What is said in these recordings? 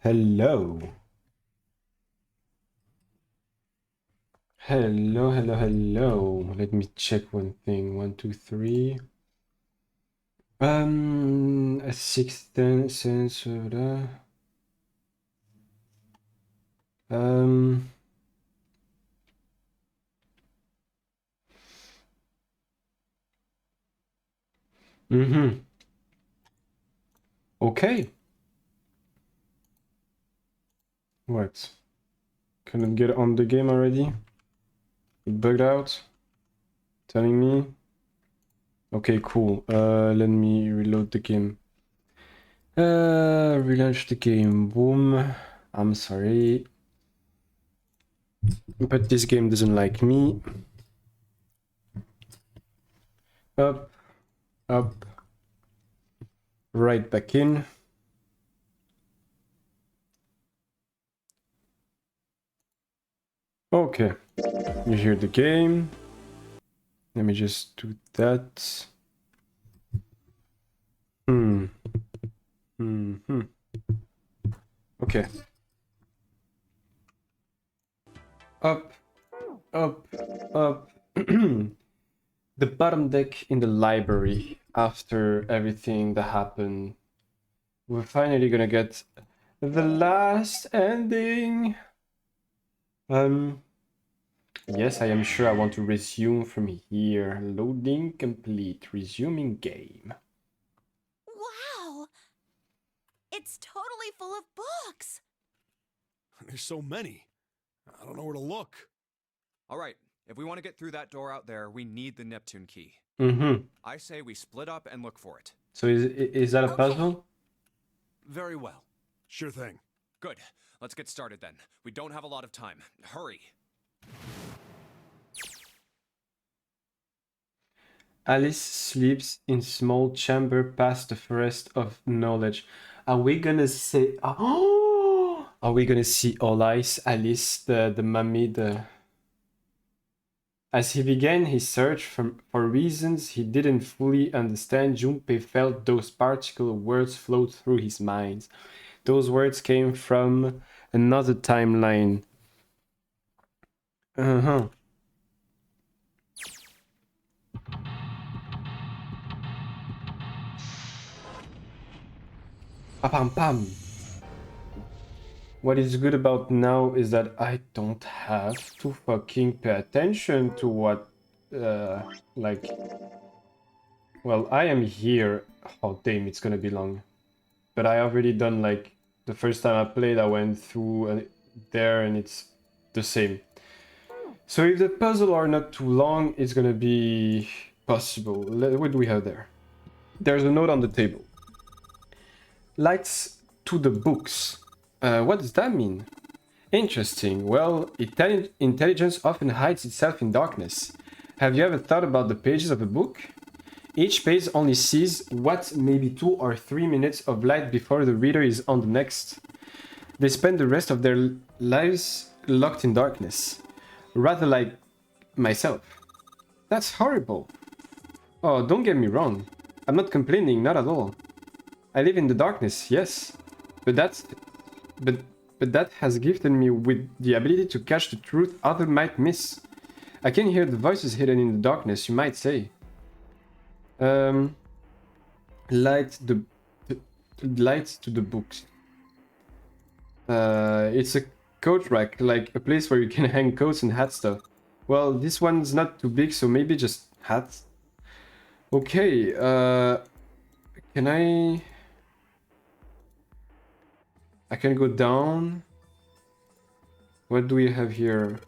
Hello. Hello. Let me check one thing. 1, 2, 3. A sixth sense. Um. Mm-hmm. Okay. What? Couldn't get on the game already? It bugged out? Telling me? Okay, cool. Let me reload the game. Relaunch the game. Boom. I'm sorry. But this game doesn't like me. Up. Up. Right back in. Okay. You hear the game. Let me just do that. Hmm. Okay. Up, up, up. The bottom deck in the library after everything that happened. We're finally gonna get the last ending. Yes, I am sure I want to resume from here. Loading complete. Resuming game. Wow! It's totally full of books! There's so many. I don't know where to look. All right, if we want to get through that door out there, we need the Neptune key. Mm-hmm. I say we split up and look for it. So is that a puzzle? Very well. Sure thing. Good. Let's get started then. We don't have a lot of time. Hurry. Alice sleeps in small chamber past the forest of knowledge. Are we gonna say? Oh, are we gonna see all eyes? Alice, the mummy, As he began his search for reasons he didn't fully understand, Junpei felt those particular words flow through his mind. Those words came from another timeline. Uh-huh. Pam pam. What is good about now is that I don't have to fucking pay attention to what, like... Well, I am here. Oh, damn, it's gonna be long. But I already done, like, the first time I played, I went through there and it's the same. So if the puzzle are not too long, it's gonna be possible. What do we have there? There's a note on the table. Lights to the books. What does that mean? Interesting. Well, intelligence often hides itself in darkness. Have you ever thought about the pages of a book? Each page only sees what, maybe 2 or 3 minutes of light before the reader is on the next. They spend the rest of their lives locked in darkness. Rather like myself. That's horrible. Oh, don't get me wrong. I'm not complaining, not at all. I live in the darkness, yes. But that has gifted me with the ability to catch the truth others might miss. I can hear the voices hidden in the darkness, you might say. Light to the books. It's a coat rack, like a place where you can hang coats and hat stuff. Well, this one's not too big, so maybe just hats. Okay, can I can go down. What do we have here?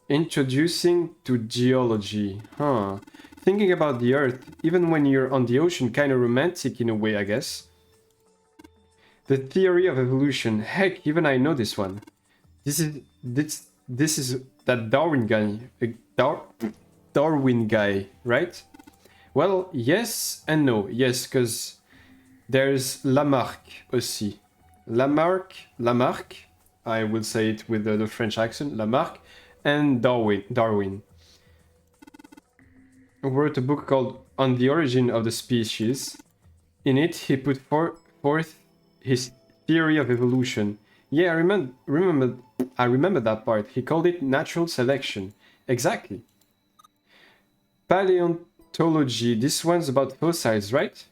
Introducing to geology. Huh. Thinking about the Earth, even when you're on the ocean, kind of romantic in a way, I guess. The theory of evolution. Heck, even I know this one. This is that Darwin guy. Darwin guy, right? Well, yes and no. Yes, because there's Lamarck aussi. Lamarck, I will say it with the French accent, Lamarck, and Darwin. Wrote a book called On the Origin of the Species. In it, he put forth his theory of evolution. Yeah, I remember that part. He called it natural selection. Exactly. Paleontology. This one's about fossils, right?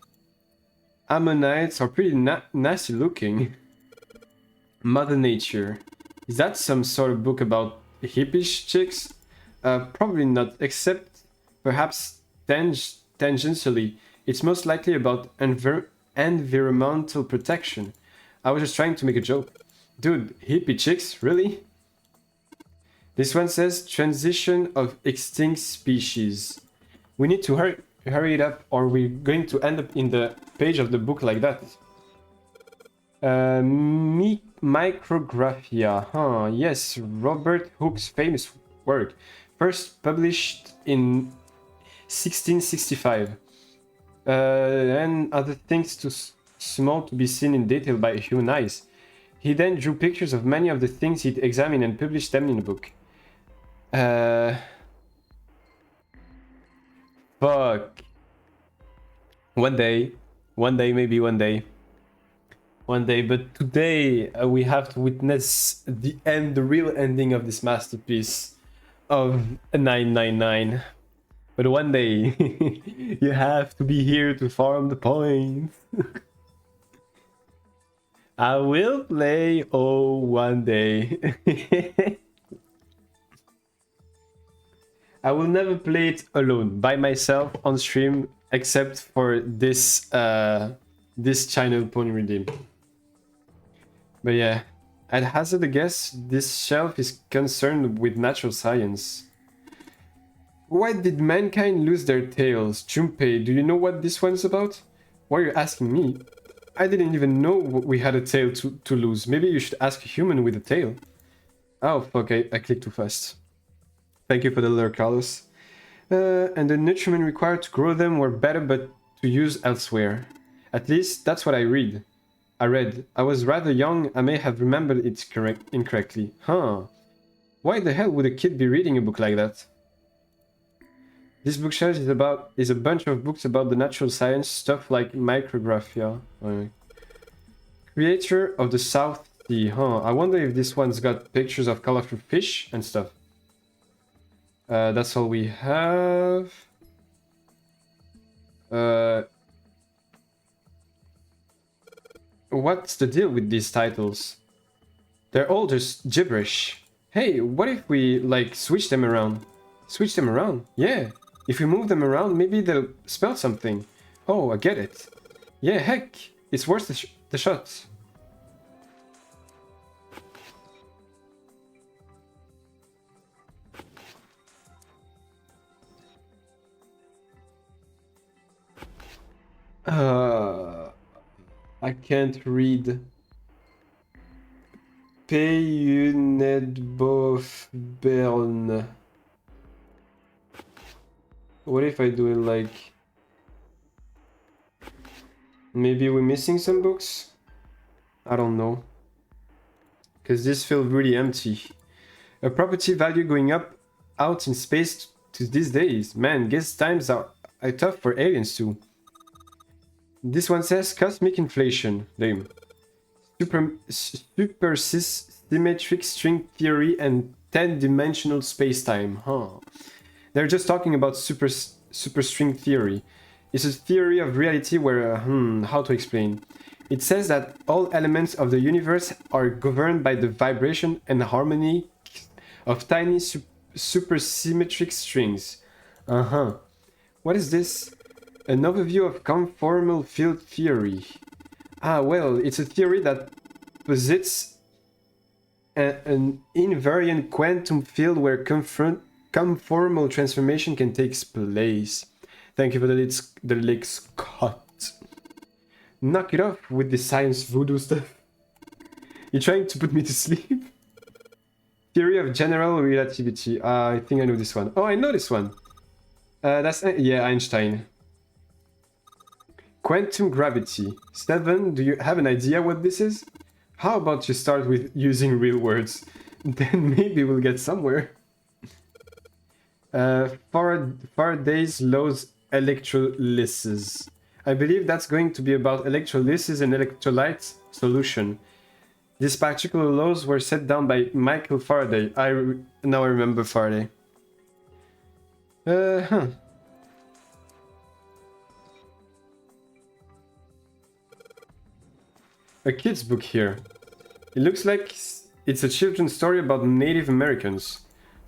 Ammonites are pretty nasty looking. Mother Nature. Is that some sort of book about hippish chicks? Probably not, except perhaps tangentially. It's most likely about environmental protection. I was just trying to make a joke. Dude, hippie chicks? Really? This one says transition of extinct species. We need to hurry it up or we're going to end up in the page of the book like that. Micrographia. Huh, yes, Robert Hooke's famous work. First published in 1665. And other things too small to be seen in detail by human eyes. He then drew pictures of many of the things he'd examined and published them in a book. Fuck. One day, maybe one day. One day, but today we have to witness the real ending of this masterpiece of 999. But one day, you have to be here to farm the points. I will play, oh, one day. I will never play it alone, by myself, on stream, except for this channel Pony Redeem. But yeah, I'd hazard a guess this shelf is concerned with natural science. Why did mankind lose their tails? Junpei, do you know what this one's about? Why are you asking me? I didn't even know we had a tail to lose. Maybe you should ask a human with a tail. Oh fuck, I clicked too fast. Thank you for the alert, Carlos. And the nutriment required to grow them were better but to use elsewhere. At least that's what I read. I was rather young, I may have remembered it incorrectly. Huh. Why the hell would a kid be reading a book like that? This bookshelf is a bunch of books about the natural science, stuff like micrographia. Creator of the South Sea, huh. I wonder if this one's got pictures of colorful fish and stuff. That's all we have. What's the deal with these titles? They're all just gibberish. Hey, what if we, like, switch them around? Switch them around? Yeah. If we move them around, maybe they'll spell something. Oh, I get it. Yeah, heck. It's worth the shot. I can't read. Payunedbofbern. What if I do it like... Maybe we're missing some books? I don't know. Because this feels really empty. A property value going up out in space to these days. Man, guess times are tough for aliens too. This one says cosmic inflation. Lame. Super symmetric string theory and 10-dimensional spacetime. Huh. They're just talking about super string theory. It's a theory of reality where, how to explain? It says that all elements of the universe are governed by the vibration and harmony of tiny supersymmetric strings. What is this? An overview of conformal field theory. Ah, well, it's a theory that posits an invariant quantum field where conformal transformation can take place. Thank you for the lake, Scott. Knock it off with the science voodoo stuff. You're trying to put me to sleep? Theory of general relativity. I think I know this one. Oh, I know this one. That's, yeah, Einstein. Quantum gravity. 7, do you have an idea what this is? How about you start with using real words? Then maybe we'll get somewhere. Faraday's laws electrolysis. I believe that's going to be about electrolysis and electrolyte solution. These particular laws were set down by Michael Faraday. Now I remember Faraday. Huh. A kid's book here. It looks like it's a children's story about Native Americans.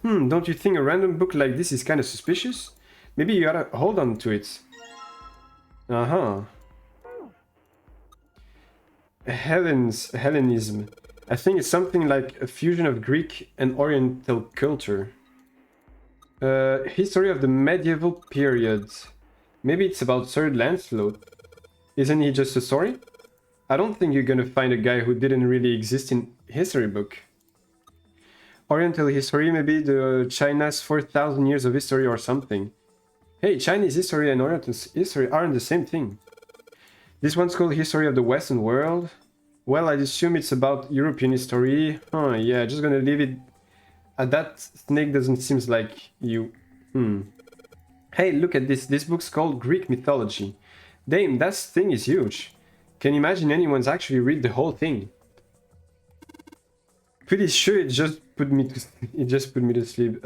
Don't you think a random book like this is kind of suspicious? Maybe you gotta hold on to it. Uh-huh. Hellenism. I think it's something like a fusion of Greek and Oriental culture. History of the medieval period. Maybe it's about Sir Lancelot. Isn't he just a story? I don't think you're gonna find a guy who didn't really exist in history book. Oriental history, maybe the China's 4,000 years of history or something. Hey, Chinese history and Oriental history aren't the same thing. This one's called History of the Western World. Well, I'd assume it's about European history. Huh, yeah, just gonna leave it at that. Snake doesn't seem like you. Hey, look at this. This book's called Greek Mythology. Damn, that thing is huge. Can you imagine anyone's actually read the whole thing? Pretty sure it just put me to sleep.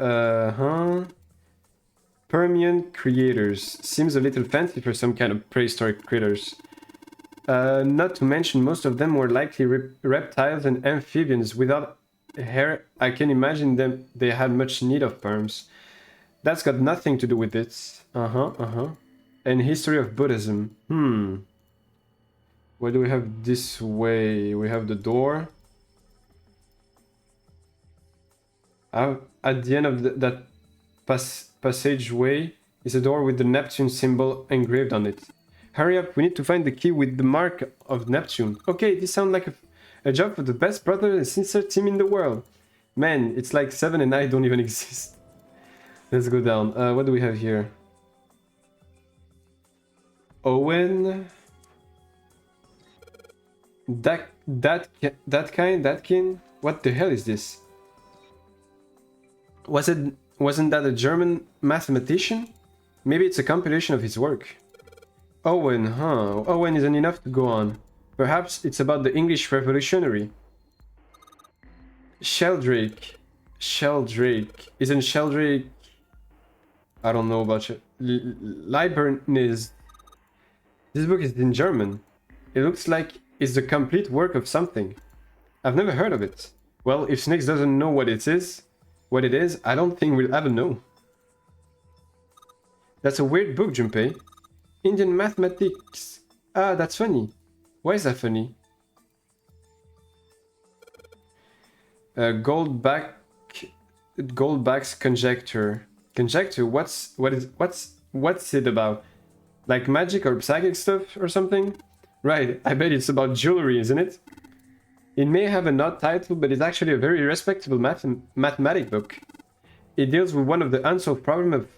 Permian creators. Seems a little fancy for some kind of prehistoric critters. Not to mention most of them were likely reptiles and amphibians. Without hair, I can imagine they had much need of perms. That's got nothing to do with it. And history of Buddhism. What do we have this way? We have the door. At the end of that passageway is a door with the Neptune symbol engraved on it. Hurry up, we need to find the key with the mark of Neptune. Okay, this sounds like a job for the best brother and sister team in the world. Man, it's like 7 and I don't even exist. Let's go down. What do we have here? Owen. Datkin? What the hell is this? Wasn't that a German mathematician? Maybe it's a compilation of his work. Owen, huh? Owen isn't enough to go on. Perhaps it's about the English Revolutionary. Sheldrake. Isn't Sheldrake... I don't know about you. Leibniz. This book is in German. It looks like it's the complete work of something. I've never heard of it. Well, if Snakes doesn't know what it is, I don't think we'll ever know. That's a weird book, Junpei. Indian mathematics. Ah, that's funny. Why is that funny? Goldback's conjecture. Conjecture? What's it about? Like magic or psychic stuff or something? Right, I bet it's about jewelry, isn't it? It may have an odd title, but it's actually a very respectable mathematic book. It deals with one of the unsolved problems of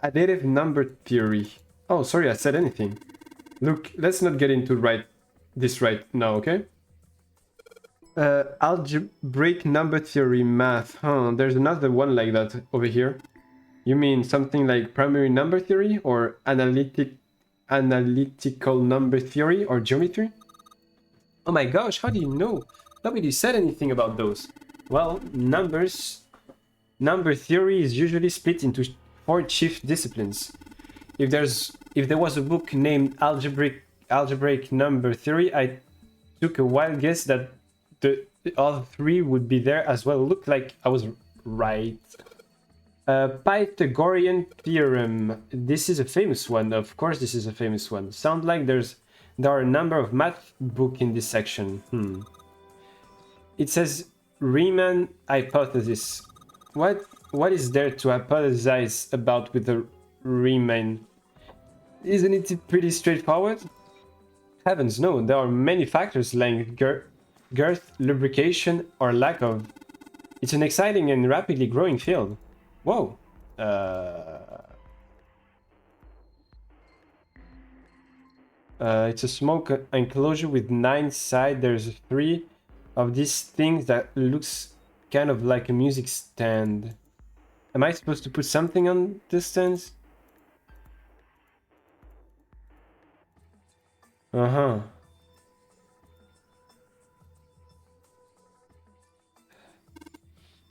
additive number theory. Oh, sorry, I said anything. Look, let's not get into this right now, okay? Algebraic number theory math. Huh, there's another one like that over here. You mean something like primary number theory or analytical number theory or geometry? Oh my gosh, how do you know? Nobody said anything about those. Well, number theory is usually split into 4 chief disciplines. If there was a book named Algebraic Number Theory, I took a wild guess that the other 3 would be there as well. Looked like I was right. Pythagorean theorem. This is a famous one. Of course, this is a famous one. Sound like there are a number of math books in this section. It says Riemann hypothesis. What is there to hypothesize about with the Riemann? Isn't it pretty straightforward? Heavens no, there are many factors like girth, lubrication, or lack of. It's an exciting and rapidly growing field. Whoa. It's a small enclosure with 9 sides. There's 3 of these things that looks kind of like a music stand. Am I supposed to put something on this stand?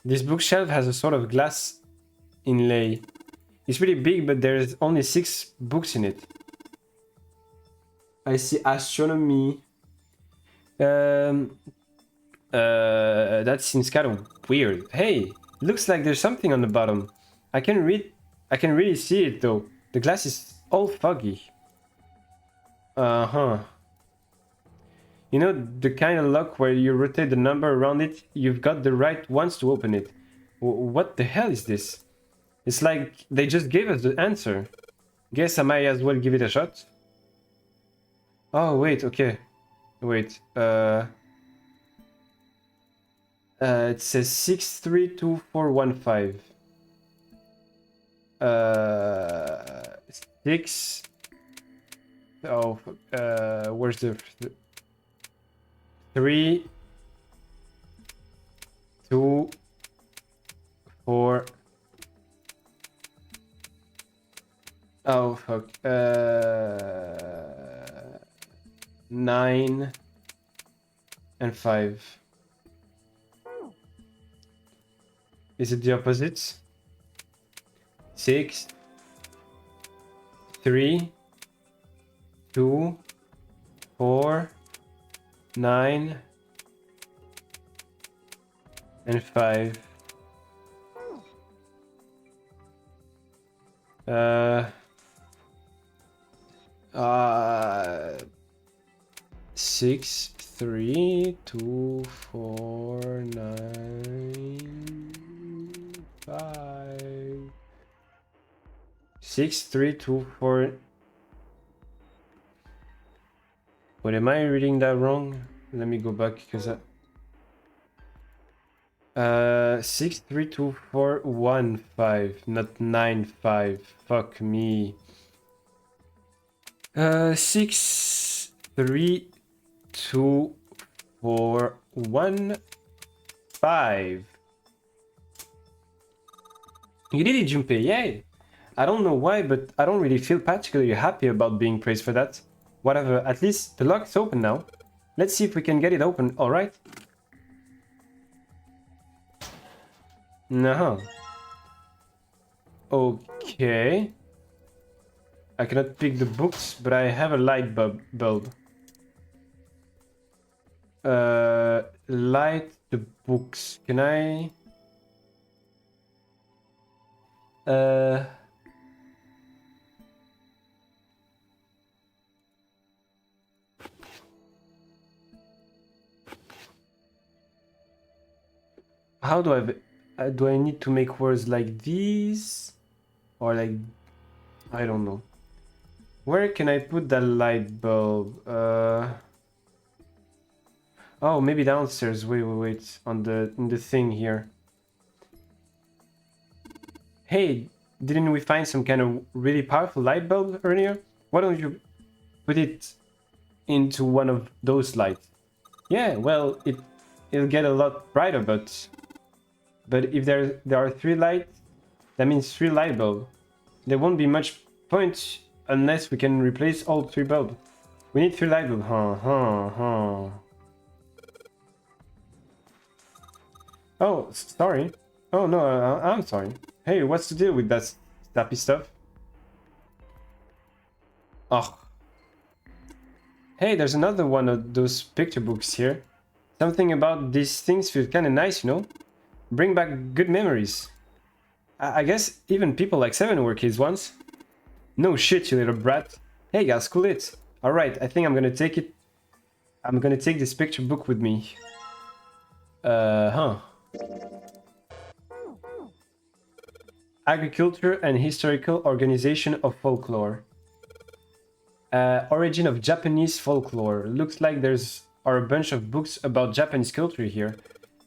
This bookshelf has a sort of glass inlay. It's pretty big, but there's only 6 books in it. I see astronomy. That seems kind of weird. Hey, looks like there's something on the bottom. I can really see it though. The glass is all foggy. Uh-huh. You know, the kind of lock where you rotate the number around it, you've got the right ones to open it. What the hell is this? It's like they just gave us the answer. Guess I might as well give it a shot. Oh, wait, okay. Wait, it says 632415. 6. Oh, where's the 3, 2, 4. Oh fuck. 9 and 5. Is it the opposite? 6, 3, 2, 4, 9 and 5. 6, 3, 2, 4, 9, 5. 6, 3, 2, 4. What, am I reading that wrong? Let me go back because I 6, 3, 2, 4, 1, 5, not 9, 5. Fuck me. 6, 3, 2, 4, 1, 5. You did it, Junpei, yay! I don't know why, but I don't really feel particularly happy about being praised for that. Whatever, at least the lock is open now. Let's see if we can get it open, alright? No. Okay. I cannot pick the books, but I have a light bulb. Light the books. Can I? How do I need to make words like these? Or like, I don't know. Where can I put that light bulb? Oh, maybe downstairs. Wait. In the thing here. Hey, didn't we find some kind of really powerful light bulb earlier? Why don't you put it into one of those lights? Yeah, well, it'll get a lot brighter, but if there are 3 lights, that means 3 light bulbs. There won't be much point unless we can replace all 3 bulbs. We need 3 light bulbs. Oh, sorry. Oh no, I'm sorry. Hey, what's the deal with that snappy stuff? Oh. Hey, there's another one of those picture books here. Something about these things feels kind of nice, you know? Bring back good memories. I guess even people like 7 were kids once. No shit, you little brat. Hey guys, cool it. Alright, I think I'm gonna take it. I'm gonna take this picture book with me. Agriculture and Historical Organization of Folklore. Origin of Japanese Folklore. Looks like are a bunch of books about Japanese culture here.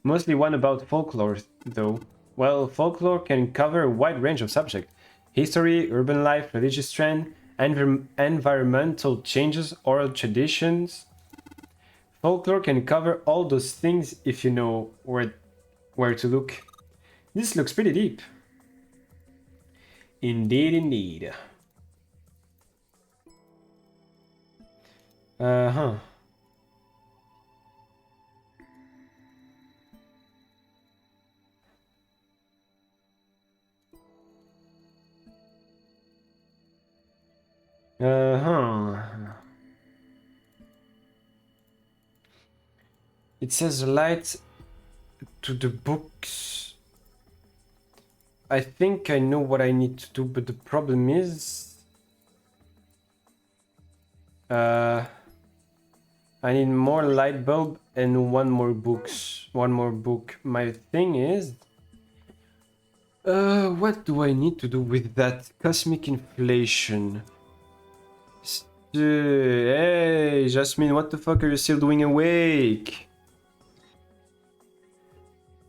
Mostly one about folklore, though. Well, folklore can cover a wide range of subjects. History, urban life, religious trend, environmental changes, oral traditions. Folklore can cover all those things if you know where to look. This looks pretty deep. Indeed. It says light to the books. I think I know what I need to do, but the problem is... I need more light bulb and one more book. My thing is... what do I need to do with that cosmic inflation? Hey, Jasmine, what the fuck are you still doing awake?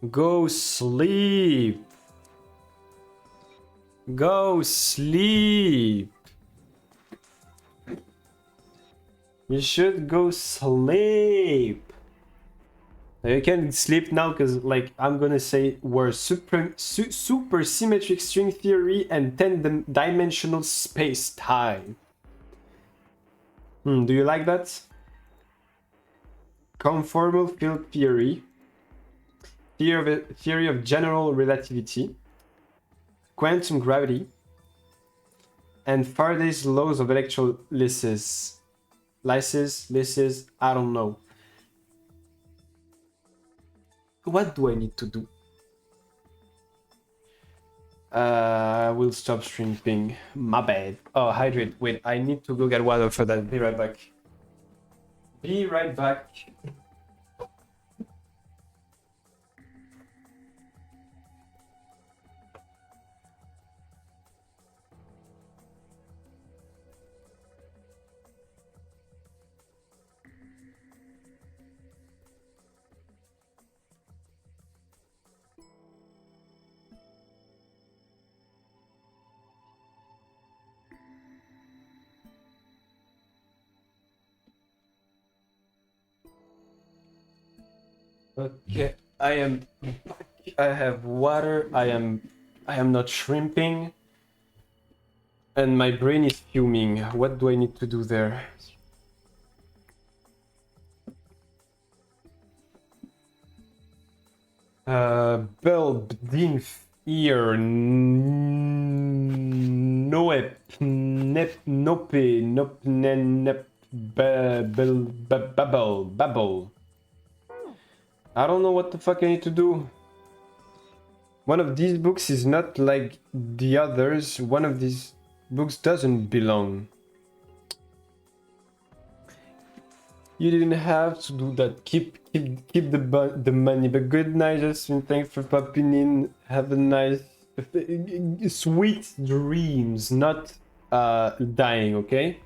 Go sleep. Go sleep. You should go sleep. You can sleep now because, like, I'm gonna say we're super symmetric string theory and 10-dimensional space-time. Do you like that? Conformal field theory. Theory of general relativity. Quantum gravity. And Faraday's laws of electrolysis. Lysis, I don't know. What do I need to do? I will stop shrimping. My bad. Oh, hydrate. Wait, I need to go get water for that. Be right back. Be right back. Okay, I have water. I am not shrimping. And my brain is fuming. What do I need to do there? Bulb, dinf, ear, noep, nep, nope, nop, nep, babble. I don't know what the fuck I need to do. One of these books is not like the others. One of these books doesn't belong. You didn't have to do that. Keep the money. But good night, Justin. Thanks for popping in. Have a nice, sweet dreams. Not dying. Okay.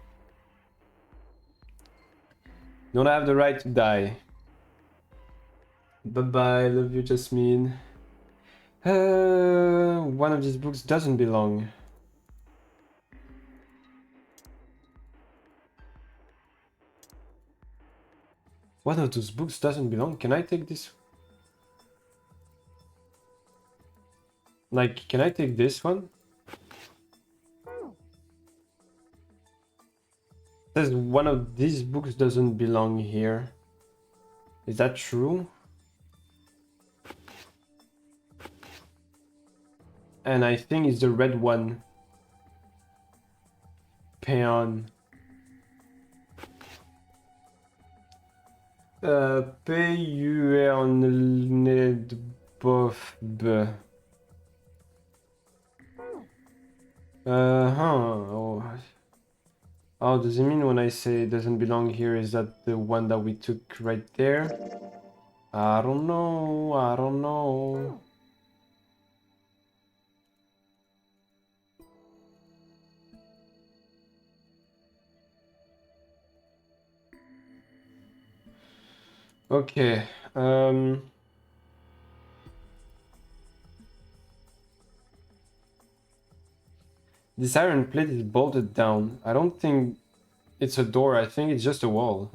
Don't have the right to die. Bye bye. Love you, Jasmine. One of these books doesn't belong. One of those books doesn't belong. Can I take this? Like, can I take this one? It says one of these books doesn't belong here. Is that true? And I think it's the red one. Peon. P-U-R-N-E-D-B-O-F-B. Oh, does it mean when I say it doesn't belong here, is that the one that we took right there? I don't know. Okay, this iron plate is bolted down. I don't think it's a door, I think it's just a wall.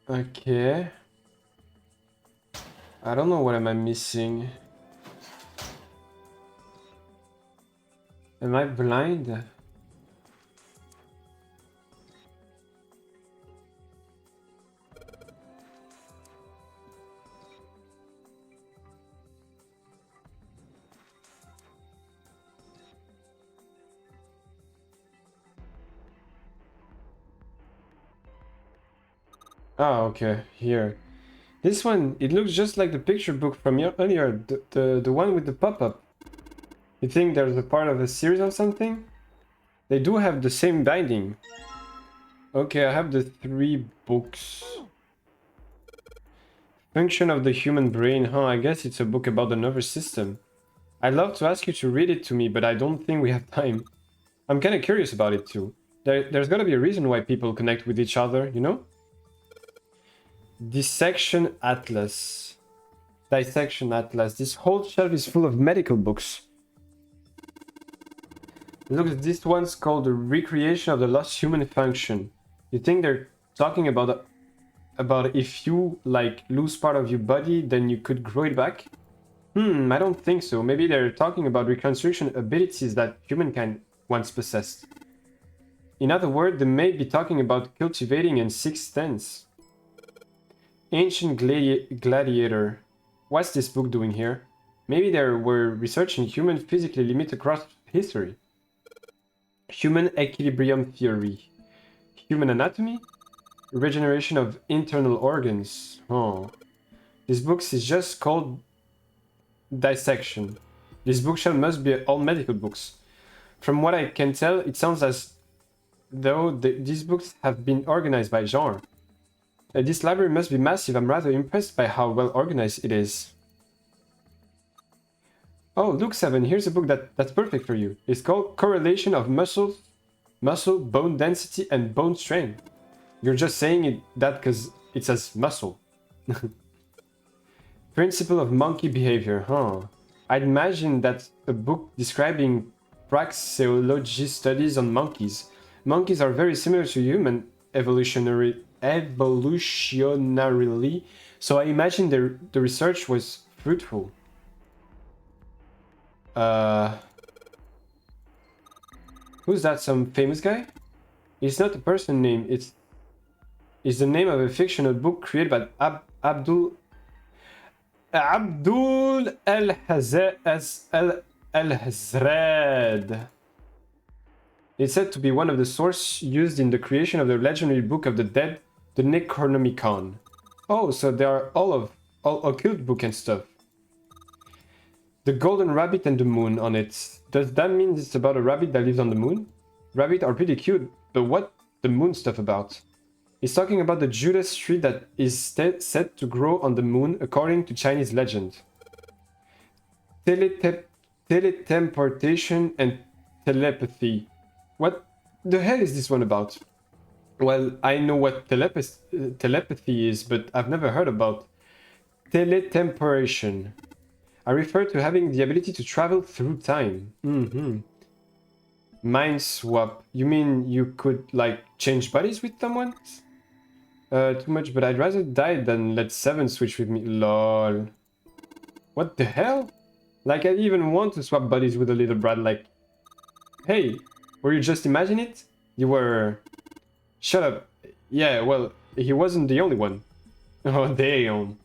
Okay. I don't know what am I missing. Am I blind? Ah, okay, here. This one, it looks just like the picture book from earlier, the one with the pop-up. You think there's a part of a series or something? They do have the same binding. Okay, I have the 3 books. Function of the human brain, huh? I guess it's a book about the nervous system. I'd love to ask you to read it to me, but I don't think we have time. I'm kind of curious about it too. There's gotta be a reason why people connect with each other, you know? Dissection Atlas. Dissection Atlas. This whole shelf is full of medical books. Look, this one's called The Recreation of the Lost Human Function. You think they're talking about if you, like, lose part of your body, then you could grow it back? I don't think so. Maybe they're talking about reconstruction abilities that humankind once possessed. In other words, they may be talking about cultivating and sixth sense. Ancient Gladiator. What's this book doing here? Maybe they were researching human physically limit across history. Human equilibrium theory. Human anatomy? Regeneration of internal organs. Oh. This book is just called Dissection. This bookshelf must be all medical books. From what I can tell, it sounds as though these books have been organized by genre. This library must be massive. I'm rather impressed by how well organized it is. Oh, look, Seven, here's a book that's perfect for you. It's called Correlation of Muscle, Bone Density, and Bone Strength. You're just saying that because it says muscle. Principle of Monkey Behavior, huh? I'd imagine that's a book describing praxeology studies on monkeys. Monkeys are very similar to human evolutionarily, so I imagine the research was fruitful. Who's that? Some famous guy? It's not a person name. It's the name of a fictional book created by Abdul El-Hazred. It's said to be one of the sources used in the creation of the legendary Book of the Dead, the Necronomicon. Oh, so they are all occult book and stuff. The Golden Rabbit and the Moon on it. Does that mean it's about a rabbit that lives on the moon? Rabbits are pretty cute, but what the moon stuff about? It's talking about the Judas tree that is said to grow on the moon according to Chinese legend. Teletransportation and telepathy. What the hell is this one about? Well, I know what telepathy is, but I've never heard about teletemporation. I refer to having the ability to travel through time. Mind swap. You mean you could, like, change bodies with someone? Too much, but I'd rather die than let Seven switch with me. Lol. What the hell? Like, I even want to swap bodies with a little brat, like... Hey, were you just imagining it? You were... Shut up. Yeah, well, he wasn't the only one. Oh, damn.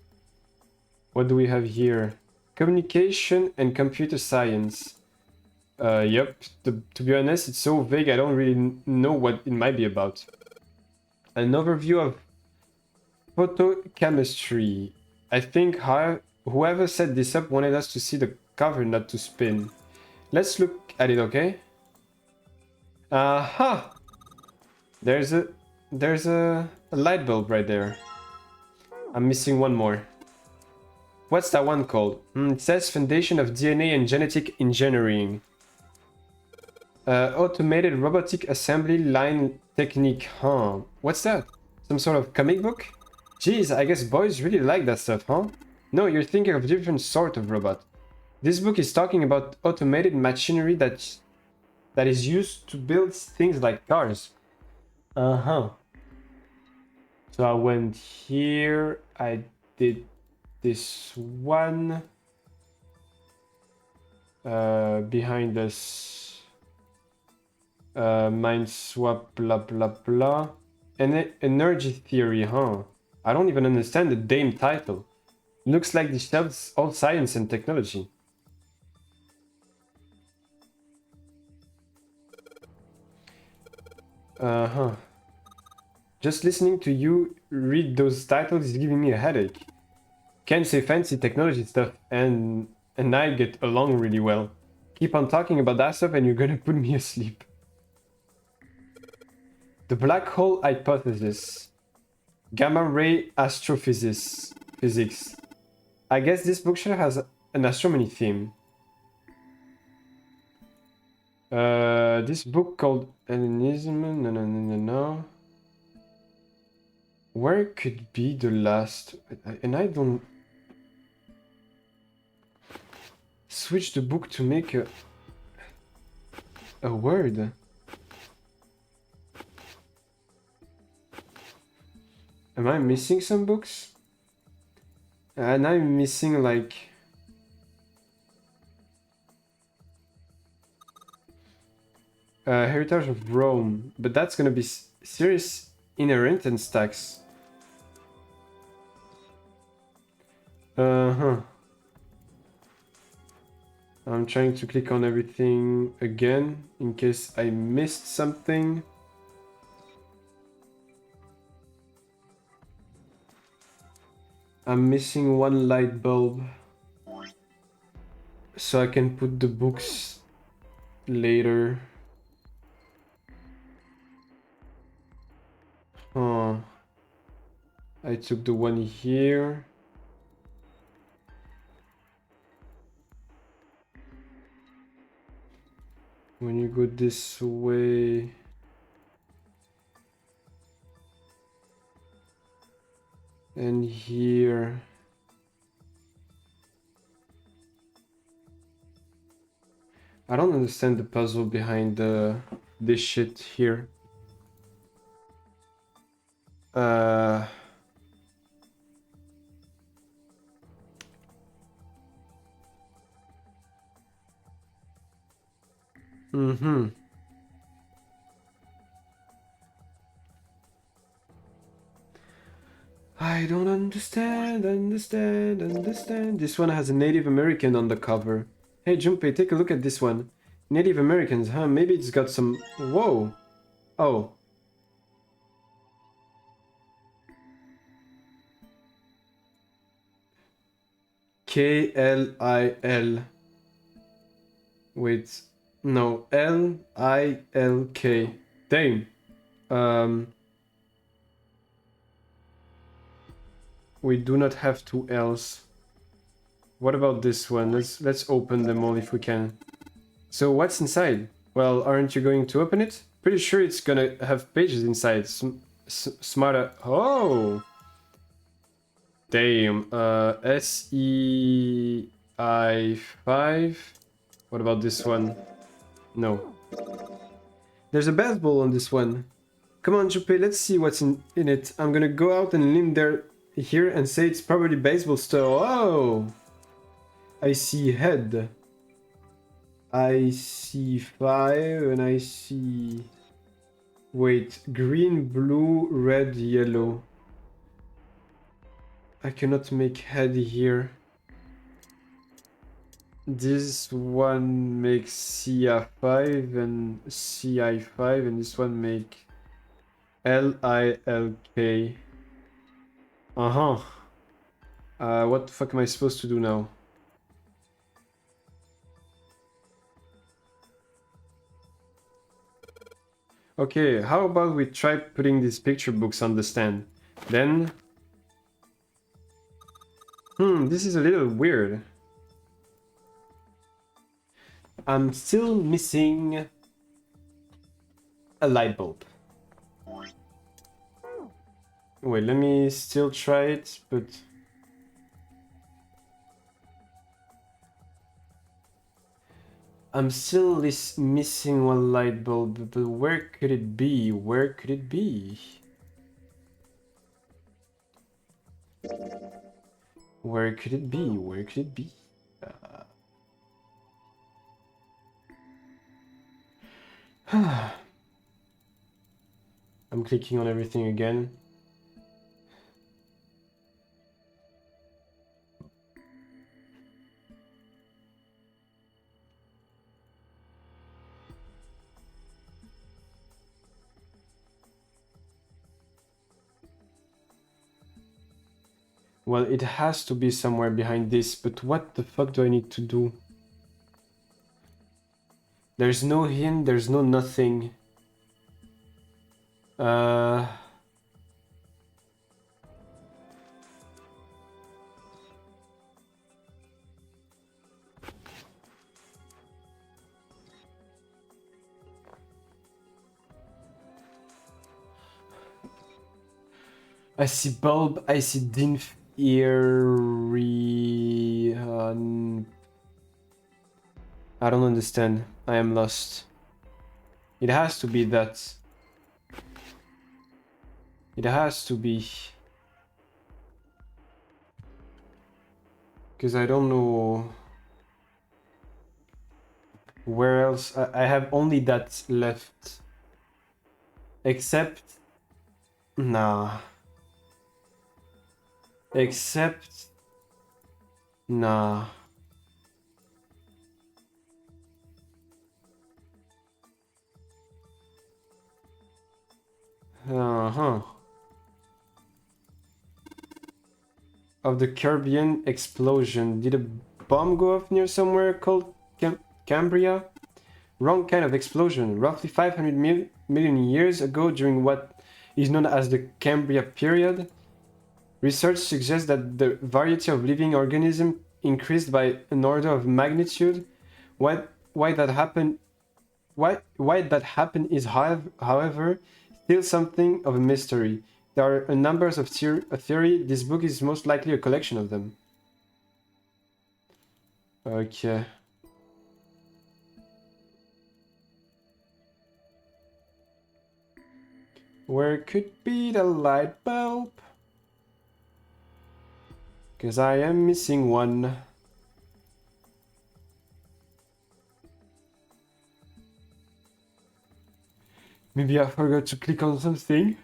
What do we have here? Communication and computer science. Yep. To be honest, it's so vague I don't really know what it might be about. An overview of photochemistry. I think whoever set this up wanted us to see the cover, not to spin. Let's look at it, okay? Aha! There's a light bulb right there. I'm missing one more. What's that one called? It says Foundation of DNA and Genetic Engineering. Automated Robotic Assembly Line Technique, huh? What's that? Some sort of comic book? Jeez, I guess boys really like that stuff, huh? No, you're thinking of a different sort of robot. This book is talking about automated machinery that is used to build things like cars. Uh-huh. So I went here, I did this one. Behind us. Mind swap, blah blah blah. Energy theory, huh? I don't even understand the damn title. Looks like this shelves all science and technology. Uh-huh. Just listening to you read those titles is giving me a headache. Can't say fancy technology stuff and I get along really well. Keep on talking about that stuff and you're gonna put me asleep. The black hole hypothesis. Gamma ray astrophysics. Physics. I guess this bookshop has an astronomy theme. This book called Hellenism. No. Where could be the last? And I don't switch the book to make a word. Am I missing some books? And I'm missing like Heritage of Rome, but that's gonna be serious inheritance tax. Uh-huh. I'm trying to click on everything again in case I missed something. I'm missing one light bulb. So I can put the books later. Oh. I took the one here. When you go this way... And here... I don't understand the puzzle behind this shit here. Mm-hmm. I don't understand. This one has a Native American on the cover. Hey, Junpei, take a look at this one. Native Americans, huh? Maybe it's got some... Whoa! Oh. K-L-I-L. Wait. No. L-I-L-K. Damn. We do not have two L's. What about this one? Let's open them all if we can. So what's inside? Well, aren't you going to open it? Pretty sure it's gonna have pages inside. Smarter. Oh! Damn. SEI5. What about this one? No. There's a baseball on this one. Come on, Juppé, let's see what's in it. I'm gonna go out and lean here and say it's probably baseball stuff. Oh! I see head. I see 5 and I see... Wait, green, blue, red, yellow. I cannot make head here. This one makes CA5 and CI5 and this one make LILK. Uh-huh. What the fuck am I supposed to do now? Okay, how about we try putting these picture books on the stand? Then... this is a little weird. I'm still missing a light bulb. Wait, let me still try it, but... I'm still missing one light bulb, but where could it be? Where could it be? Where could it be? Where could it be? I'm clicking on everything again. Well, it has to be somewhere behind this, but what the fuck do I need to do? There's no hint, there's no nothing. Uh... I see bulb, I see dinf eerie. I don't understand. I am lost. It has to be that. It has to be. Because I don't know where else. I have only that left. Except. Nah. Except. Nah. Uh-huh. Of the Caribbean explosion. Did a bomb go off near somewhere called Cambria? Wrong kind of explosion. Roughly 500 million years ago during what is known as the Cambria period. Research suggests that the variety of living organisms increased by an order of magnitude. Why that happened is, however, still something of a mystery. There are a number of theories. This book is most likely a collection of them. Okay. Where could be the light bulb? Because I am missing one. Maybe I forgot to click on something.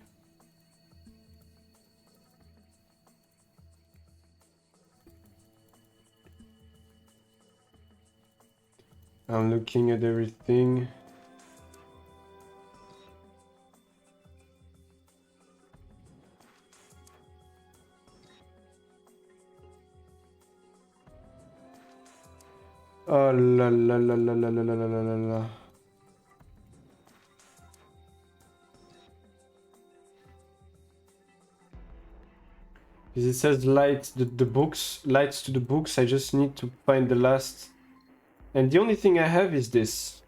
I'm looking at everything. Oh la la la la la la la la la la. Because it says lights to the books. I just need to find the last. And the only thing I have is this.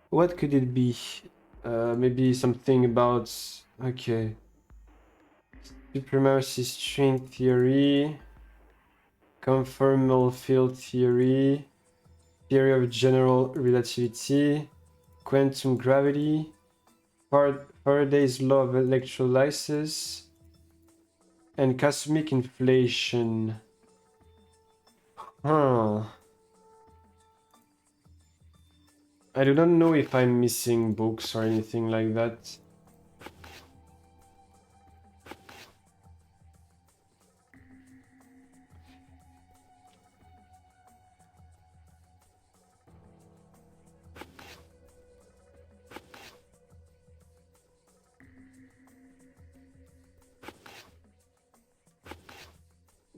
What could it be? Maybe something about... Okay. Supremacy string theory. Conformal field theory. Theory of general relativity. Quantum gravity. Faraday's law of electrolysis. And cosmic inflation. Huh. I do not know if I'm missing books or anything like that.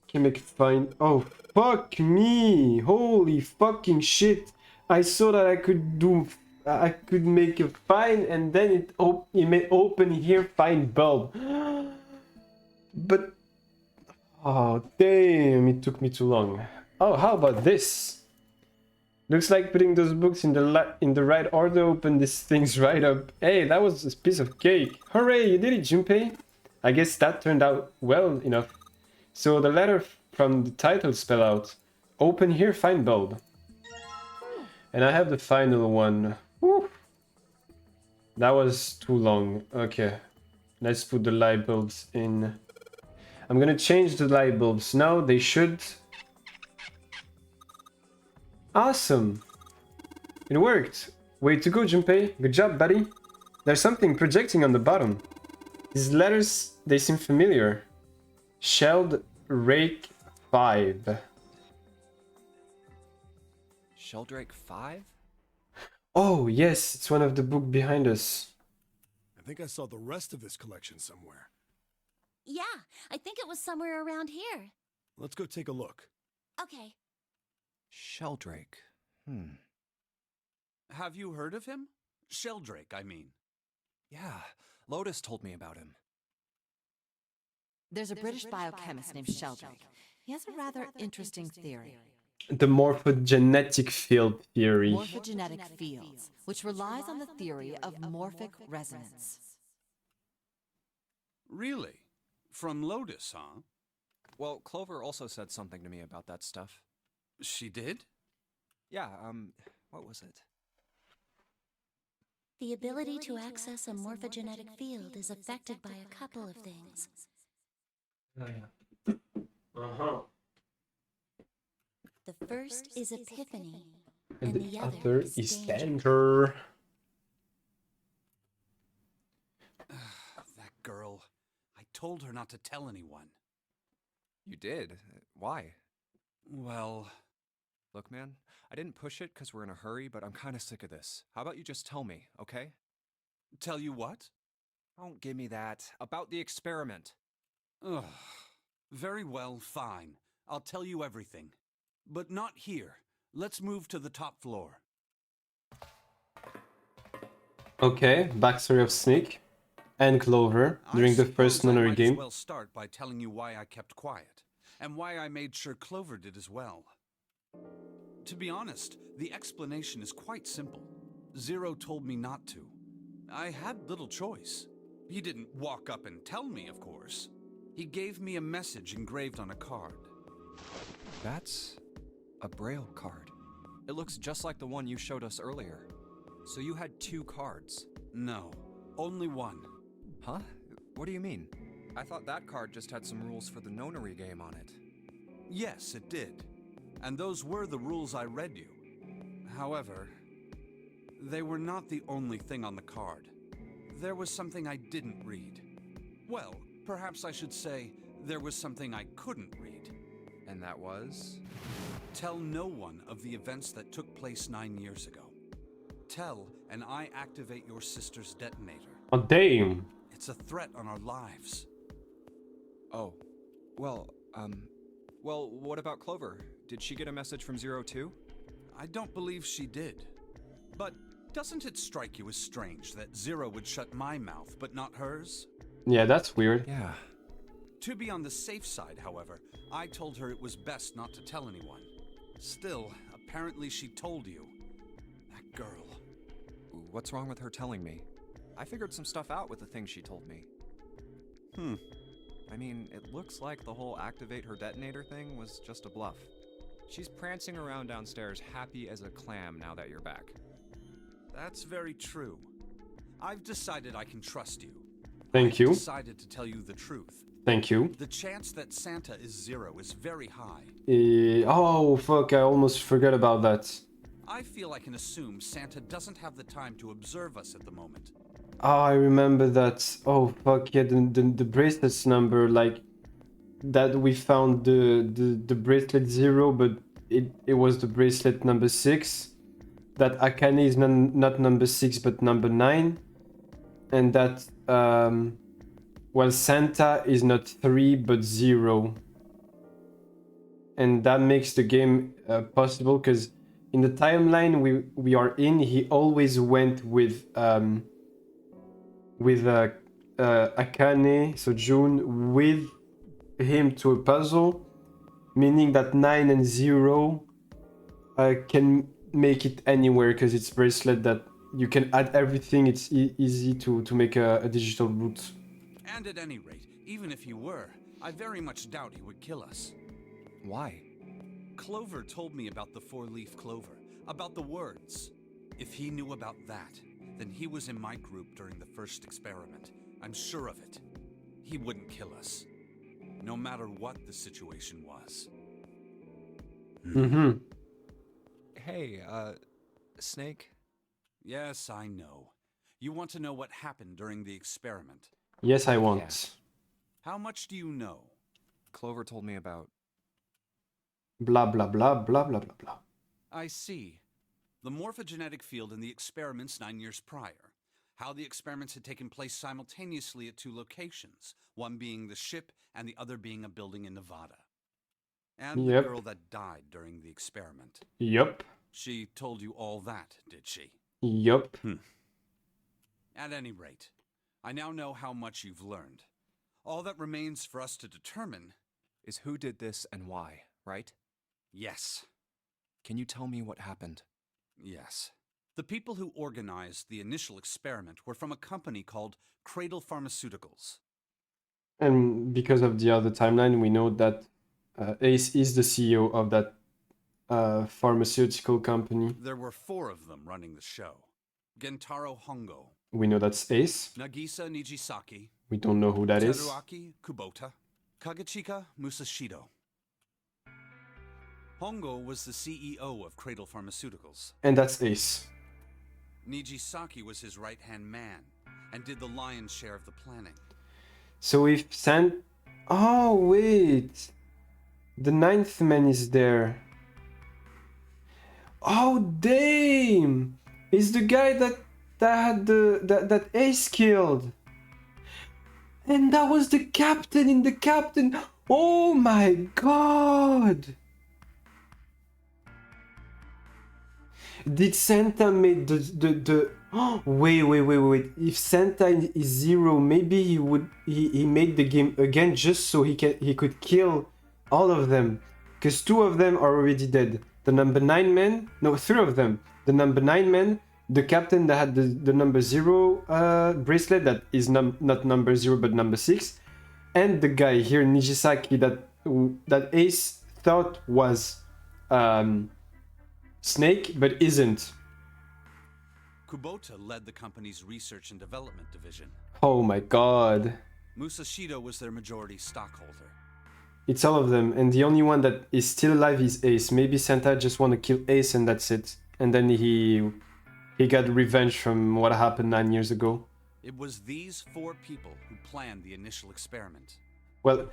Can make it find. Oh, fuck me! Holy fucking shit! I saw that I could do. I could make a find and then it may open here find bulb. But oh damn! It took me too long. Oh, how about this? Looks like putting those books in the right order opened these things right up. Hey, that was a piece of cake! Hooray! You did it, Junpei! I guess that turned out well enough. So the letter from the title spell out. Open here, find bulb. And I have the final one. Woo. That was too long. Okay. Let's put the light bulbs in. I'm gonna change the light bulbs. Now they should... Awesome! It worked! Way to go, Junpei. Good job, buddy. There's something projecting on the bottom. These letters, they seem familiar. Shelled Rake 5. Sheldrake 5? Oh, yes, it's one of the book behind us. I think I saw the rest of this collection somewhere. Yeah, I think it was somewhere around here. Let's go take a look. Okay. Sheldrake. Have you heard of him? Sheldrake, I mean. Yeah, Lotus told me about him. There's a British biochemist named Sheldrake. He has a rather interesting theory. The morphogenetic field theory. Morphogenetic fields, which relies on the theory of morphic resonance. Really? From Lotus, huh? Well, Clover also said something to me about that stuff. She did? Yeah, what was it? The ability to access a morphogenetic field is affected by a couple of things. Uh-huh. The first is epiphany, And and the the other is is danger. danger. That girl. I told her not to tell anyone. You did? Why? Well, Look, man, I didn't push it because we're in a hurry, but I'm kind of sick of this. How about you just tell me, okay? tell you what? Don't give me that. About the experiment. Ugh. Very well, fine. I'll tell you everything. But not here. Let's move to the top floor. Okay, backstory of Snake and Clover during the first suppose I nunnery might game. as well start by telling you why I kept quiet, and why I made sure Clover did as well. To be honest, the explanation is quite simple. Zero told me not to. I had little choice. He didn't walk up and tell me, of course. He gave me a message engraved on a card. That's a Braille card. It looks just like the one you showed us earlier. So you had 2 cards. No, only one. Huh? What do you mean? I thought that card just had some rules for the nonary game on it. Yes, it did. And those were the rules I read you. However, they were not the only thing on the card. There was something I didn't read. Well, perhaps I should say there was something I couldn't read. And that was? Tell no one of the events that took place 9 years ago. Tell, and I activate your sister's detonator. Oh, damn. It's a threat on our lives. Oh. Well, what about Clover? Did she get a message from Zero too? I don't believe she did. But doesn't it strike you as strange that Zero would shut my mouth, but not hers? Yeah, that's weird. Yeah. To be on the safe side, however, I told her it was best not to tell anyone. Still, apparently she told you. That girl. What's wrong with her telling me? I figured some stuff out with the things she told me. I mean, it looks like the whole activate her detonator thing was just a bluff. She's prancing around downstairs happy as a clam now that you're back. That's very true. I've decided I can trust you. Thank you. I've decided to tell you the truth. Thank you. The chance that Santa is Zero is very high. Oh, fuck, I almost forgot about that. I feel I can assume Santa doesn't have the time to observe us at the moment. Oh, I remember that. Oh, fuck, yeah, the bracelets number, like, that we found the bracelet 0, but it was the bracelet number 6. That Akane is not number 6, but number 9. And that, well, Santa is not 3, but 0. And that makes the game possible, because in the timeline we are in, he always went with Akane, so June, with him to a puzzle, meaning that 9 and 0 can make it anywhere, because it's bracelet that you can add everything. It's easy to make a digital root. And at any rate, even if he were, I very much doubt he would kill us. Why? Clover told me about the 4-leaf clover, about the words. If he knew about that, then he was in my group during the first experiment. I'm sure of it. He wouldn't kill us, no matter what the situation was. Mm-hmm. Hey, Snake? Yes, I know. You want to know what happened during the experiment. Yes, I want. Yeah. How much do you know? Clover told me about... Blah, blah, blah, blah, blah, blah, blah. I see. The morphogenetic field in the experiments 9 years prior. how the experiments had taken place simultaneously at 2 locations, one being the ship and the other being a building in Nevada. And the Yep. girl that died during the experiment. Yup. She told you all that, did she? Yup. At any rate, I now know how much you've learned. All that remains for us to determine Is who did this and why, right? yes. Can you tell me what happened? Yes. The people who organized the initial experiment were from a company called Cradle Pharmaceuticals. And because of the other timeline, we know that Ace is the CEO of that pharmaceutical company. There were 4 of them running the show. Gentaro Hongo, We know that's Ace. Nagisa Nijisaki, We don't know who that is. Teruaki Kubota, Kagechika Musashido. Hongo was the CEO of Cradle Pharmaceuticals. And that's Ace. Nijisaki was his right-hand man and did the lion's share of the planning. So if Oh, wait. The 9th man is there. Oh, damn! It's the guy that had that Ace killed. And that was the captain in the captain. Oh my god! Did Santa make the oh, wait. If Santa is 0, maybe he made the game again just so he could kill all of them. Because 2 of them are already dead. The number 9 man, no, 3 of them. The number 9 man, the captain that had the number 0 bracelet that is not number 0 but number 6, and the guy here, Nijisaki, that Ace thought was Snake, but isn't. Kubota led the company's research and development division. Oh my god. Musashido was their majority stockholder. It's all of them, and the only one that is still alive is Ace. Maybe Santa just want to kill Ace and that's it. And then he got revenge from what happened 9 years ago. It was these 4 people who planned the initial experiment. Well,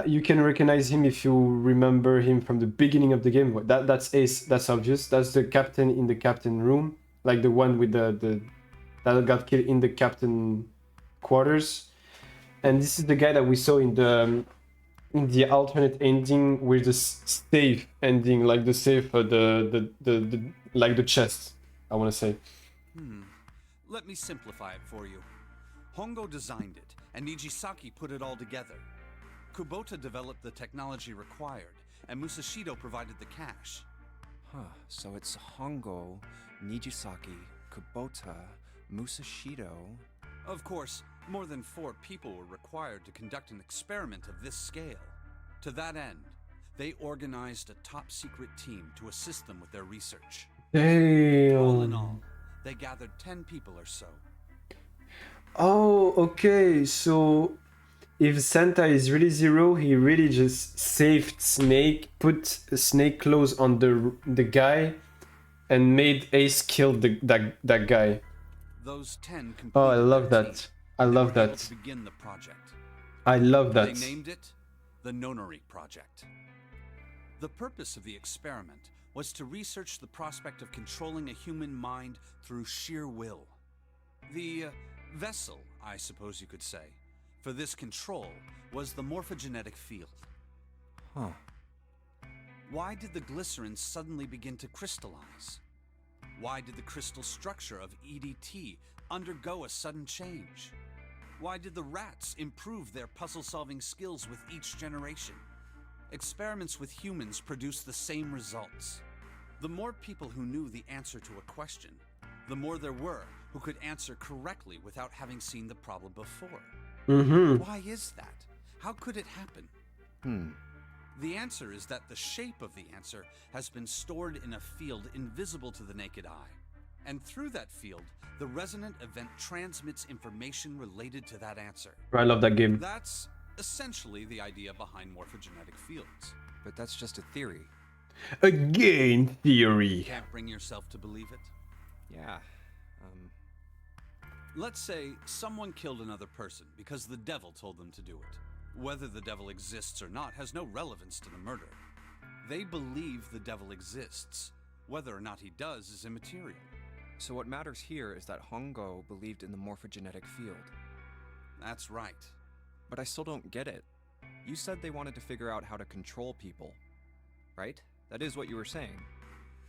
you can recognize him if you remember him from the beginning of the game. That's Ace, that's obvious. That's the captain in the captain room, like the one with the that got killed in the captain quarters. And this is the guy that we saw in the alternate ending with the safe ending, like the safe, the like the chest, I want to say. Let me simplify it for you. Hongo designed it, and Nijisaki put it all together. Kubota developed the technology required, and Musashido provided the cash. Huh, so it's Hongo, Nijisaki, Kubota, Musashido. Of course, more than 4 people were required to conduct an experiment of this scale. To that end, they organized a top-secret team to assist them with their research. All in Damn. all, they gathered 10 people or so. Oh, okay. So if Santa is really 0, he really just saved Snake, put Snake clothes on the guy, and made Ace kill that guy. Those 10 completed Oh, I love their that. team. I They love were able that. to begin the project. I love They that. named it the Nonori Project. The purpose of the experiment was to research the prospect of controlling a human mind through sheer will. The vessel, I suppose you could say, for this control was the morphogenetic field. Huh. Why did the glycerin suddenly begin to crystallize? Why did the crystal structure of EDT undergo a sudden change? Why did the rats improve their puzzle-solving skills with each generation? Experiments with humans produce the same results. The more people who knew the answer to a question, the more there were who could answer correctly without having seen the problem before. Mm-hmm. Why is that? How could it happen? The answer is that the shape of the answer has been stored in a field invisible to the naked eye. And through that field, the resonant event transmits information related to that answer. I love that game. That's essentially the idea behind morphogenetic fields. But that's just a theory. A game theory. Can't bring yourself to believe it? Yeah. Let's say someone killed another person because the devil told them to do it. Whether the devil exists or not has no relevance to the murder. They believe the devil exists. Whether or not he does is immaterial. So what matters here is that Hongo believed in the morphogenetic field. That's right. But I still don't get it. You said they wanted to figure out how to control people, right? That is what you were saying.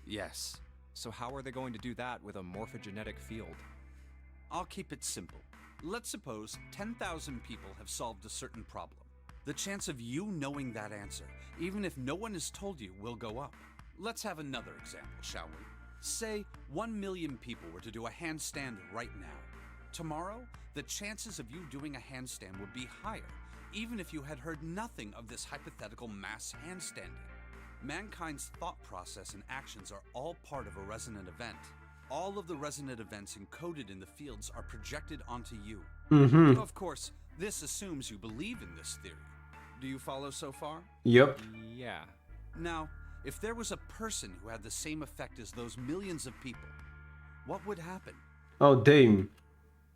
Yes. So how are they going to do that with a morphogenetic field? I'll keep it simple. Let's suppose 10,000 people have solved a certain problem. The chance of you knowing that answer, even if no one has told you, will go up. Let's have another example, shall we? Say 1 million people were to do a handstand right now. Tomorrow, the chances of you doing a handstand would be higher, even if you had heard nothing of this hypothetical mass handstanding. Mankind's thought process and actions are all part of a resonant event. All of the resonant events encoded in the fields are projected onto you. Of course, this assumes you believe in this theory. Do you follow so far? Yep. Yeah. Now, if there was a person who had the same effect as those millions of people, what would happen? Oh, damn.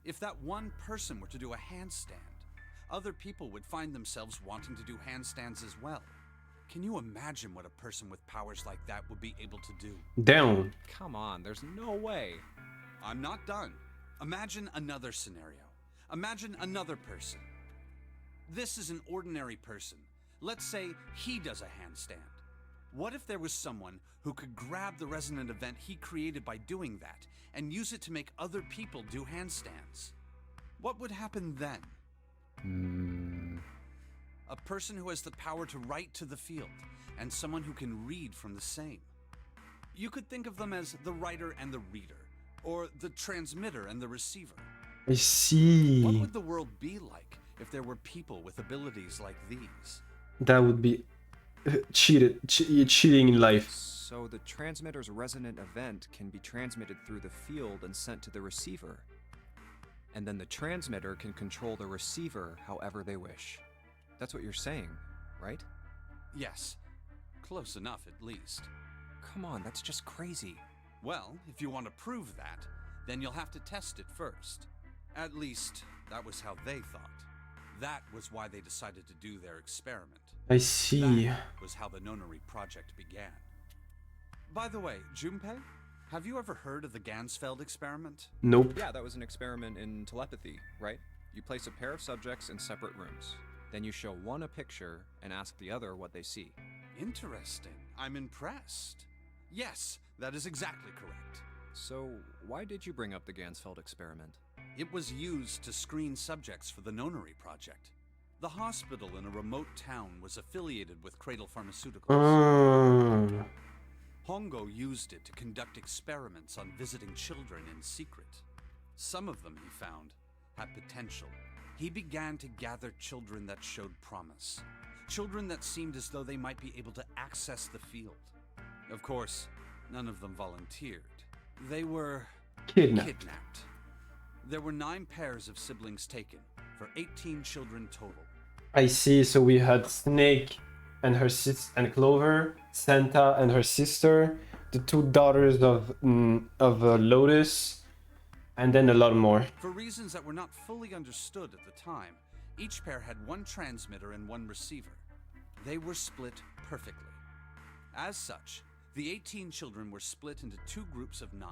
If that one person were to do a handstand, other people would find themselves wanting to do handstands as well. Can you imagine what a person with powers like that would be able to do? Down. Come on, there's no way. I'm not done. Imagine another scenario. Imagine another person. This is an ordinary person. Let's say he does a handstand. What if there was someone who could grab the resonant event he created by doing that and use it to make other people do handstands? What would happen then? A person who has the power to write to the field, and someone who can read from the same. You could think of them as the writer and the reader, or the transmitter and the receiver. I What see. would the world be like if there were people with abilities like these? That would be cheating in life. So the transmitter's resonant event can be transmitted through the field and sent to the receiver. And then the transmitter can control the receiver however they wish. That's what you're saying, right? Yes, close enough at least. Come on, that's just crazy. Well, if you want to prove that, then you'll have to test it first. At least, that was how they thought. That was why they decided to do their experiment. I see. That was how the Nonary project began. By the way, Junpei, have you ever heard of the Gansfeld experiment? Nope. Yeah, that was an experiment in telepathy, right? You place a pair of subjects in separate rooms. Then you show one a picture and ask the other what they see. Interesting. I'm impressed. Yes, that is exactly correct. So, why did you bring up the Gansfeld experiment? It was used to screen subjects for the Nonary project. The hospital in a remote town was affiliated with Cradle Pharmaceuticals. Hongo used it to conduct experiments on visiting children in secret. Some of them, he found, had potential. He began to gather children that showed promise. Children that seemed as though they might be able to access the field. Of course, none of them volunteered. They were kidnapped. There were 9 pairs of siblings taken, for 18 children total. I see. So we had Snake and her and Clover, Santa and her sister, the 2 daughters of Lotus, and then a lot more. For reasons that were not fully understood at the time, each pair had 1 transmitter and 1 receiver. They were split perfectly. As such, the 18 children were split into 2 groups of 9.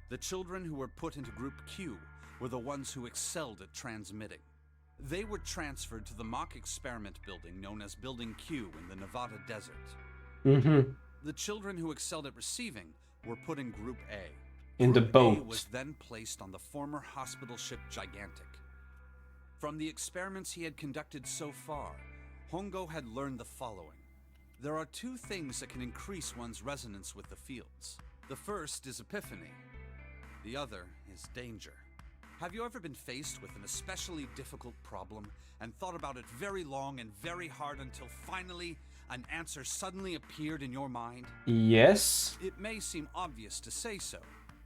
The children who were put into Group Q were the ones who excelled at transmitting. They were transferred to the mock experiment building known as Building Q in the Nevada desert. The children who excelled at receiving were put in Group A. In the Group boat. A was then placed on the former hospital ship Gigantic. From the experiments he had conducted so far, Hongo had learned the following. There are 2 things that can increase one's resonance with the fields. The first is epiphany. The other is danger. Have you ever been faced with an especially difficult problem and thought about it very long and very hard until finally an answer suddenly appeared in your mind? Yes. It may seem obvious to say so,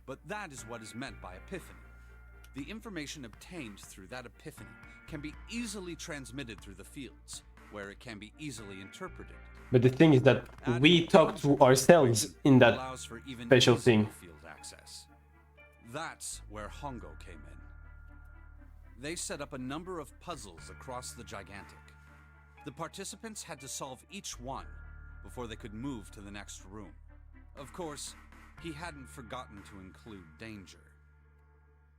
but that is what is meant by epiphany. The information obtained through that epiphany can be easily transmitted through the fields, where it can be easily interpreted. But the thing is that we talk to ourselves in that allows for even special easier thing. field access. That's where Hongo came in. They set up a number of puzzles across the Gigantic. The participants had to solve each one before they could move to the next room. Of course, he hadn't forgotten to include danger.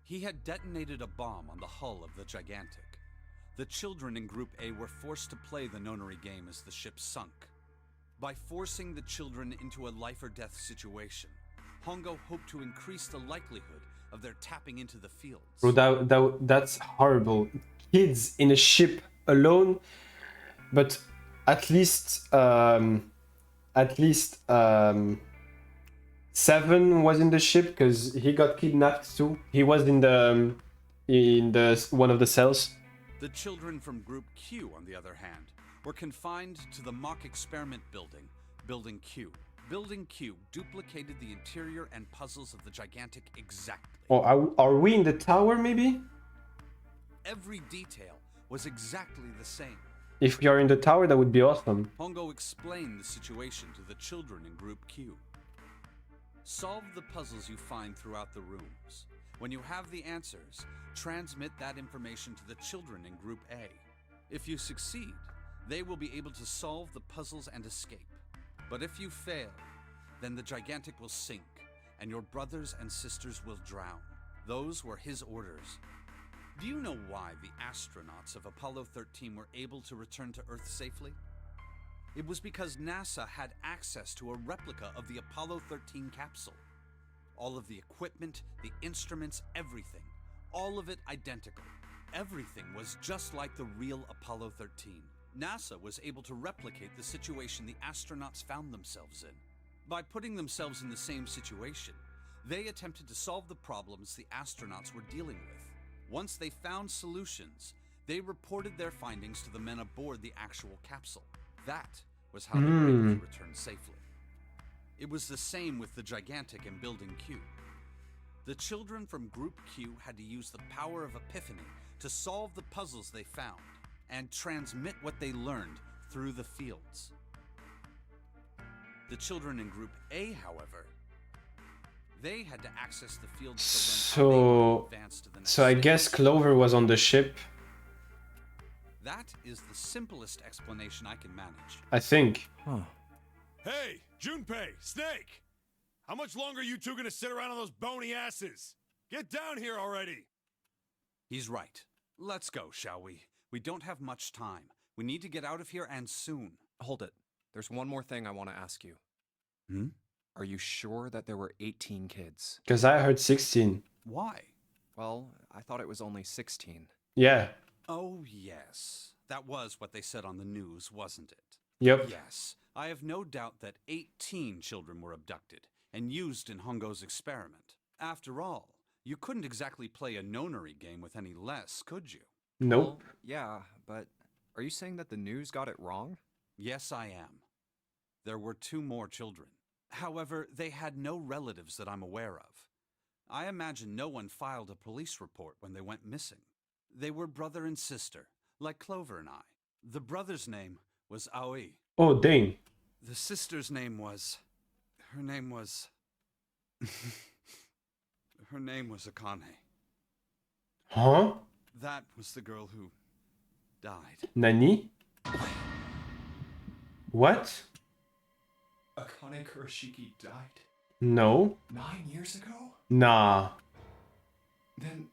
He had detonated a bomb on the hull of the Gigantic. The children in Group A were forced to play the nonary game as the ship sunk. By forcing the children into a life-or-death situation, Hongo hoped to increase the likelihood of their tapping into the fields. Bro, that's horrible. Kids in a ship alone, but at least 7 was in the ship because he got kidnapped too. He was in the one of the cells. The children from Group Q, on the other hand, were confined to the mock experiment building, Building Q. Building Q duplicated the interior and puzzles of the Gigantic exactly. Oh, are we in the tower maybe? Every detail was exactly the same. If we are in the tower, that would be awesome. Hongo explained the situation to the children in Group Q. Solve the puzzles you find throughout the rooms. When you have the answers, transmit that information to the children in Group A. If you succeed, they will be able to solve the puzzles and escape. But if you fail, then the Gigantic will sink, and your brothers and sisters will drown. Those were his orders. Do you know why the astronauts of Apollo 13 were able to return to Earth safely? It was because NASA had access to a replica of the Apollo 13 capsule. All of the equipment, the instruments, everything. All of it identical. Everything was just like the real Apollo 13. NASA was able to replicate the situation the astronauts found themselves in. By putting themselves in the same situation, they attempted to solve the problems the astronauts were dealing with. Once they found solutions, they reported their findings to the men aboard the actual capsule. That was how they were able to return safely. It was the same with the Gigantic in Building Q. The children from Group Q had to use the power of epiphany to solve the puzzles they found and transmit what they learned through the fields. The children in Group A, however, they had to access the fields to learn how they would advance to the next So I stage. guess Clover was on the ship. That is the simplest explanation I can manage. I think. Hey, Junpei, Snake! How much longer are you two gonna sit around on those bony asses? Get down here already! He's right. Let's go, shall we? We don't have much time. We need to get out of here and soon. Hold it. There's one more thing I want to ask you. Hmm? Are you sure that there were 18 kids? Because I heard 16. Why? Well, I thought it was only 16. Yeah. Oh, yes. That was what they said on the news, wasn't it? Yep. Yes. I have no doubt that 18 children were abducted and used in Hongo's experiment. After all, you couldn't exactly play a nonary game with any less, could you? Nope. Well, yeah, but are you saying that the news got it wrong? Yes, I am. There were 2 more children. However, they had no relatives that I'm aware of. I imagine no one filed a police report when they went missing. They were brother and sister, like Clover and I. The brother's name was Aoi. Oh, dang. The sister's name was... Her name was Akane. Huh? That was the girl who died. Nani? What? Akane Kurashiki died No. 9 years ago? Nah. Then,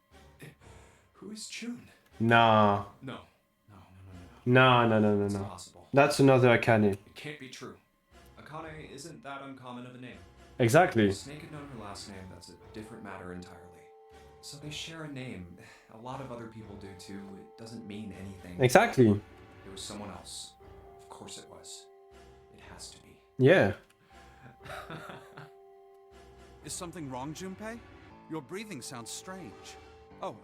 who is June? Nah. No. No. It's impossible. That's another Akane. It can't be true. Akane isn't that uncommon of a name. Exactly. Snake had known her last name, that's a different matter entirely. So they share a name. A lot of other people do too. It doesn't mean anything. Exactly. It was someone else. Of course it was. It has to be. Yeah. Is something wrong, Junpei? Your breathing sounds strange. Oh,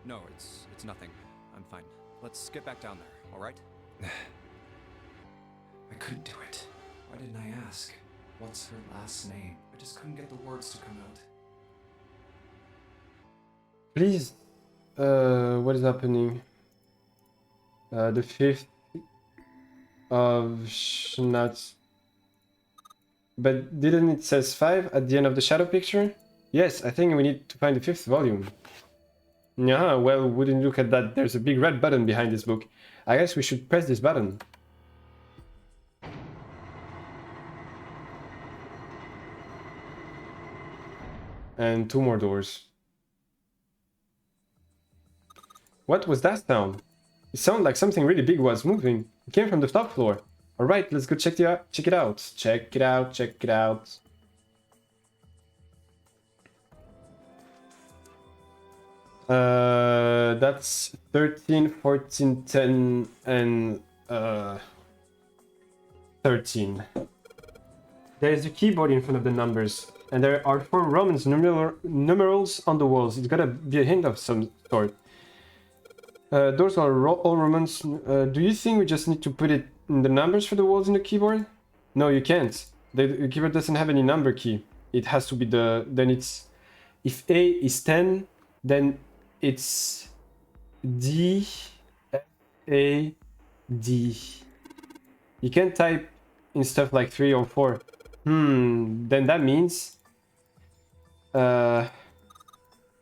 no, it's nothing. I'm fine. Let's get back down there, alright? I couldn't do it. Why didn't I ask? What's her last name? I just couldn't get the words to come out. Please. What is happening? The 5th of Schnatz. But didn't it says 5 at the end of the shadow picture? Yes, I think we need to find the 5th volume. Yeah, well, wouldn't look at that. There's a big red button behind this book. I guess we should press this button. And 2 more doors. What was that sound? It sounded like something really big was moving. It came from the top floor. Alright, let's go check it out. Check it out. Check it out. Check it out. That's 13, 14, 10, and 13. There's a keyboard in front of the numbers, and there are 4 Roman numerals on the walls. It's gotta be a hint of some sort. Those are all Romans. Do you think we just need to put it in the numbers for the walls in the keyboard? No, you can't. The keyboard doesn't have any number key. It has to be the... Then it's... If A is 10, then it's D, F, A, D. You can't type in stuff like 3 or 4. Then that means... well,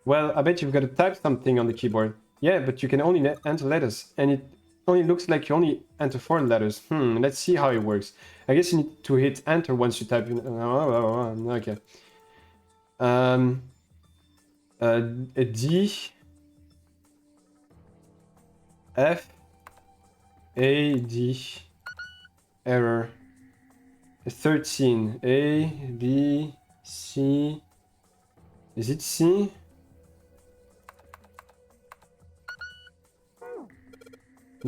I bet you've got to type something on the keyboard. Yeah, but you can only enter letters, and it only looks like you only enter 4 letters. Let's see how it works. I guess you need to hit enter once you type in... okay. A D... F... A, D... Error. 13. A, B, C... Is it C?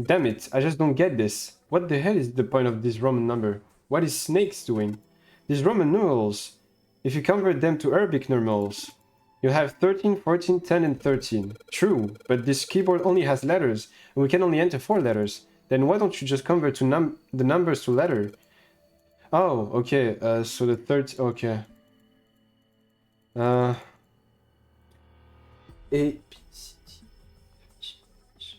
Damn it, I just don't get this. What the hell is the point of this Roman number? What is snakes doing? These Roman numerals, if you convert them to Arabic numerals, you have 13, 14, 10, and 13. True, but this keyboard only has letters, and we can only enter 4 letters. Then why don't you just convert to the numbers to letter? Oh, okay, so the third... okay. A, B, C, D, G, H,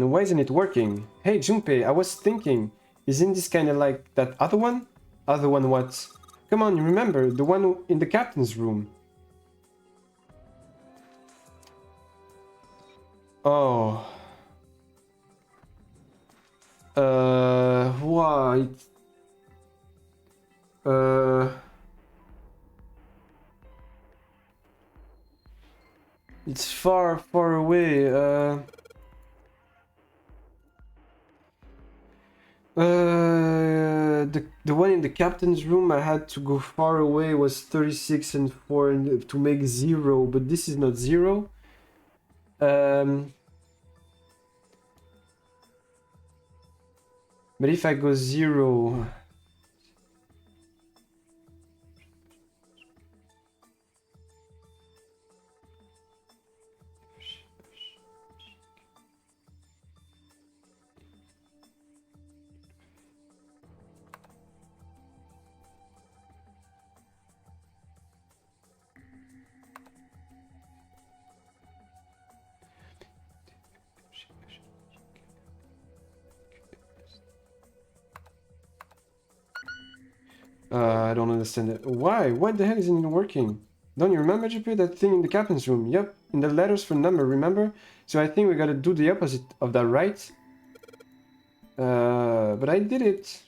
why isn't it working? Hey Junpei, I was thinking, isn't this kind of like that other one? Other one what? Come on, you remember, the one in the captain's room. Oh. What? It's far, far away. The one in the captain's room, I had to go far away, was 36 and 4 to make 0, but this is not 0. But if I go 0... I don't understand it. Why? What the hell isn't it working? Don't you remember, JP, that thing in the captain's room? Yep, in the letters for number, remember? So I think we gotta do the opposite of that, right? But I did it.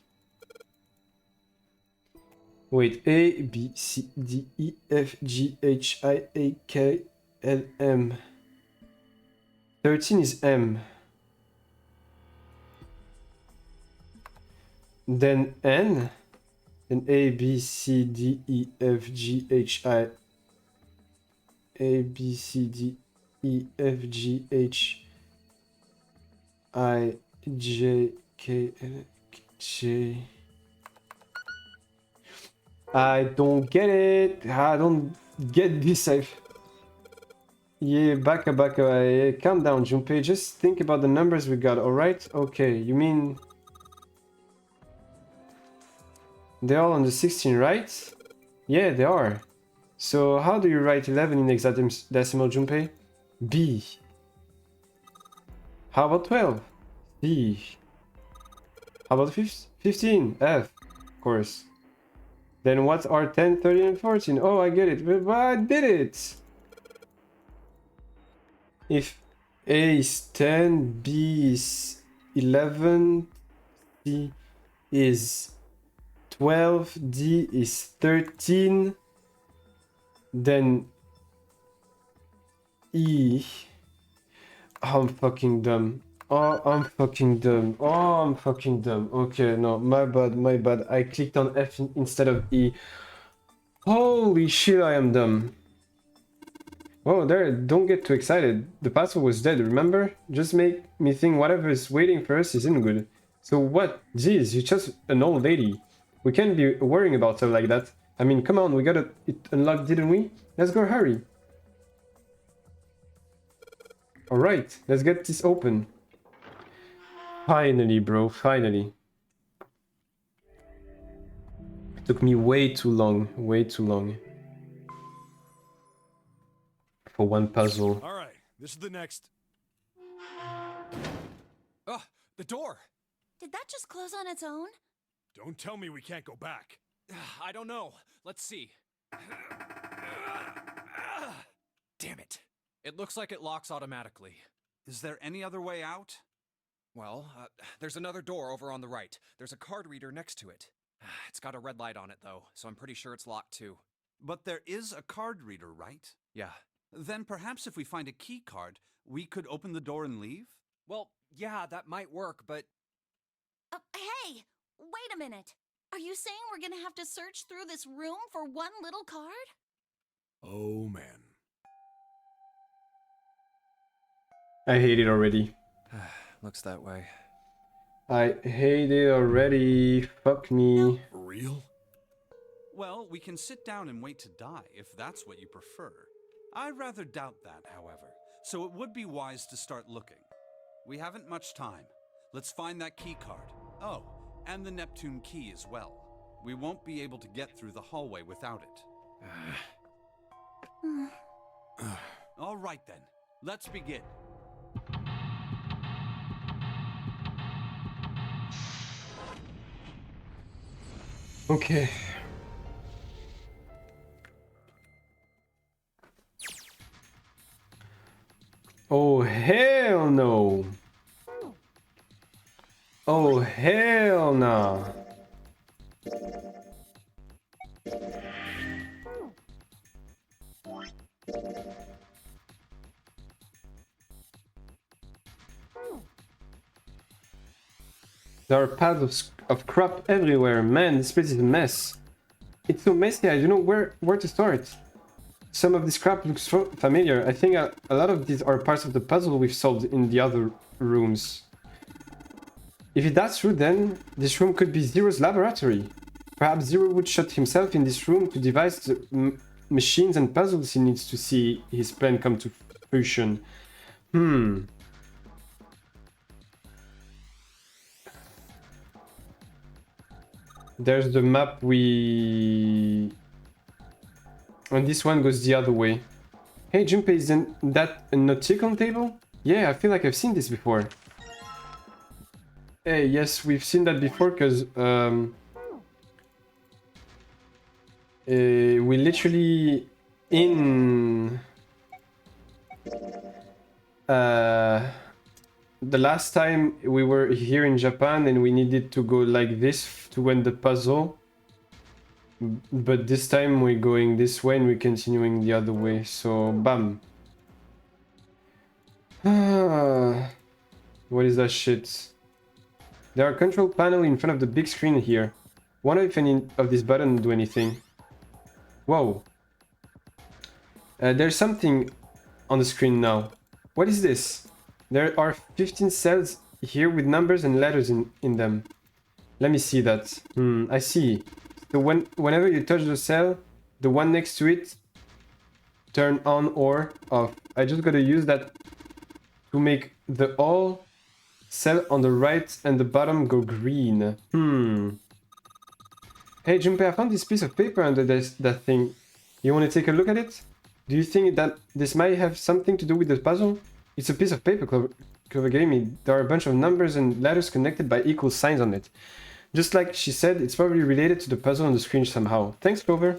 Wait, A, B, C, D, E, F, G, H, I, A, K, L, M. 13 is M. Then N. Then A, B, C, D, E, F, G, H, I. A, B, C, D, E, F, G, H, I, J, K, L, J. I don't get it. I don't get this. Yeah, back. Yeah, calm down, Junpei. Just think about the numbers we got, alright? Okay, you mean... They're all on the 16, right? Yeah, they are. So how do you write 11 in hexadecimal, Junpei? B. How about 12? C. How about 15? F, of course. Then what are 10, 13, and 14? Oh, I get it. But I did it! If A is 10, B is 11, C is 12, D is 13, then E... Oh, I'm fucking dumb. Oh, I'm fucking dumb. Oh, I'm fucking dumb. Okay, no, my bad, my bad. I clicked on F instead of E. Holy shit, I am dumb. Whoa, there, don't get too excited. The puzzle was dead, remember? Just make me think whatever is waiting for us isn't good. So what? Jeez, you're just an old lady. We can't be worrying about stuff like that. I mean, come on, we got it unlocked, didn't we? Let's go, hurry. Alright, let's get this open. Finally, bro, finally. It took me way too long, for one puzzle. All right, this is the next. Ugh, the door! Did that just close on its own? Don't tell me we can't go back. I don't know. Let's see. Damn it. It looks like it locks automatically. Is there any other way out? Well, there's another door over on the right. There's a card reader next to it. It's got a red light on it, though, so I'm pretty sure it's locked, too. But there is a card reader, right? Yeah. Then perhaps if we find a key card, we could open the door and leave? Well, yeah, that might work, but... Hey! Wait a minute! Are you saying we're gonna have to search through this room for one little card? Oh, man. I hate it already. Looks that way. I hate it already. Fuck me. For real? Well, we can sit down and wait to die, if that's what you prefer. I rather doubt that, however, so it would be wise to start looking. We haven't much time. Let's find that key card. Oh, and the Neptune key as well. We won't be able to get through the hallway without it. All right then, let's begin. Okay. Oh, hell no. Oh, hell no. There are piles of crap everywhere. Man, this place is a mess. It's so messy, I don't know where to start. Some of this crap looks familiar. I think a lot of these are parts of the puzzle we've solved in the other rooms. If that's true, then this room could be Zero's laboratory. Perhaps Zero would shut himself in this room to devise the machines and puzzles he needs to see his plan come to fruition. There's the map we... And this one goes the other way. Hey, Junpei, isn't that a nautical table? Yeah, I feel like I've seen this before. Hey, yes, we've seen that before, because... we literally... In... The last time we were here in Japan and we needed to go like this to end the puzzle. But this time we're going this way and we're continuing the other way, so bam. What is that shit? There are control panel in front of the big screen here. Wonder if any of these buttons do anything. Whoa. There's something on the screen now. What is this? There are 15 cells here with numbers and letters in them. Let me see that. I see. So whenever you touch the cell, the one next to it turn on or off. I just gotta use that to make the all cell on the right and the bottom go green. Hey Junpei, I found this piece of paper under that thing. You wanna take a look at it? Do you think that this might have something to do with the puzzle? It's a piece of paper, Clover gave me. There are a bunch of numbers and letters connected by equal signs on it. Just like she said, it's probably related to the puzzle on the screen somehow. Thanks, Clover.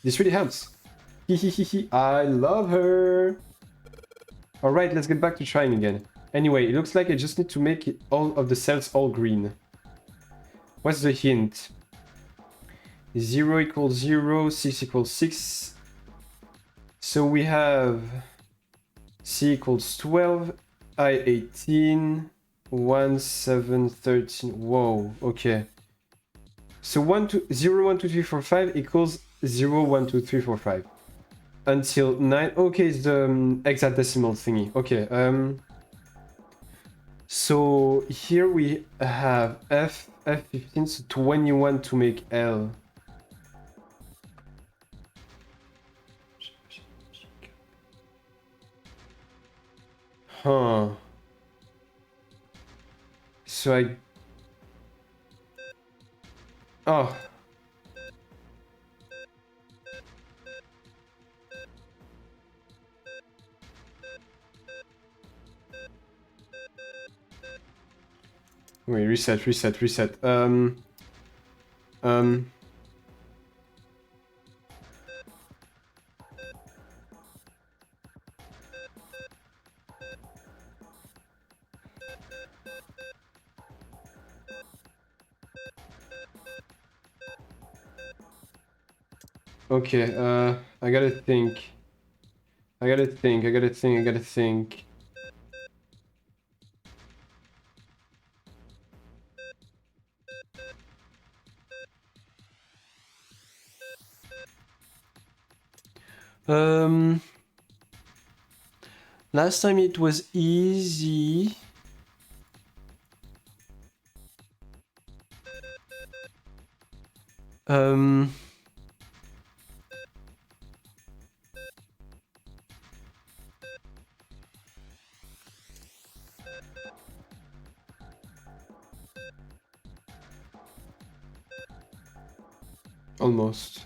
This really helps. Hehehehe, I love her. Alright, let's get back to trying again. Anyway, it looks like I just need to make it all of the cells all green. What's the hint? 0 equals 0, 6 equals 6. So we have C equals 12, I 18, 1, 7, 13. Whoa, okay. So 0, 1, 2, 3, 4, 5 equals 0, 1, 2, 3, 4, 5. Until 9. Okay, it's the hexadecimal thingy. Okay, so here we have F15, so 21 to make L. Huh. So I... Oh. Wait, reset. Okay, I gotta think. I gotta think. Last time it was easy. Almost.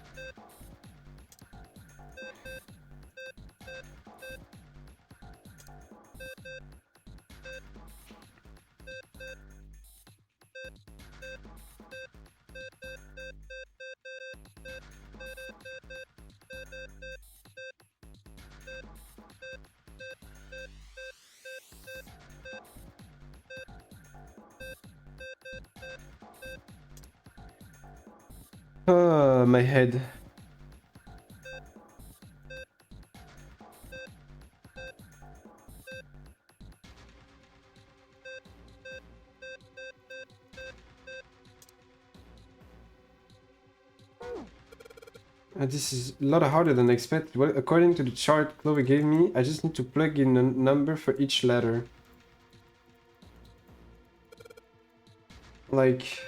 My head. This is a lot harder than expected. Well, according to the chart Chloe gave me, I just need to plug in a number for each letter. Like...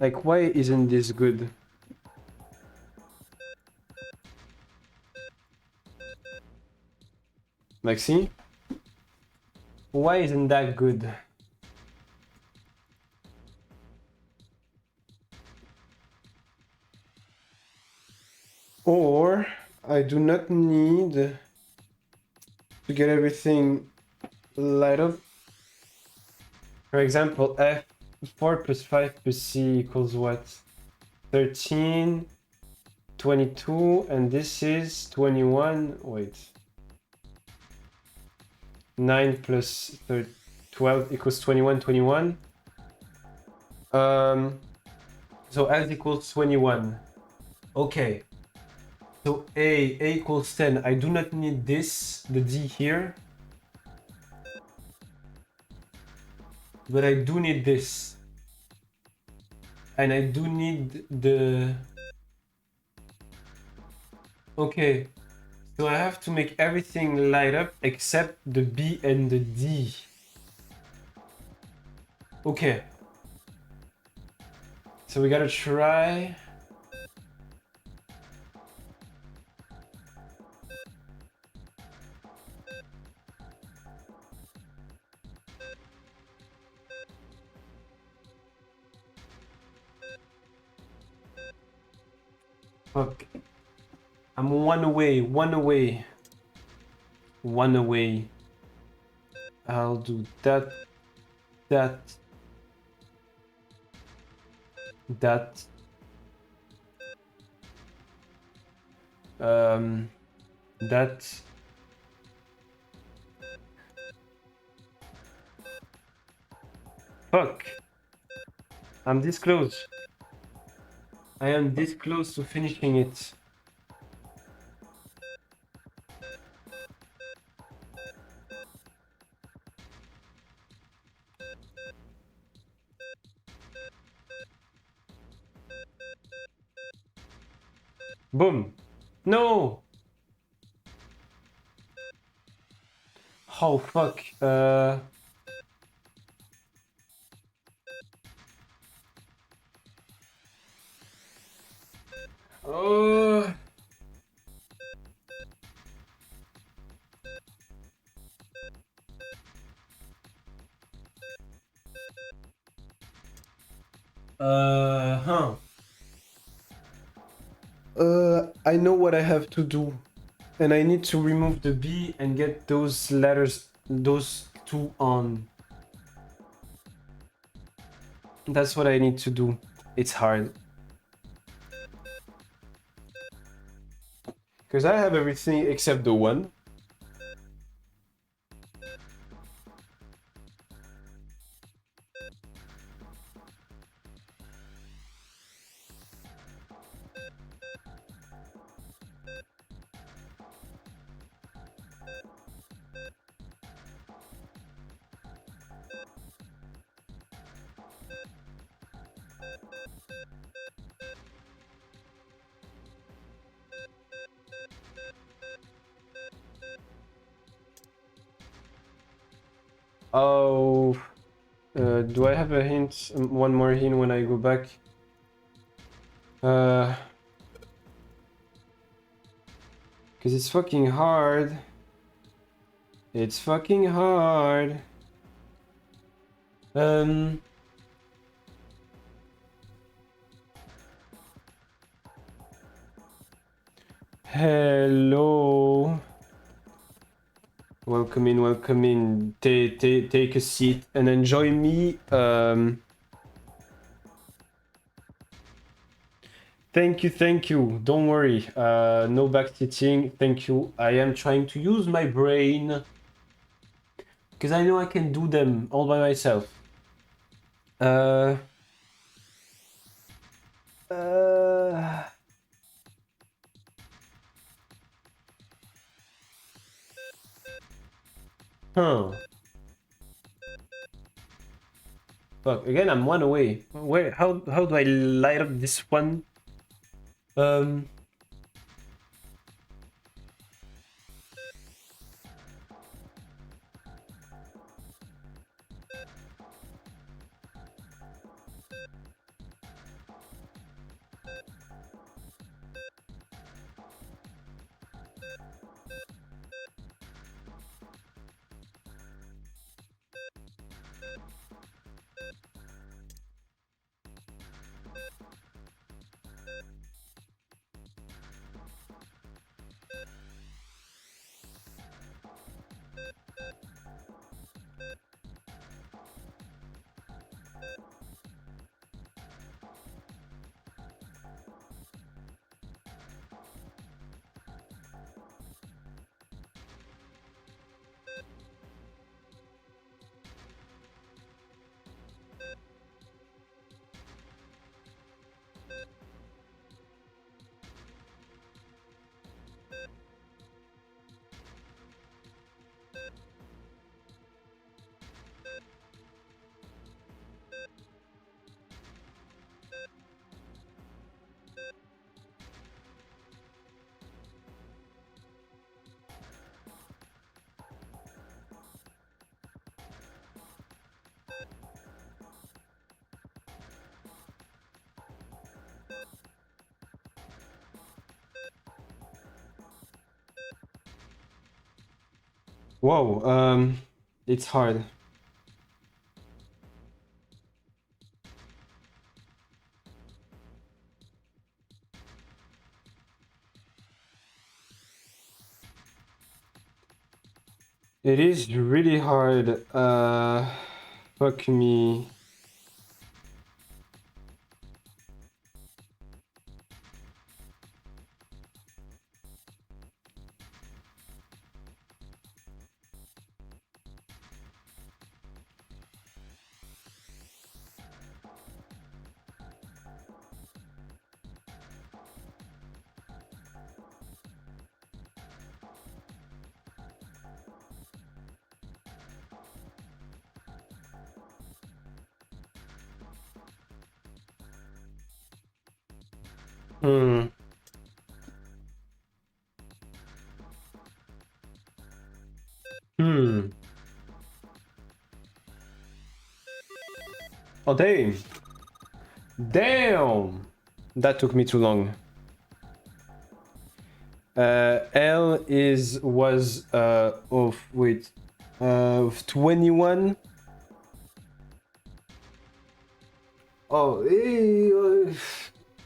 Like, why isn't this good? Like, see? Why isn't that good? Or, I do not need to get everything light up. For example, F4 plus 5 plus C equals what? 13, 22, and this is 21. Wait. 9 plus 12 equals 21, 21. So F equals 21. Okay. So A equals 10. I do not need this, the D here. But I do need this. And I do need the... Okay. So I have to make everything light up except the B and the D. Okay. So we gotta try... Fuck. I'm one away, one away. One away. I'll do that. That. That. That. Fuck. I'm this close. I am this close to finishing it. Boom. No! Oh, fuck. Oh. Huh. I know what I have to do. And I need to remove the B and get those letters, those two on. That's what I need to do. It's hard. Because I have everything except the one. Oh, do I have a hint? One more hint when I go back. Because it's fucking hard. It's fucking hard. Hello. Welcome in, welcome in. Take a seat and enjoy me. Thank you. Don't worry. No backseating. Thank you. I am trying to use my brain. Because I know I can do them all by myself. Huh. Fuck, again, I'm one away. Where? How do I light up this one? Whoa, it's hard. It is really hard. Fuck me. Hmm. Hmm. Oh, damn. Damn! That took me too long. L was of wait of 21. Oh,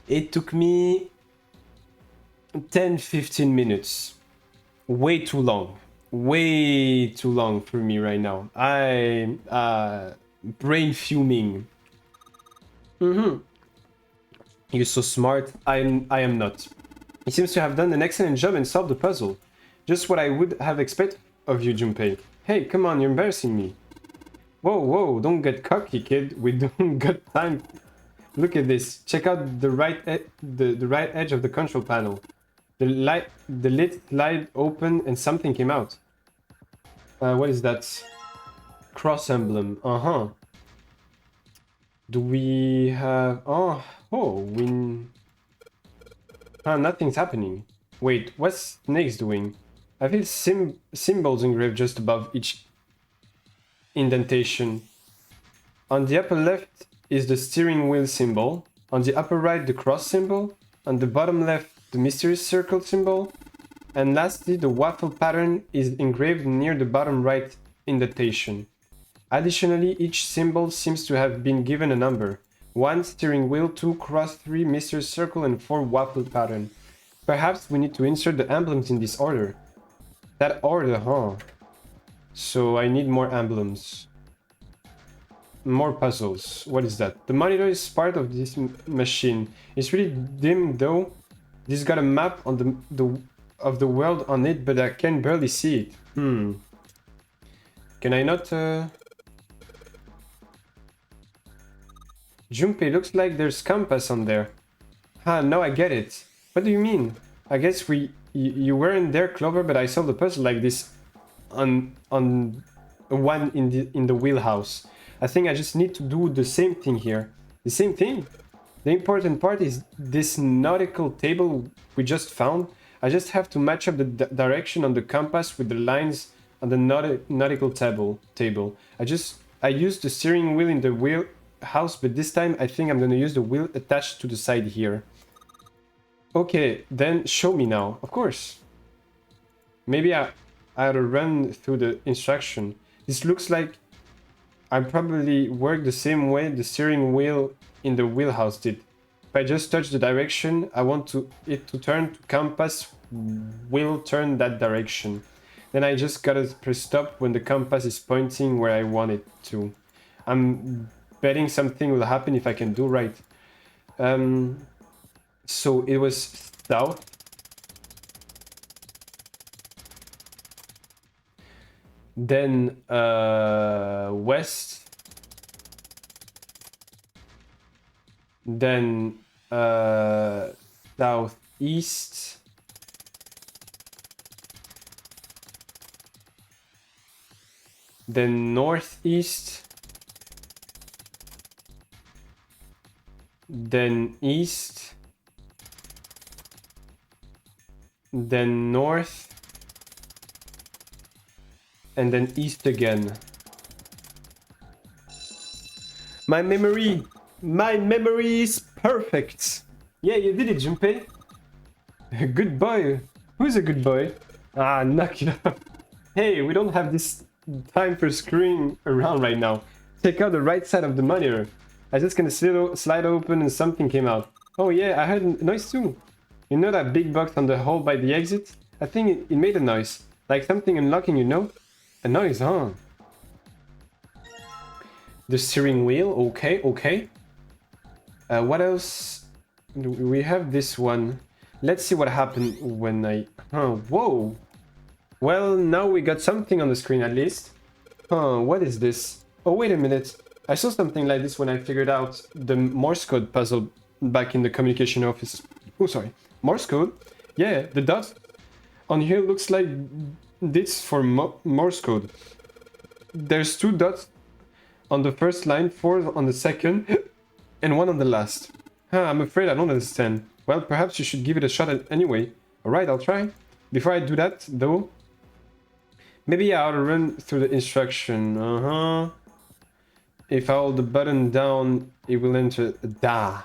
it took me 10-15 minutes. Way too long. Way too long for me right now. I brain fuming. You're so smart. I am not. He seems to have done an excellent job and solved the puzzle. Just what I would have expected of you, Junpei. Hey, come on, you're embarrassing me. Whoa, whoa, don't get cocky, kid. We don't got time. Look at this. Check out the right the right edge of the control panel. The lid slide open and something came out. What is that? Cross emblem. Uh-huh. Do we have... Oh, nothing's happening. Wait, what's Snake's doing? I feel symbols engraved just above each indentation. On the upper left is the steering wheel symbol. On the upper right, the cross symbol. On the bottom left, the mysterious circle symbol. And lastly, the waffle pattern is engraved near the bottom right indentation. Additionally, each symbol seems to have been given a number. 1 steering wheel, 2 cross, 3 mysterious circle, and 4 waffle pattern. Perhaps we need to insert the emblems in this order. That order, huh? So I need more emblems. More puzzles. What is that? The monitor is part of this machine. It's really dim though. This got a map on of the world on it, but I can barely see it. Can I not... Junpei, looks like there's compass on there. Ah, now I get it. What do you mean? I guess you weren't there, Clover, but I solved the puzzle like this on one in the wheelhouse. I think I just need to do the same thing here. The same thing? The important part is this nautical table we just found. I just have to match up the direction on the compass with the lines on the nautical table. I used the steering wheel in the wheelhouse, but this time I think I'm gonna use the wheel attached to the side here. Okay, then show me now. Of course. Maybe I ought to run through the instruction. This looks like I probably work the same way the steering wheel in the wheelhouse did. If I just touch the direction I want it to turn to compass, will turn that direction. Then I just gotta press stop when the compass is pointing where I want it to. I'm betting something will happen if I can do right. So it was south. Then west. Then southeast. Then northeast. Then east. Then north. And then east again. My memory is perfect. Yeah, you did it, Junpei. Good boy. Who's a good boy? Ah, knock it off. Hey, we don't have this time for screwing around right now. Check out the right side of the monitor. I just gonna slide open and something came out. Oh yeah, I heard a noise too. You know that big box on the hole by the exit? I think it made a noise. Like something unlocking, you know? A noise, huh? The steering wheel, okay, okay. What else? We have this one. Let's see what happened when I... Huh, whoa! Well, now we got something on the screen at least. Huh, what is this? Oh, wait a minute. I saw something like this when I figured out the Morse code puzzle back in the communication office. Oh, sorry. Morse code? Yeah, the dot on here looks like this for Morse code. There's 2 dots on the first line, 4 on the second, and 1 on the last. Huh, I'm afraid I don't understand. Well, perhaps you should give it a shot anyway. Alright, I'll try. Before I do that, though, maybe I ought to run through the instruction. If I hold the button down, it will enter da.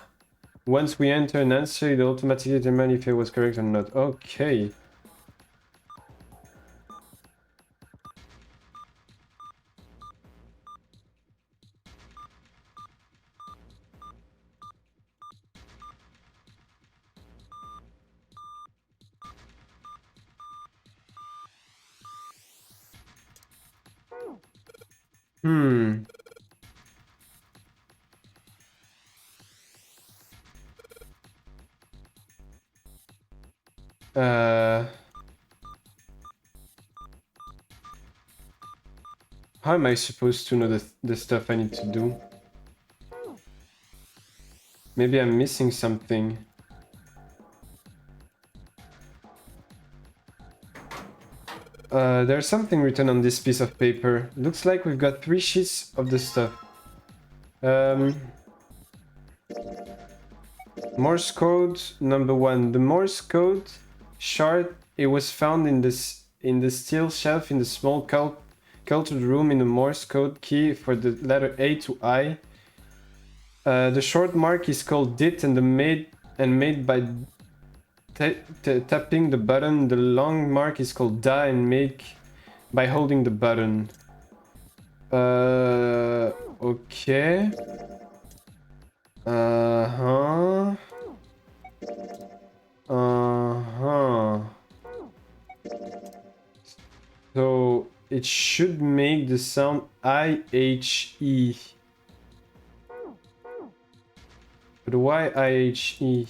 Once we enter an answer, it will automatically determine if it was correct or not. Okay. Hmm. How am I supposed to know the stuff I need to do? Maybe I'm missing something. There's something written on this piece of paper. Looks like we've got 3 sheets of the stuff. Morse code number 1. The Morse code shard, it was found in the steel shelf in the small cultured room in the Morse code key for the letter A to I. The short mark is called dit and made by tapping the button. The long mark is called da and made by holding the button. Okay. So it should make the sound I-H-E. But why I-H-E?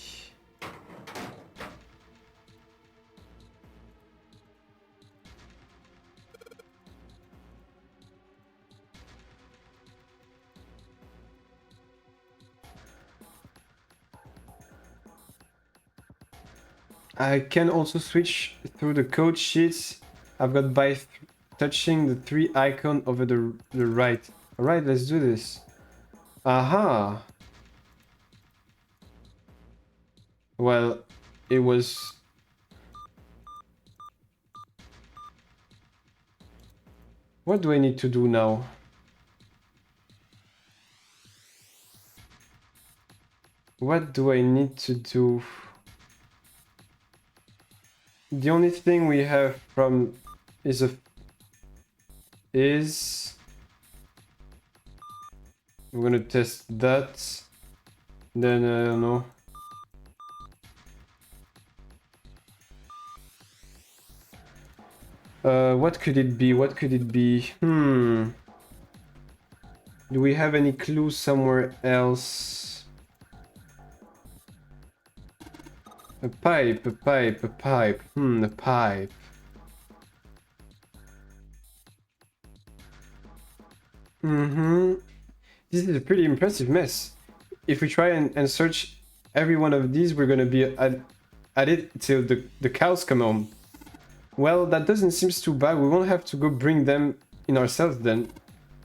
I can also switch through the code sheets I've got by touching the 3 icon over the right. Alright, let's do this. Aha! Well, it was... What do I need to do now? What do I need to do? The only thing we have from is I'm gonna test that. Then I don't know. What could it be? What could it be? Do we have any clues somewhere else? A pipe, a pipe, a pipe. A pipe. This is a pretty impressive mess. If we try and search every one of these, we're gonna be at it till the cows come home. Well, that doesn't seem too bad. We won't have to go bring them in ourselves then.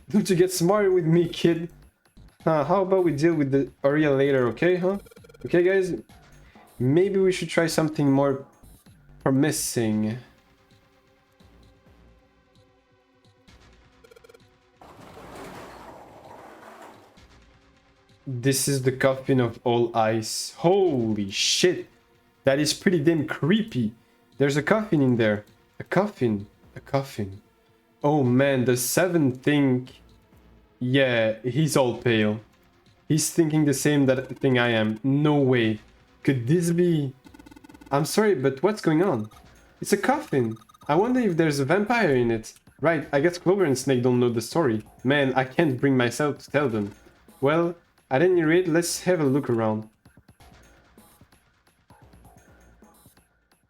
Don't you get smarter with me, kid? How about we deal with the Aria later, okay, huh? Okay, guys? Maybe we should try something more promising. This is the coffin of all ice. Holy shit! That is pretty damn creepy. There's a coffin in there. A coffin. A coffin. Oh man, the 7 think... Yeah, he's all pale. He's thinking the same thing I am. No way. Could this be... I'm sorry, but what's going on? It's a coffin. I wonder if there's a vampire in it. Right, I guess Clover and Snake don't know the story. Man, I can't bring myself to tell them. Well, at any rate, let's have a look around.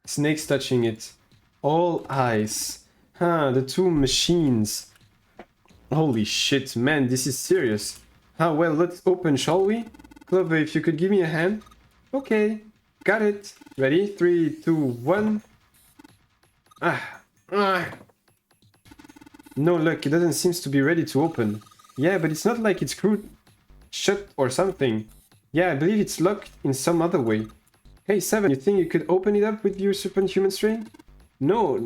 Snake's touching it. All eyes. Huh, the two machines. Holy shit, man, this is serious. Well, let's open, shall we? Clover, if you could give me a hand. Okay, got it. Ready? 3, 2, 1. No luck, it doesn't seem to be ready to open. Yeah, but it's not like it's screwed shut or something. Yeah, I believe it's locked in some other way. Hey, 7, you think you could open it up with your superhuman strength? No,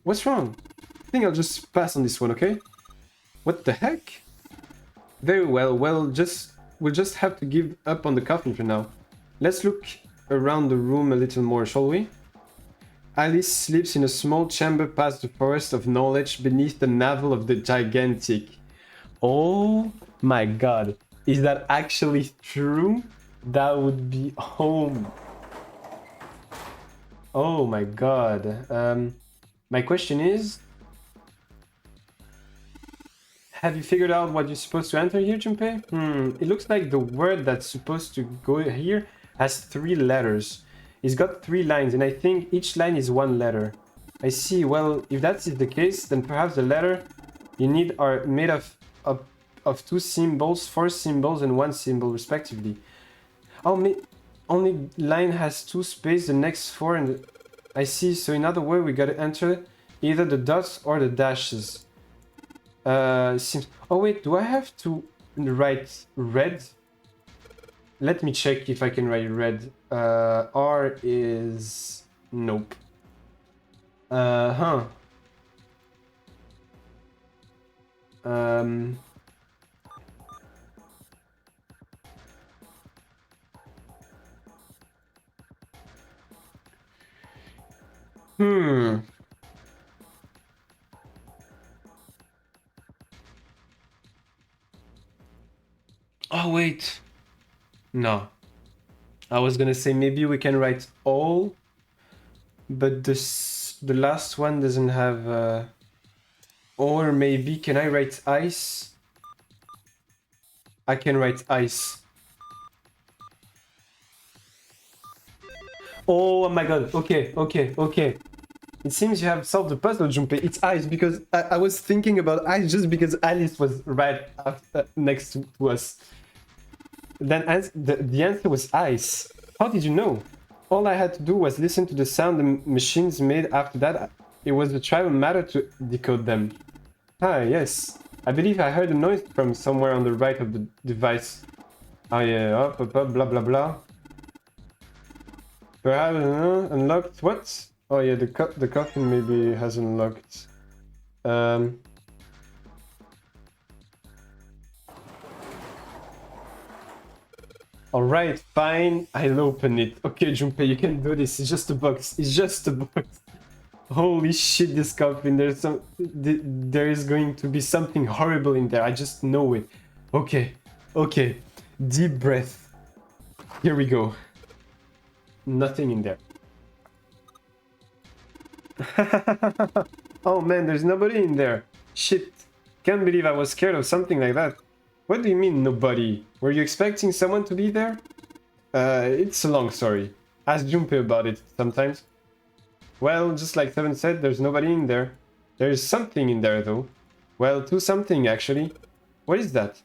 What's wrong? I think I'll just pass on this one, okay? What the heck? Very well, we'll just have to give up on the coffin for now. Let's look around the room a little more, shall we? Alice sleeps in a small chamber past the forest of knowledge beneath the navel of the gigantic. Oh my god. Is that actually true? That would be home. Oh my god. My question is... Have you figured out what you're supposed to enter here, Junpei? It looks like the word that's supposed to go here has 3 letters. It's got 3 lines, and I think each line is 1 letter. I see. Well, if that is the case, then perhaps the letter you need are made of 2 symbols, 4 symbols, and 1 symbol, respectively. Oh, only line has 2 spaces, the next 4, and I see. So in other words, we gotta enter either the dots or the dashes. Seems... Oh wait, do I have to write red? Let me check if I can write red. R is... Nope. Huh. Oh wait. No. I was gonna say maybe we can write all, but the last one doesn't have or maybe can I write ice? I can write ice. Oh my god. Okay. It seems you have solved the puzzle, Junpei. It's ice because I was thinking about ice just because Alice was right next to us. Then the answer was ice. How did you know? All I had to do was listen to the sound the machines made after that. It was a trial matter to decode them. Ah, yes. I believe I heard a noise from somewhere on the right of the device. Oh yeah, up, blah blah blah. Perhaps unlocked. What? Oh yeah, the coffin maybe has unlocked. Alright, fine. I'll open it. Okay, Junpei, you can do this. It's just a box. It's just a box. Holy shit, this coffin. There is going to be something horrible in there. I just know it. Okay. Deep breath. Here we go. Nothing in there. Oh man, there's nobody in there. Shit. Can't believe I was scared of something like that. What do you mean, nobody? Were you expecting someone to be there? It's a long story. Ask Junpei about it sometimes. Well, just like Seven said, there's nobody in there. There's something in there, though. Well, 2 something, actually. What is that?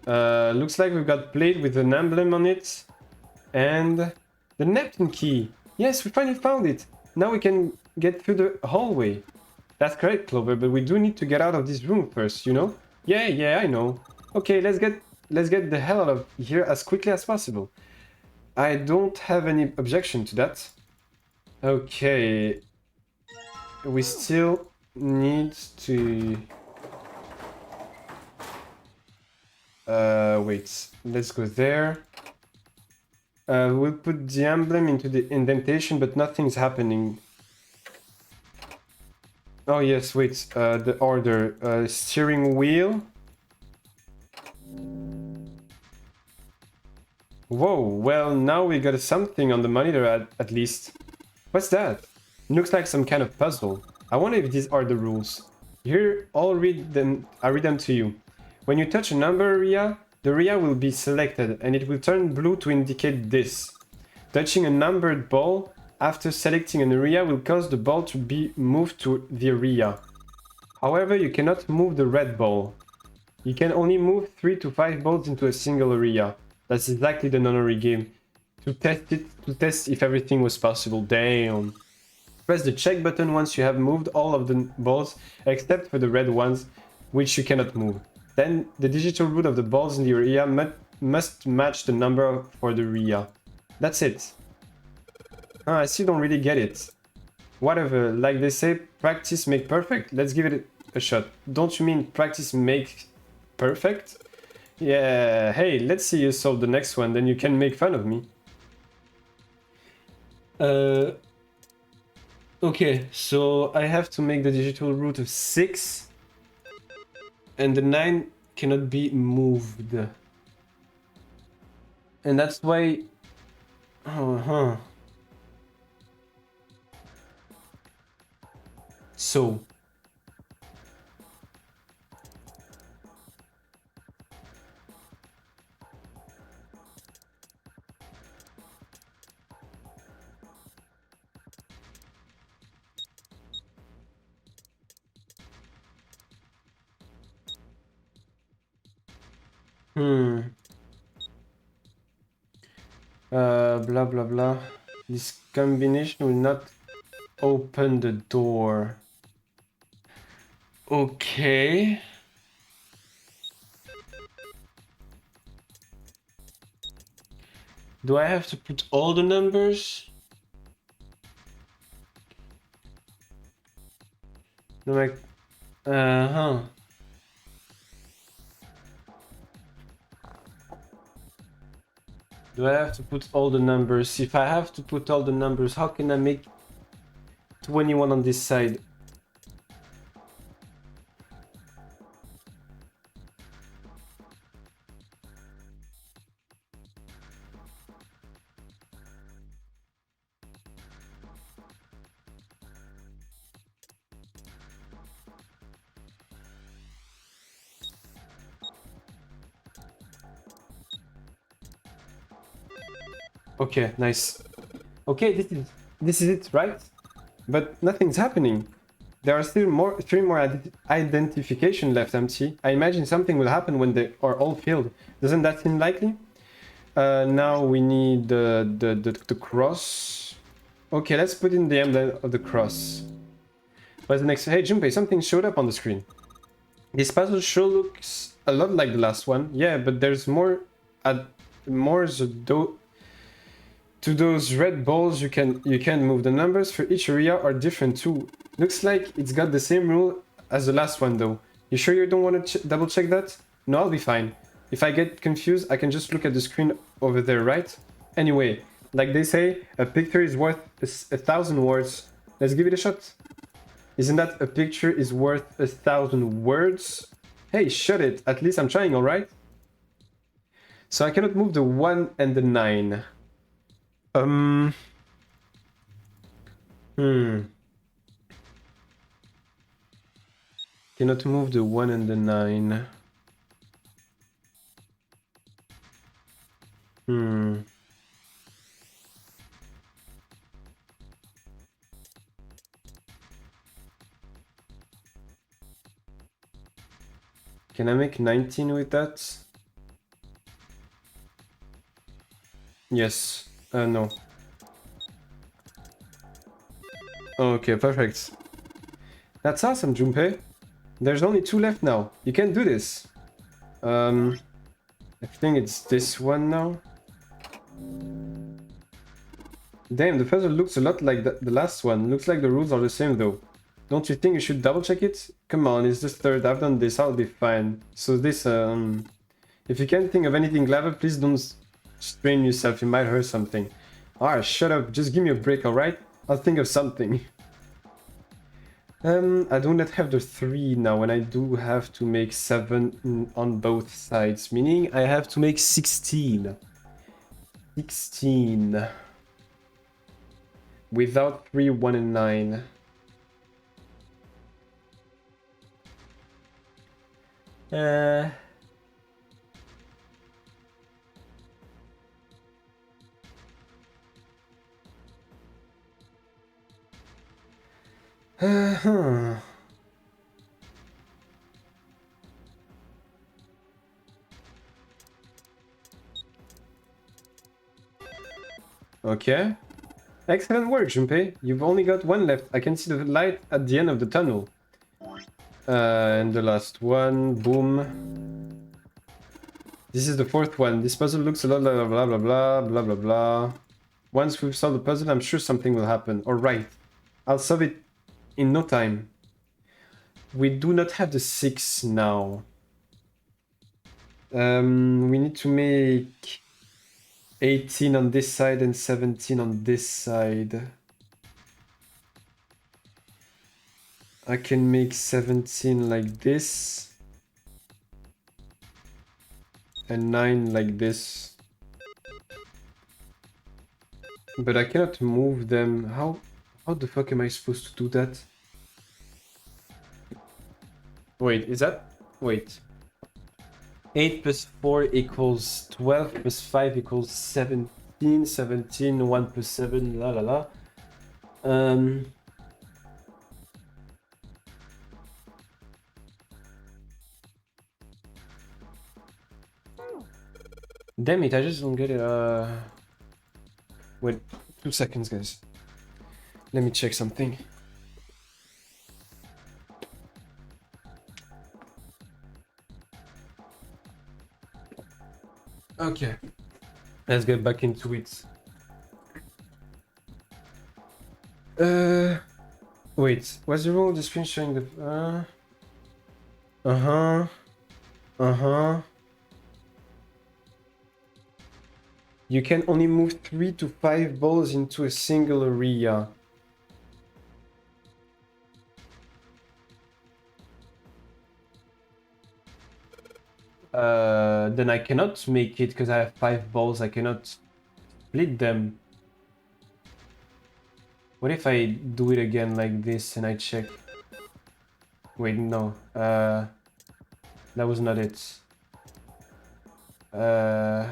Looks like we've got plate with an emblem on it. And the Neptune key. Yes, we finally found it. Now we can get through the hallway. That's correct, Clover, but we do need to get out of this room first, you know? Yeah, I know. Okay, let's get the hell out of here as quickly as possible. I don't have any objection to that. Okay. We still need to... wait. Let's go there. We'll put the emblem into the indentation, but nothing's happening. Oh yes, wait, the order. Steering wheel. Whoa, well now we got something on the monitor at least. What's that? It looks like some kind of puzzle. I wonder if these are the rules. Here, I read them to you. When you touch a number area, the area will be selected and it will turn blue to indicate this. Touching a numbered ball after selecting an area will cause the ball to be moved to the area. However, you cannot move the red ball. You can only move 3 to 5 balls into a single area. That's exactly the nunnery game. To test if everything was possible. Damn. Press the check button once you have moved all of the balls except for the red ones, which you cannot move. Then the digital root of the balls in the area must match the number for the area. That's it. I still don't really get it. Whatever, like they say, practice make perfect. Let's give it a shot. Don't you mean practice make perfect? Yeah, hey, let's see you solve the next one, then you can make fun of me. Okay, so I have to make the digital root of 6. And the 9 cannot be moved. And that's why... So... blah blah blah. This combination will not open the door. Okay. Do I have to put all the numbers? No, like, Do I have to put all the numbers? If I have to put all the numbers, how can I make 21 on this side? Okay, nice. Okay, this is it, right? But nothing's happening. There are still three more identification left empty. I imagine something will happen when they are all filled. Doesn't that seem likely? Now we need the cross. Okay, let's put in the emblem of the cross. What's the next? Hey Junpei, something showed up on the screen. This puzzle sure looks a lot like the last one. Yeah, but there's more to those red balls. You can move. The numbers for each area are different too. Looks like it's got the same rule as the last one though. You sure you don't want to double check that? No, I'll be fine. If I get confused, I can just look at the screen over there, right? Anyway, like they say, a picture is worth 1,000 words. Let's give it a shot. Isn't that a picture is worth 1,000 words? Hey, shut it. At least I'm trying, alright? So I cannot move the 1 and the 9. Cannot move the 1 and the 9. Can I make 19 with that? Yes. No. Okay, perfect. That's awesome, Junpei. There's only 2 left now. You can do this. I think it's this one now. Damn, the puzzle looks a lot like the last one. Looks like the rules are the same though. Don't you think you should double check it? Come on, it's the 3rd. I've done this. I'll be fine. So this, if you can't think of anything clever, please don't strain yourself. You might hurt something. Alright, shut up. Just give me a break, alright? I'll think of something. I do not have the 3 now, and I do have to make 7 on both sides, meaning I have to make 16. 16. without 3, 1, and 9. Uh... huh. Okay. Excellent work, Junpei. You've only got one left. I can see the light at the end of the tunnel. And the last one. Boom. This is the fourth one. This puzzle looks a lot like blah blah blah blah blah blah. Once we've solved the puzzle, I'm sure something will happen. Alright. I'll solve it in no time. We do not have the 6 now. We need to make 18 on this side and 17 on this side. I can make 17 like this. And 9 like this. But I cannot move them. How the fuck am I supposed to do that? Wait, is that... Wait. 8 plus 4 equals 12 plus 5 equals 17. 17, 1 plus 7, la la la. Damn it, I just don't get it. Wait, 2 seconds, guys. Let me check something. Okay. Let's get back into it. Wait, what's the rule of the screen showing the... You can only move 3 to 5 balls into a single area. Then I cannot make it because I have 5 balls. I cannot split them. What if I do it again like this and I check? Wait, no. That was not it. The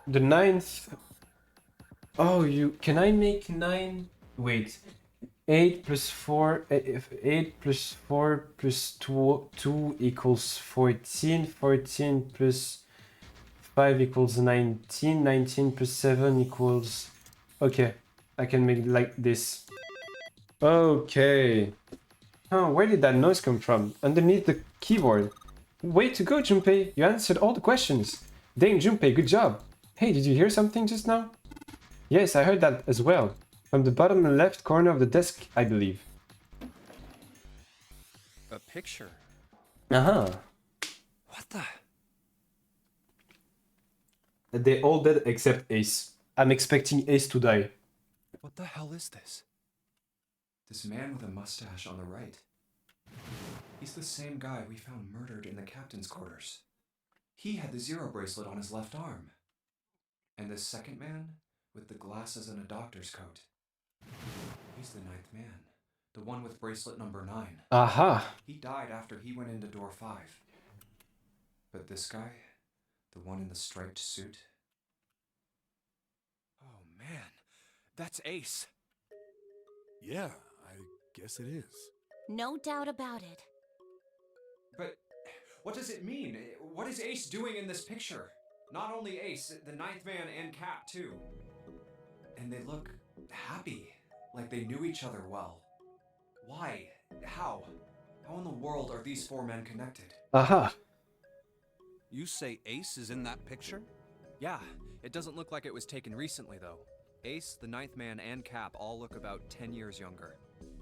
9th. Oh, can I make 9? Wait. 8 plus 4, 8 plus 4 plus 2 equals 14, 14 plus 5 equals 19, 19 plus 7 equals... Okay, I can make it like this. Okay. Oh, where did that noise come from? Underneath the keyboard. Way to go, Junpei! You answered all the questions. Dang, Junpei, good job! Hey, did you hear something just now? Yes, I heard that as well. From the bottom left corner of the desk, I believe. A picture? Uh-huh. What the? They all dead except Ace. I'm expecting Ace to die. What the hell is this? This man with a mustache on the right. He's the same guy we found murdered in the captain's quarters. He had the zero bracelet on his left arm. And this second man with the glasses and a doctor's coat. He's the 9th man. The one with bracelet number 9. Aha. He died after he went into door 5. But this guy, the one in the striped suit. Oh man, that's Ace. Yeah, I guess it is. No doubt about it. But what does it mean? What is Ace doing in this picture? Not only Ace, the 9th man and Cap too. And they look happy, like they knew each other well. Why? How? How in the world are these 4 men connected? Aha. You say Ace is in that picture? Yeah, it doesn't look like it was taken recently though. Ace, the 9th man, and Cap all look about 10 years younger.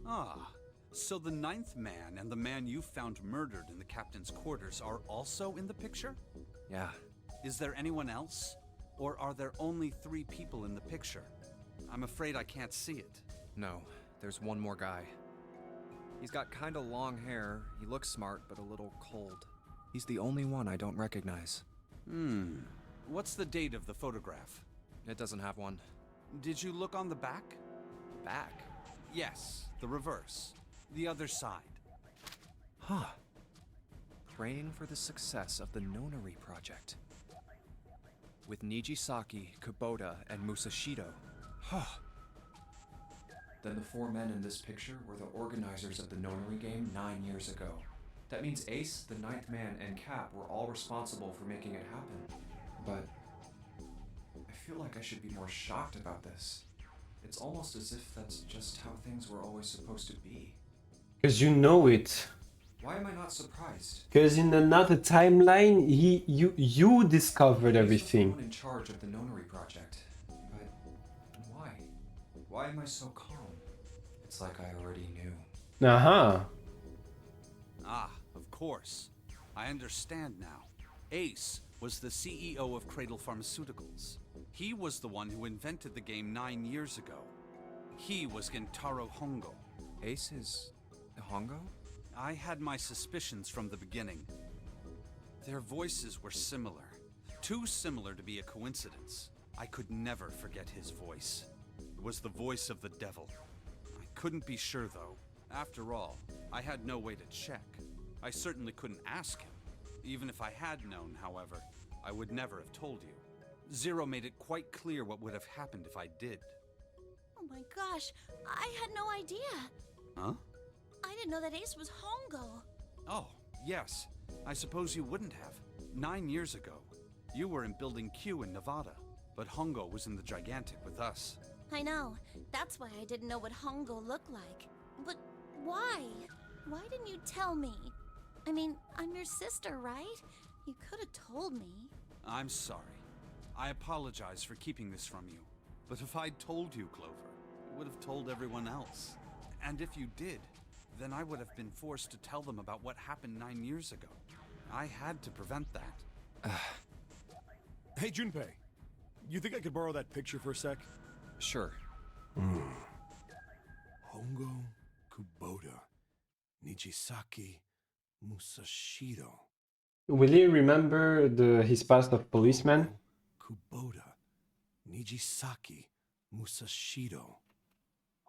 Ah, so the 9th man and the man you found murdered in the captain's quarters are also in the picture? Yeah. Is there anyone else? Or are there only 3 people in the picture? I'm afraid I can't see it. No, there's one more guy. He's got kinda long hair, he looks smart but a little cold. He's the only one I don't recognize. What's the date of the photograph? It doesn't have one. Did you look on the back? Back? Yes, the reverse. The other side. Huh. Praying for the success of the Nonary project. With Nijisaki, Kubota, and Musashido. Huh. Then the 4 men in this picture were the organizers of the Nonary game 9 years ago. That means Ace, the 9th man, and Cap were all responsible for making it happen. But I feel like I should be more shocked about this. It's almost as if that's just how things were always supposed to be. Because you know it. Why am I not surprised? Because in another timeline, you discovered Ace was the everything. one in charge of the Nonary project. But why? Why am I so calm? It's like I already knew. Uh-huh. Ah, of course. I understand now. Ace was the CEO of Cradle Pharmaceuticals. He was the one who invented the game 9 years ago. He was Gentaro Hongo. Ace is Hongo? I had my suspicions from the beginning. Their voices were similar. Too similar to be a coincidence. I could never forget his voice. It was the voice of the devil. I couldn't be sure though. After all, I had no way to check. I certainly couldn't ask him. Even if I had known, however, I would never have told you. Zero made it quite clear what would have happened if I did. Oh my gosh, I had no idea. Huh? I didn't know that Ace was Hongo. Oh, yes. I suppose you wouldn't have. 9 years ago, you were in Building Q in Nevada, but Hongo was in the Gigantic with us. I know. That's why I didn't know what Hongo looked like. But why? Why didn't you tell me? I mean, I'm your sister, right? You could have told me. I'm sorry. I apologize for keeping this from you. But if I'd told you, Clover, you would have told everyone else. And if you did, then I would have been forced to tell them about what happened 9 years ago. I had to prevent that. Hey, Junpei. You think I could borrow that picture for a sec? Sure. Hongo, Kubota, Nijisaki, Musashido. Will he remember his past of policeman? Kubota, Nijisaki, Musashido.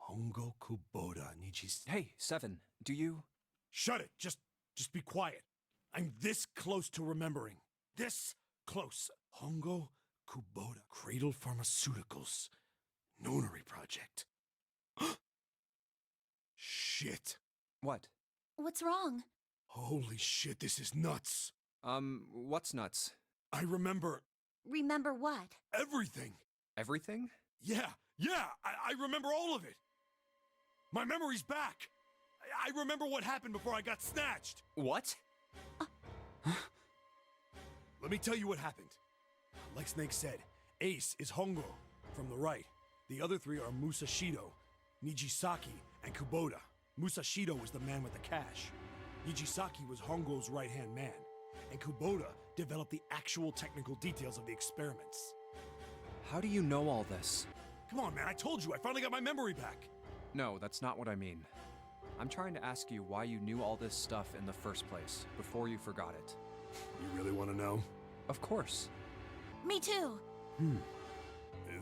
Hongo, Kubota, Nijisaki. Hey, Seven, do you... Shut it! Just be quiet. I'm this close to remembering. This close. Hongo, Kubota, Cradle Pharmaceuticals, Nonary Project. Shit. What? What's wrong? Holy shit, this is nuts. What's nuts? I remember Remember what? everything. Everything? Yeah, I remember all of it. My memory's back. I remember what happened before I got snatched. What? Let me tell you what happened. Like Snake said, Ace is Hongo from the right. The other 3 are Musashido, Nijisaki, and Kubota. Musashido was the man with the cash. Nijisaki was Hongo's right-hand man. And Kubota developed the actual technical details of the experiments. How do you know all this? Come on, man, I told you, I finally got my memory back. No, that's not what I mean. I'm trying to ask you why you knew all this stuff in the first place, before you forgot it. You really want to know? Of course. Me too.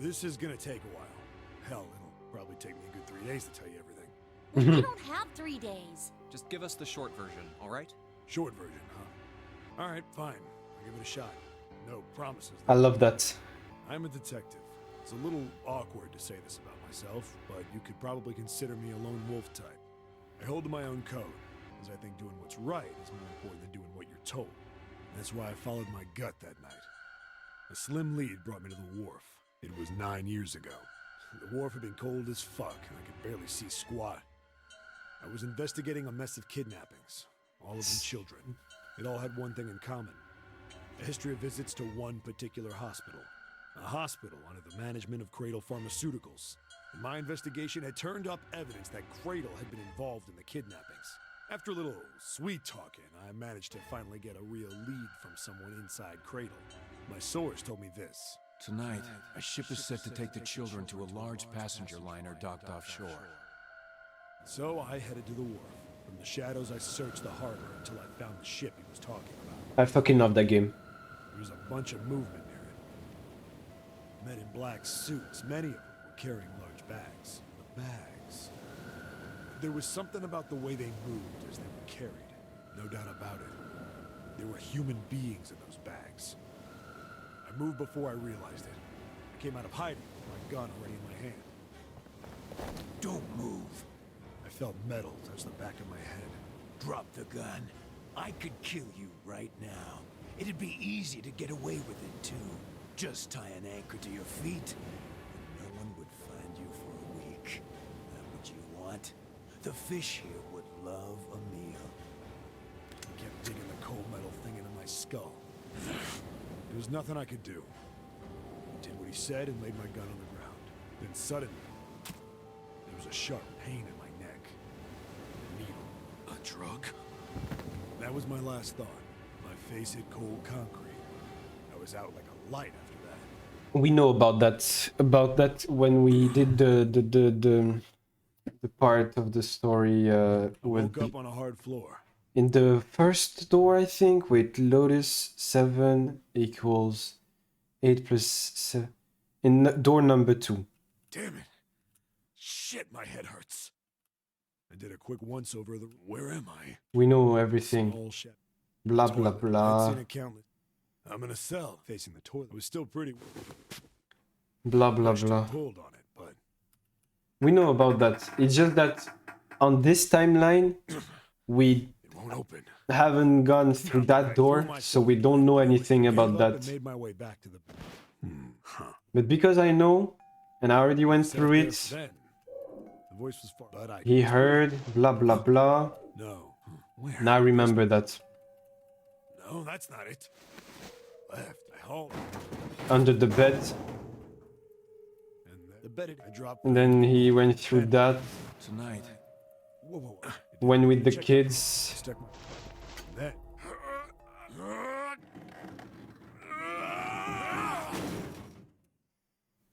This is gonna take a while. Hell, it'll probably take me a good 3 days to tell you everything. We don't have 3 days. Just give us the short version, all right? Short version, huh? All right, fine. I'll give it a shot. No promises. I love that. I'm a detective. It's a little awkward to say this about myself, but you could probably consider me a lone wolf type. I hold to my own code, as I think doing what's right is more important than doing what you're told. That's why I followed my gut that night. A slim lead brought me to the wharf. It was 9 years ago. The wharf had been cold as fuck, and I could barely see squat. I was investigating a mess of kidnappings, all of them children. It all had one thing in common: a history of visits to one particular hospital. A hospital under the management of Cradle Pharmaceuticals. And my investigation had turned up evidence that Cradle had been involved in the kidnappings. After a little sweet talking, I managed to finally get a real lead from someone inside Cradle. My source told me this. Tonight, a ship is set to take the children to a large passenger liner docked offshore. So I headed to the wharf. From the shadows, I searched the harbor until I found the ship he was talking about. I fucking love that game. There was a bunch of movement near it. Men in black suits, many of them were carrying large bags. The bags. There was something about the way they moved as they were carried. No doubt about it. There were human beings in those bags. I moved before I realized it. I came out of hiding with my gun already in my hand. Don't move. I felt metal touch the back of my head. Drop the gun. I could kill you right now. It'd be easy to get away with it, too. Just tie an anchor to your feet, and no one would find you for a week. That what you want? The fish here would love a meal. I kept digging the cold metal thing into my skull. There was nothing I could do. I did what he said and laid my gun on the ground. Then suddenly, there was a sharp pain in my neck. A needle. A drug? That was my last thought. My face hit cold concrete. I was out like a light after that. We know about that. About that when we did the part of the story I with woke up on a hard floor. in the first door, I think, with Lotus 7 equals 8 plus 7. In door number 2. Damn it. Shit, my head hurts. I did a quick once over of the. Where am I? We know everything. Small shed. Blah blah Toilet. I'd blah. seen it countless. I'm in a cell facing the toilet. It was still pretty. Blah blah Pushed and blah. pulled on it, but We know about that. It's just that on this timeline, we it won't open. haven't gone through that door, so we don't know anything about Gave up and that. made my way back to the. But because I know, and I already went Sat through there it, Then. The voice was far, but I. he heard blah blah blah. No. Where? And I remember that. No, that's not it. Left. I hauled. Under the bed, And the bed. I dropped. and then he went through that. Tonight, Whoa, whoa, whoa. When with the Check- kids. Stuck my. Then.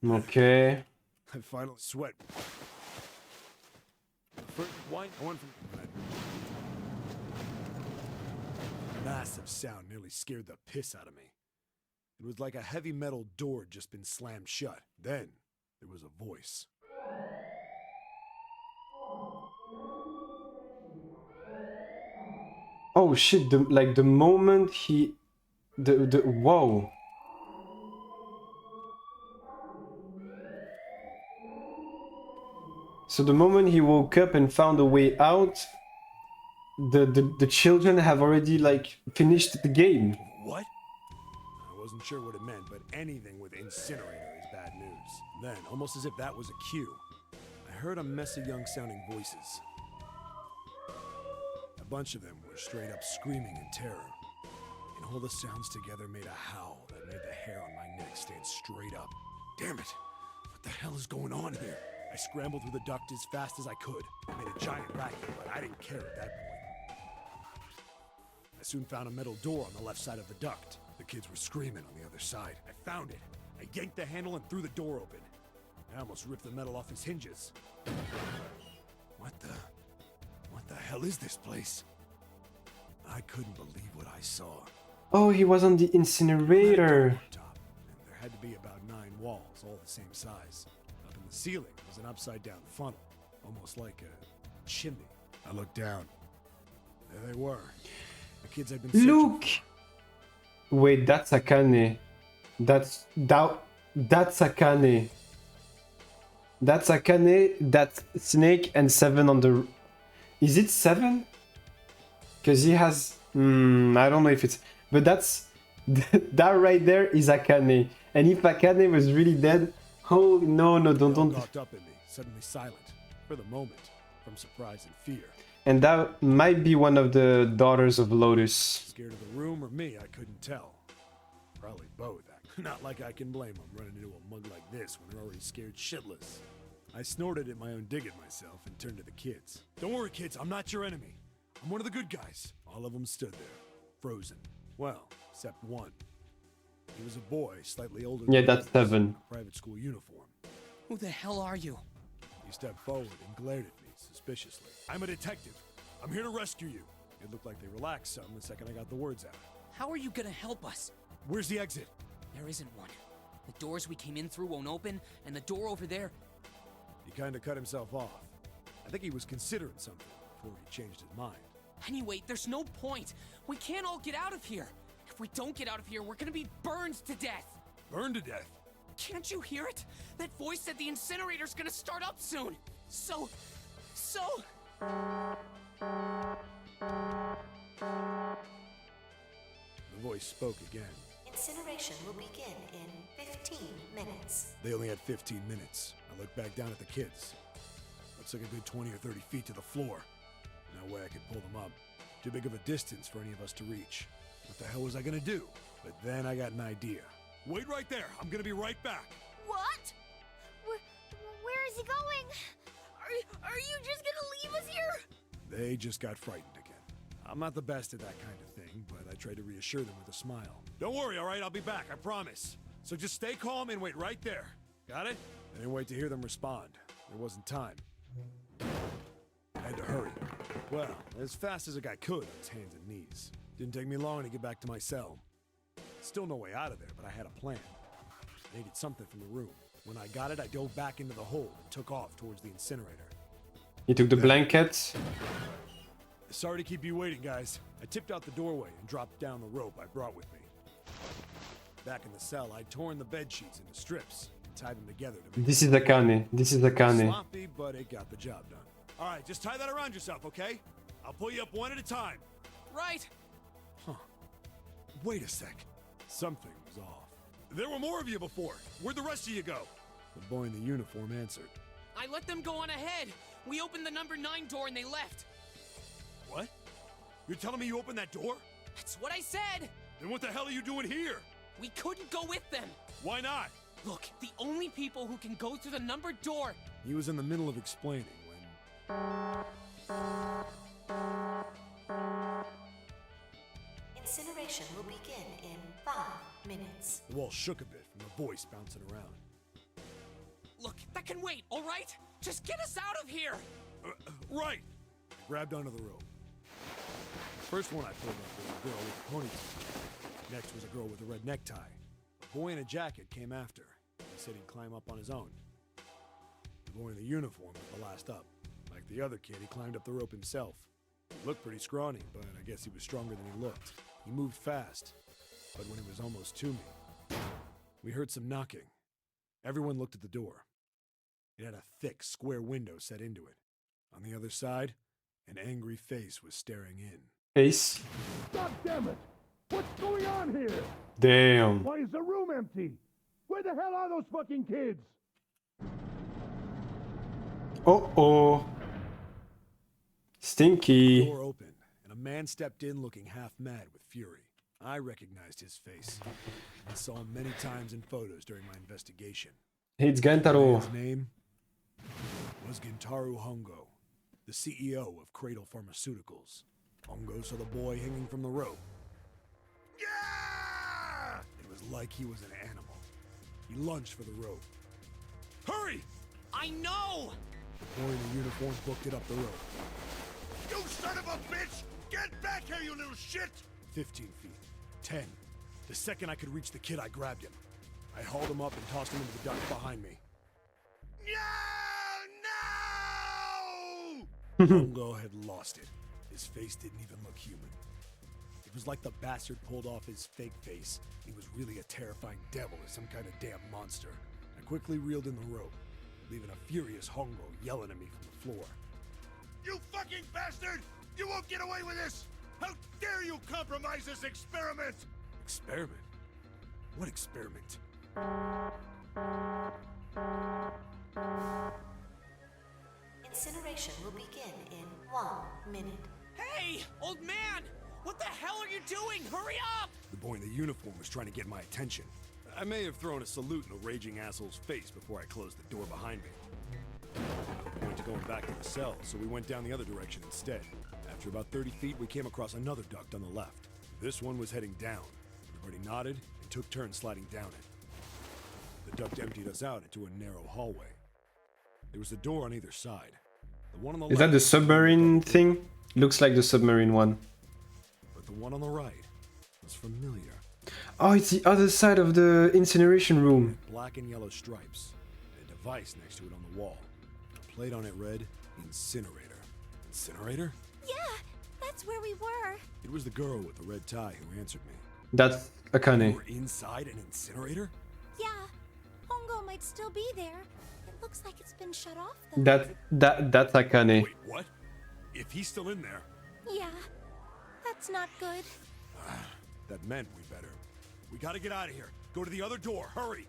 Okay. I finally sweat. First one, I went from massive sound nearly scared the piss out of me. It was like a heavy metal door had just been slammed shut. Then there was a voice. Oh shit! Like the moment he, the whoa. So the moment he woke up and found a way out, the children have already like finished the game. What? I wasn't sure what it meant, but anything with incinerator is bad news. Then, almost as if that was a cue, I heard a mess of young sounding voices. A bunch of them were straight up screaming in terror. And all the sounds together made a howl that made the hair on my neck stand straight up. Damn it! What the hell is going on here? I scrambled through the duct as fast as I could. I made a giant racket, but I didn't care at that point. I soon found a metal door on the left side of the duct. The kids were screaming on the other side. I found it. I yanked the handle and threw the door open. I almost ripped the metal off its hinges. What the hell is this place? I couldn't believe what I saw. Oh, he was on the incinerator. Top, and there had to be about 9 walls, all the same size. Up in the ceiling was an upside-down funnel, almost like a chimney. I looked down. There they were. The kids had been searching Look. Wait, that's Akane. That's Akane. That's Akane. That's Snake and 7 on the. Is it 7? Because he has. I don't know if it's. But that's. That right there is Akane. And if Akane was really dead. Oh, no, don't. Locked up in me, suddenly silent, for the moment, from surprise and fear. And that might be one of the daughters of Lotus. Scared of the room or me, I couldn't tell. Probably both. Not like I can blame them running into a mug like this when they're already scared shitless. I snorted at my own dig at myself and turned to the kids. Don't worry, kids, I'm not your enemy. I'm one of the good guys. All of them stood there, frozen. Well, except one. He was a boy, slightly older Yeah, than that's the others, 7. in a private school uniform. Who the hell are you? He stepped forward and glared at me suspiciously. I'm a detective. I'm here to rescue you. It looked like they relaxed some the second I got the words out. How are you gonna help us? Where's the exit? There isn't one. The doors we came in through won't open, and the door over there... He kinda cut himself off. I think he was considering something before he changed his mind. Anyway, there's no point. We can't all get out of here. If we don't get out of here, we're gonna be burned to death. Burned to death? Can't you hear it? That voice said the incinerator's gonna start up soon. So... The voice spoke again. Incineration will begin in 15 minutes. They only had 15 minutes. I looked back down at the kids. Looks like a good 20 or 30 feet to the floor. No way I could pull them up. Too big of a distance for any of us to reach. What the hell was I gonna do? But then I got an idea. Wait right there. I'm gonna be right back. What? Where is he going? Are you just gonna leave us here? They just got frightened again. I'm not the best at that kind of thing, but I tried to reassure them with a smile. Don't worry, all right? I'll be back, I promise. So just stay calm and wait right there. Got it? I didn't wait to hear them respond. There wasn't time. I had to hurry. Well, as fast as a guy could on his hands and knees. Didn't take me long to get back to my cell. Still no way out of there, but I had a plan. I needed something from the room. When I got it, I dove back into the hole and took off towards the incinerator. He took the blanket. Sorry to keep you waiting, guys. I tipped out the doorway and dropped down the rope I brought with me. Back in the cell, I'd torn the bed sheets into strips and tied them together to make This is Akane. This is Akane. sloppy, but it got the job done. All right, just tie that around yourself, okay? I'll pull you up one at a time. Right. Huh. Wait a sec. Something was off. There were more of you before. Where'd the rest of you go? The boy in the uniform answered. I let them go on ahead. We opened the number 9 door and they left. What? You're telling me you opened that door? That's what I said. Then what the hell are you doing here? We couldn't go with them. Why not? Look, the only people who can go through the numbered door... He was in the middle of explaining when... Incineration will begin in 5 minutes. The wall shook a bit from the voice bouncing around. Look, that can wait, all right? Just get us out of here! Right! I grabbed onto the rope. First one I pulled up was a girl with a ponytail. Next was a girl with a red necktie. A boy in a jacket came after. He said he'd climb up on his own. The boy in the uniform was the last up. Like the other kid, he climbed up the rope himself. He looked pretty scrawny, but I guess he was stronger than he looked. He moved fast, but when he was almost to me, we heard some knocking. Everyone looked at the door. It had a thick, square window set into it. On the other side, an angry face was staring in. Face. God damn it! What's going on here? Damn. Why is the room empty? Where the hell are those fucking kids? Oh. The Stinky. door opened, and a man stepped in looking half mad with fury. I recognized his face. I saw him many times in photos during my investigation. Hates The Gantaro. man's name was Gintaro Hongo, the CEO of Cradle Pharmaceuticals. Hongo saw the boy hanging from the rope. Yeah! It was like he was an animal. He lunged for the rope. Hurry! I know! The boy in the uniform booked it up the rope. You son of a bitch! Get back here, you little shit! 15 feet. 10. The second I could reach the kid, I grabbed him. I hauled him up and tossed him into the duct behind me. No! Hongo had lost it. His face didn't even look human. It was like the bastard pulled off his fake face. He was really a terrifying devil or some kind of damn monster. I quickly reeled in the rope, leaving a furious Hongo yelling at me from the floor. You fucking bastard! You won't get away with this! How dare you compromise this experiment! Experiment? What experiment? Incineration will begin in 1 minute. Hey, old man! What the hell are you doing? Hurry up! The boy in the uniform was trying to get my attention. I may have thrown a salute in the raging asshole's face before I closed the door behind me. No point to going back to the cell, so we went down the other direction instead. After about 30 feet, we came across another duct on the left. This one was heading down. Everybody nodded and took turns sliding down it. The duct emptied us out into a narrow hallway. There was a door on either side. The one on the Is that left the was submarine thing? Looks like the submarine one. but the one on the right was familiar. Oh, it's the other side of the incineration room. Black and yellow stripes. And a device next to it on the wall. A plate on it read, Incinerator. Incinerator? Yeah, that's where we were. It was the girl with the red tie who answered me. That's You Akane. were inside an incinerator? Yeah, Hongo might still be there. It looks like it's been shut off, though. That's Akane. Wait, what? If he's still in there, Yeah, that's not good. that meant we better. We gotta get out of here. Go to the other door, hurry!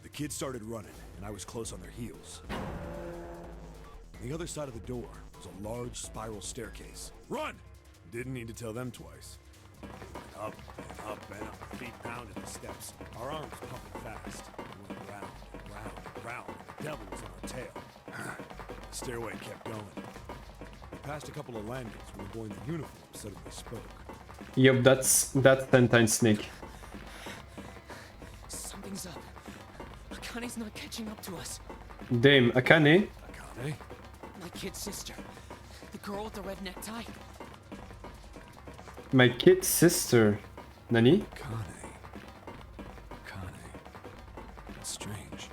The kids started running, and I was close on their heels. On the other side of the door was a large spiral staircase. Run! Didn't need to tell them twice. Up and up and up, feet pounded the steps. Our arms pumping fast. We went round and round and round, and the devil was on our tail. The stairway kept going. We passed a couple of landings when the boy in the uniform suddenly spoke. Yup, that's Sentine Snake. Something's up. Akane's not catching up to us. Damn, Akane. Akane? My kid's sister. The girl with the red necktie. My kid's sister. Nani? Akane. That's strange.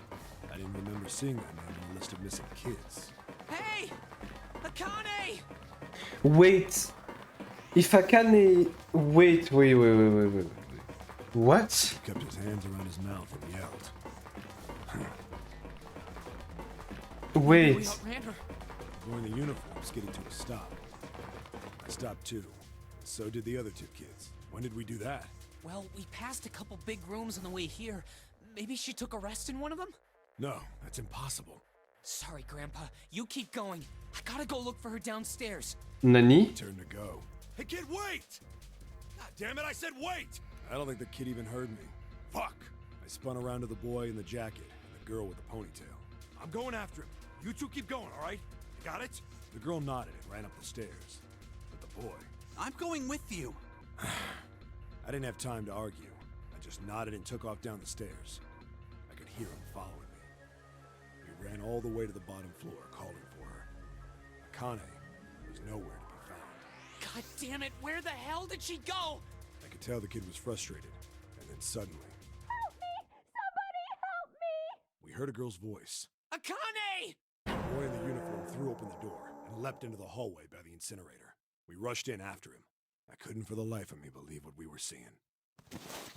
I didn't remember seeing that name on the list of missing kids. Hey! Akane! Wait. If Akane... Wait. What? He kept his hands around his mouth and yelled. We Wait. outran her. The boy in the uniform skidded to a stop. I stopped too. So did the other two kids. When did we do that? Well, we passed a couple big rooms on the way here. Maybe she took a rest in one of them? No, that's impossible. Sorry, Grandpa. You keep going. I gotta go look for her downstairs. Nani? Turn to go. Hey, kid, wait! God damn it, I said wait! I don't think the kid even heard me. Fuck! I spun around to the boy in the jacket and the girl with the ponytail. I'm going after him. You two keep going, all right? You got it? The girl nodded and ran up the stairs. But the boy... I'm going with you. I didn't have time to argue. I just nodded and took off down the stairs. I could hear him following me. We ran all the way to the bottom floor, calling for her. Akane was nowhere to be found. God damn it, where the hell did she go? I could tell the kid was frustrated, and then suddenly... Help me! Somebody help me! We heard a girl's voice. Akane! The boy in the uniform threw open the door and leapt into the hallway by the incinerator. We rushed in after him. I couldn't for the life of me believe what we were seeing.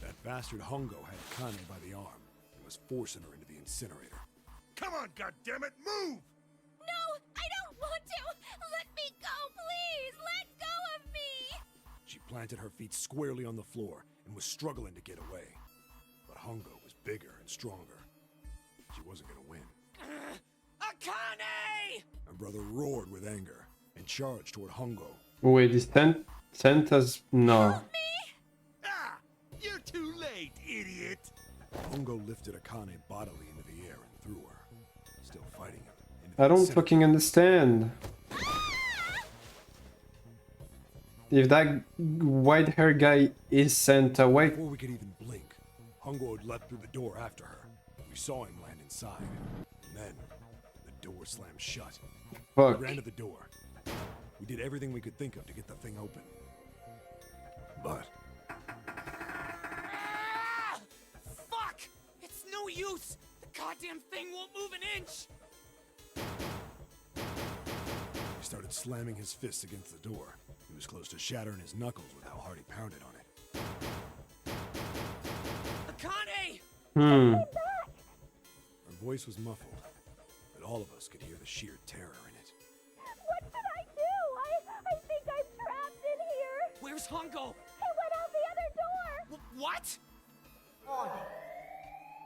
That bastard Hongo had Akane by the arm and was forcing her into the incinerator. Come on, goddammit, move! No, I don't want to! Let me go, please! Let go of me! She planted her feet squarely on the floor and was struggling to get away. But Hongo was bigger and stronger. She wasn't gonna win. Akane! My brother roared with anger and charged toward Hongo. Wait, is Santa's... No. Ah! You're too late, idiot! Hongo lifted Akane bodily into the air and threw her, still fighting him. into I the don't incinerator. fucking understand. If that white hair guy is Santa, why... Before we could even blink, Hongo had leapt through the door after her. We saw him land inside. And then, the door slammed shut. Fuck. We ran to the door. We did everything we could think of to get the thing open. But Ah! Fuck! It's no use! The goddamn thing won't move an inch! he started slamming his fists against the door. He was close to shattering his knuckles with how hard he pounded on it. Akane! Her voice was muffled, but all of us could hear the sheer terror in it. What should I do? I think I'm trapped in here! Where's Hongo? He went out the other door! What? Warning.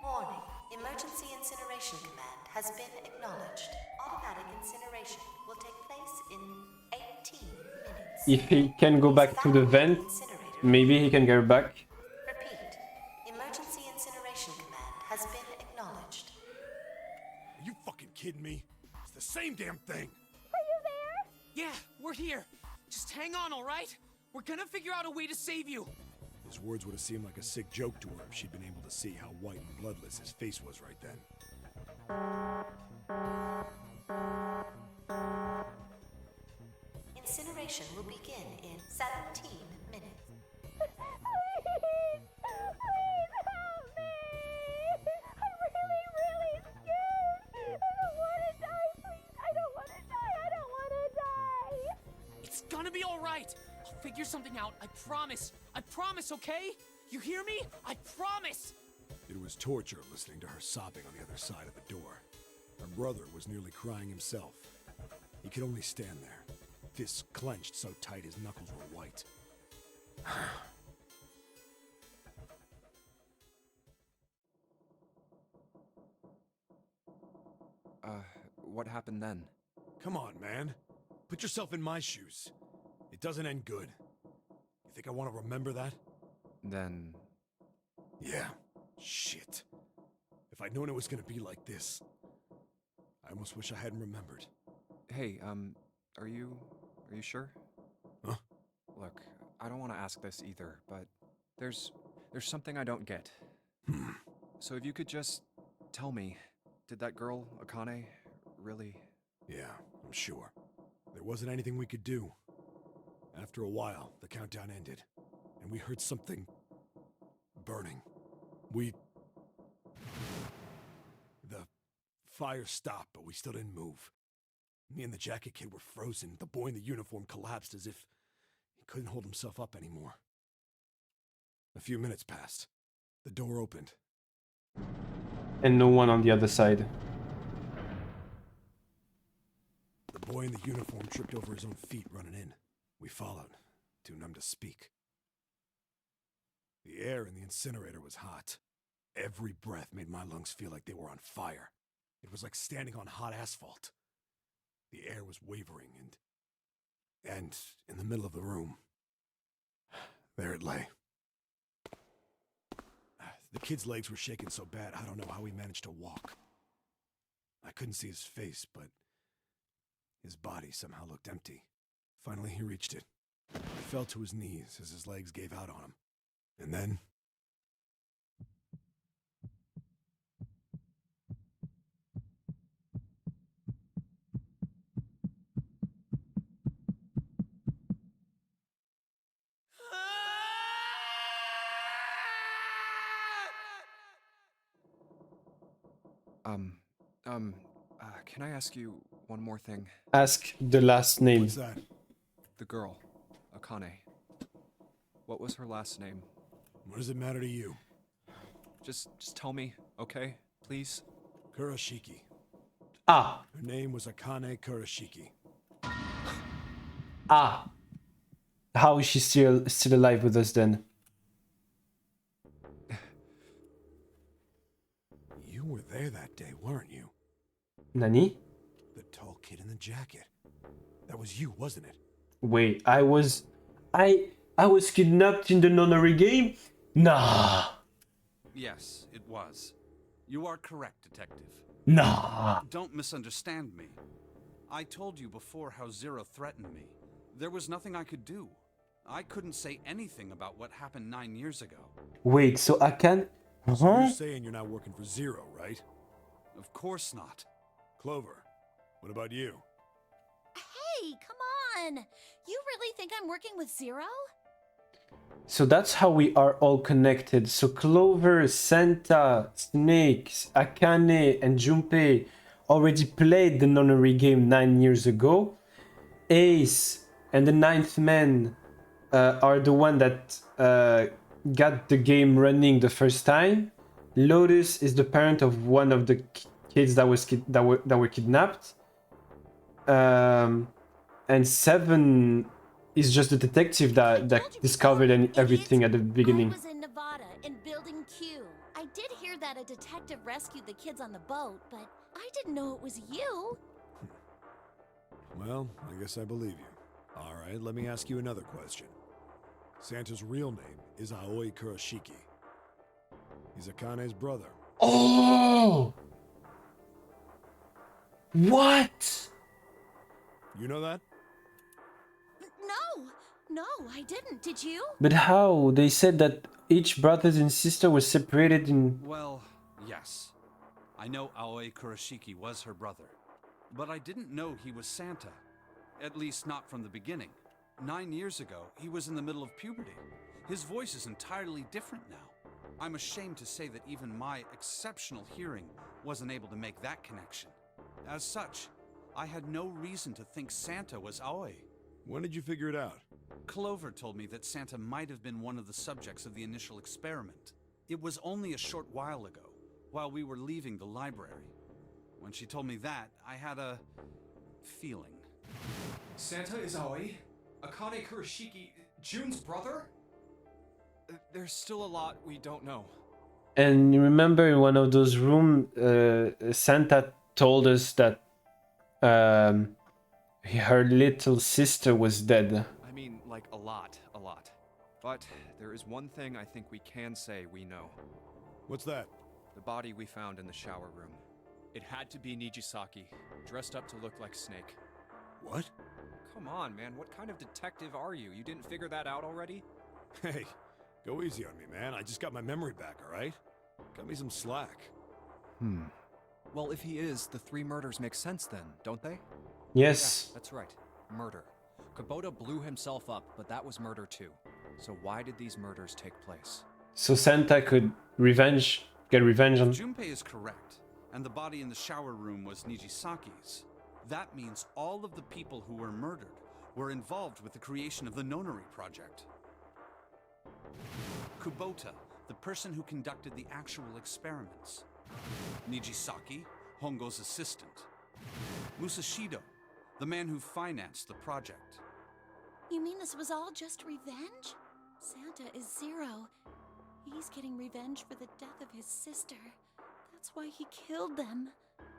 Warning. Emergency incineration command has been acknowledged. Automatic incineration will take place in 18 minutes. If he can go back to the vent, maybe he can get back. Repeat. Emergency incineration command has been acknowledged. Are you fucking kidding me? It's the same damn thing! Are you there? Yeah, we're here. Just hang on, alright? We're gonna figure out a way to save you. His words would have seemed like a sick joke to her if she'd been able to see how white and bloodless his face was right then. Incineration will begin in 17 minutes. Please! gonna be alright. I'll figure something out, I promise. I promise, okay? You hear me? I promise! It was torture listening to her sobbing on the other side of the door. Her brother was nearly crying himself. He could only stand there, fists clenched so tight his knuckles were white. What happened then? Come on, man. Put yourself in my shoes. It doesn't end good. You think I want to remember that? Then... Yeah. Shit. If I'd known it was gonna be like this, I almost wish I hadn't remembered. Hey, are you sure? Huh? Look, I don't want to ask this either, but there's something I don't get. So if you could just tell me, did that girl, Akane, really... Yeah, I'm sure. There wasn't anything we could do. After a while, the countdown ended, and we heard something... burning. The fire stopped, but we still didn't move. Me and the jacket kid were frozen. The boy in the uniform collapsed as if he couldn't hold himself up anymore. A few minutes passed. The door opened. And no one on the other side. The boy in the uniform tripped over his own feet running in. We followed, too numb to speak. The air in the incinerator was hot. Every breath made my lungs feel like they were on fire. It was like standing on hot asphalt. The air was wavering, and in the middle of the room, there it lay. The kid's legs were shaking so bad, I don't know how he managed to walk. I couldn't see his face, but his body somehow looked empty. Finally, he reached it. He fell to his knees as his legs gave out on him. And then... Can I ask you one more thing? Ask the last name. What's that? The girl, Akane. What was her last name? What does it matter to you? Just tell me, okay? Please? Kurashiki. Ah. Her name was Akane Kurashiki. Ah. How is she still alive with us then? You were there that day, weren't you? Nani? The tall kid in the jacket. That was you, wasn't it? Wait, I was kidnapped in the nunnery game? Nah. Yes, it was. You are correct, Detective. Nah. Don't misunderstand me. I told you before how Zero threatened me. There was nothing I could do. I couldn't say anything about what happened 9 years ago. Wait, so I can... So you're saying you're not working for Zero, right? Of course not. Clover, what about you? Hey, come on! You really think I'm working with Zero? So that's how we are all connected. So Clover, Santa, Snake, Akane, and Junpei already played the nunnery game 9 years ago. Ace and the Ninth Man are the one that got the game running the first time. Lotus is the parent of one of the kids that were kidnapped. And Seven is just the detective that discovered everything at the beginning. I was in Nevada in Building Q. I did hear that a detective rescued the kids on the boat, but I didn't know it was you. Well, I guess I believe you. All right, let me ask you another question. Santa's real name is Aoi Kurashiki. He's Akane's brother. Oh! What? You know that? No, I didn't. Did you? But how? They said that each brother and sister was separated in... Well, yes. I know Aoi Kurashiki was her brother. But I didn't know he was Santa. At least not from the beginning. 9 years ago, he was in the middle of puberty. His voice is entirely different now. I'm ashamed to say that even my exceptional hearing wasn't able to make that connection. As such, I had no reason to think Santa was Aoi. When did you figure it out? Clover told me that Santa might have been one of the subjects of the initial experiment. It was only a short while ago, while we were leaving the library. When she told me that, I had a feeling. Santa is Aoi? Akane Kurashiki, June's brother? There's still a lot we don't know. And you remember in one of those rooms, Santa told us that her little sister was dead. I mean, like, a lot. But there is one thing I think we can say we know. What's that? The body we found in the shower room. It had to be Nijisaki, dressed up to look like Snake. What? Come on, man, what kind of detective are you? You didn't figure that out already? Hey, go easy on me, man. I just got my memory back, alright? Cut me some slack. Well, if he is, the 3 murders make sense then, don't they? Yes. Yeah, that's right. Murder. Kubota blew himself up, but that was murder too. So why did these murders take place? So Santa could get revenge on... Junpei is correct, and the body in the shower room was Nijisaki's. That means all of the people who were murdered were involved with the creation of the Nonary project. Kubota, the person who conducted the actual experiments. Nijisaki, Hongo's assistant. Musashido, the man who financed the project. You mean this was all just revenge? Santa is Zero. He's getting revenge for the death of his sister. That's why he killed them.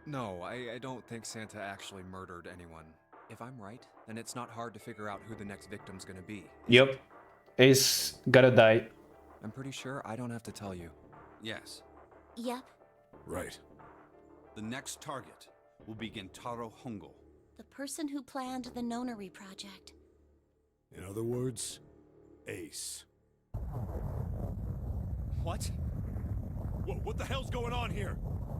No, I don't think Santa actually murdered anyone. If I'm right, then it's not hard to figure out who the next victim's gonna be. Yep. Ace gotta die. I'm pretty sure I don't have to tell you. Yes. Yep. Right. The next target will be Gentaro Hongo. The person who planned the Nonary project. In other words, Ace. What? What the hell's going on here?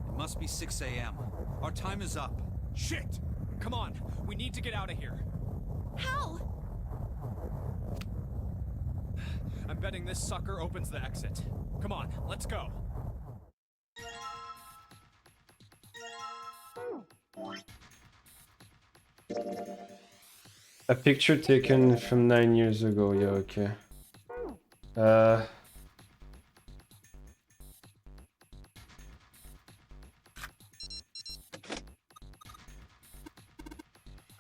It must be 6 a.m. Our time is up. Shit! Come on, we need to get out of here. How? I'm betting this sucker opens the exit. Come on, let's go. A picture taken from 9 years ago. Yeah, okay.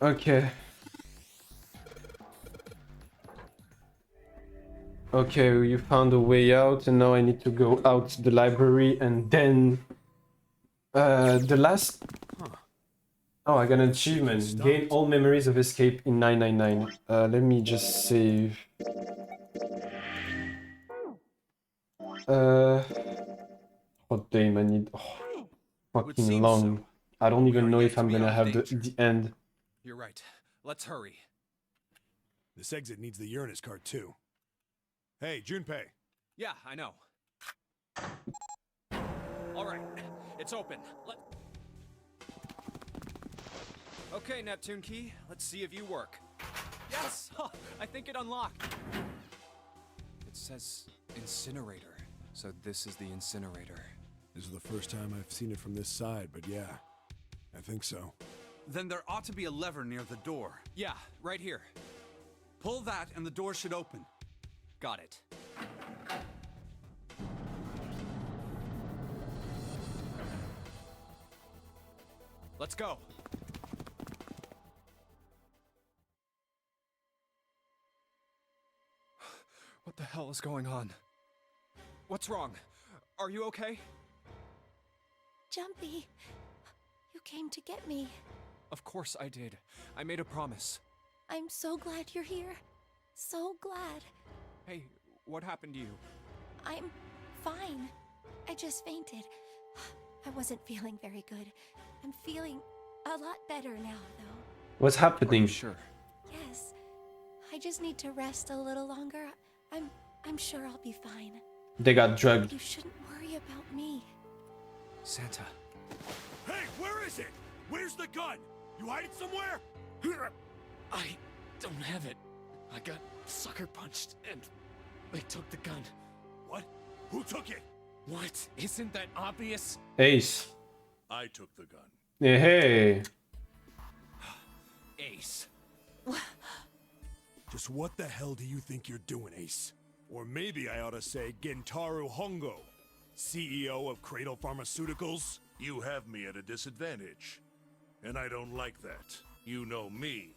Okay. Okay, you found a way out, and now I need to go out to the library, and then... the last... Oh, I got an achievement. Gain all memories of escape in 999. Let me just save. Oh damn, I need... Oh, fucking long. So. I don't even know yet if to I'm be gonna out of have the end. You're right. Let's hurry. This exit needs the Uranus card too. Hey, Junpei. Yeah, I know. All right, it's open. Okay, Neptune Key, let's see if you work. Yes! I think it unlocked. It says incinerator, so this is the incinerator. This is the first time I've seen it from this side, but yeah, I think so. Then there ought to be a lever near the door. Yeah, right here. Pull that and the door should open. Got it. Let's go. What the hell is going on? What's wrong? Are you okay? Jumpy, you came to get me. Of course I did. I made a promise. I'm so glad you're here. So glad. Hey, what happened to you? I'm fine. I just fainted. I wasn't feeling very good. I'm feeling a lot better now, though. What's happening? Sure. Yes. I just need to rest a little longer. I'm sure I'll be fine. They got drugged. You shouldn't worry about me. Santa. Hey, where is it? Where's the gun? You hide it somewhere? I don't have it. I got sucker punched and they took the gun. What? Who took it? What? Isn't that obvious? Ace. I took the gun. Yeah, hey. Ace. Just what the hell do you think you're doing, Ace? Or maybe I ought to say Gentaro Hongo, CEO of Cradle Pharmaceuticals? You have me at a disadvantage. And I don't like that. You know me,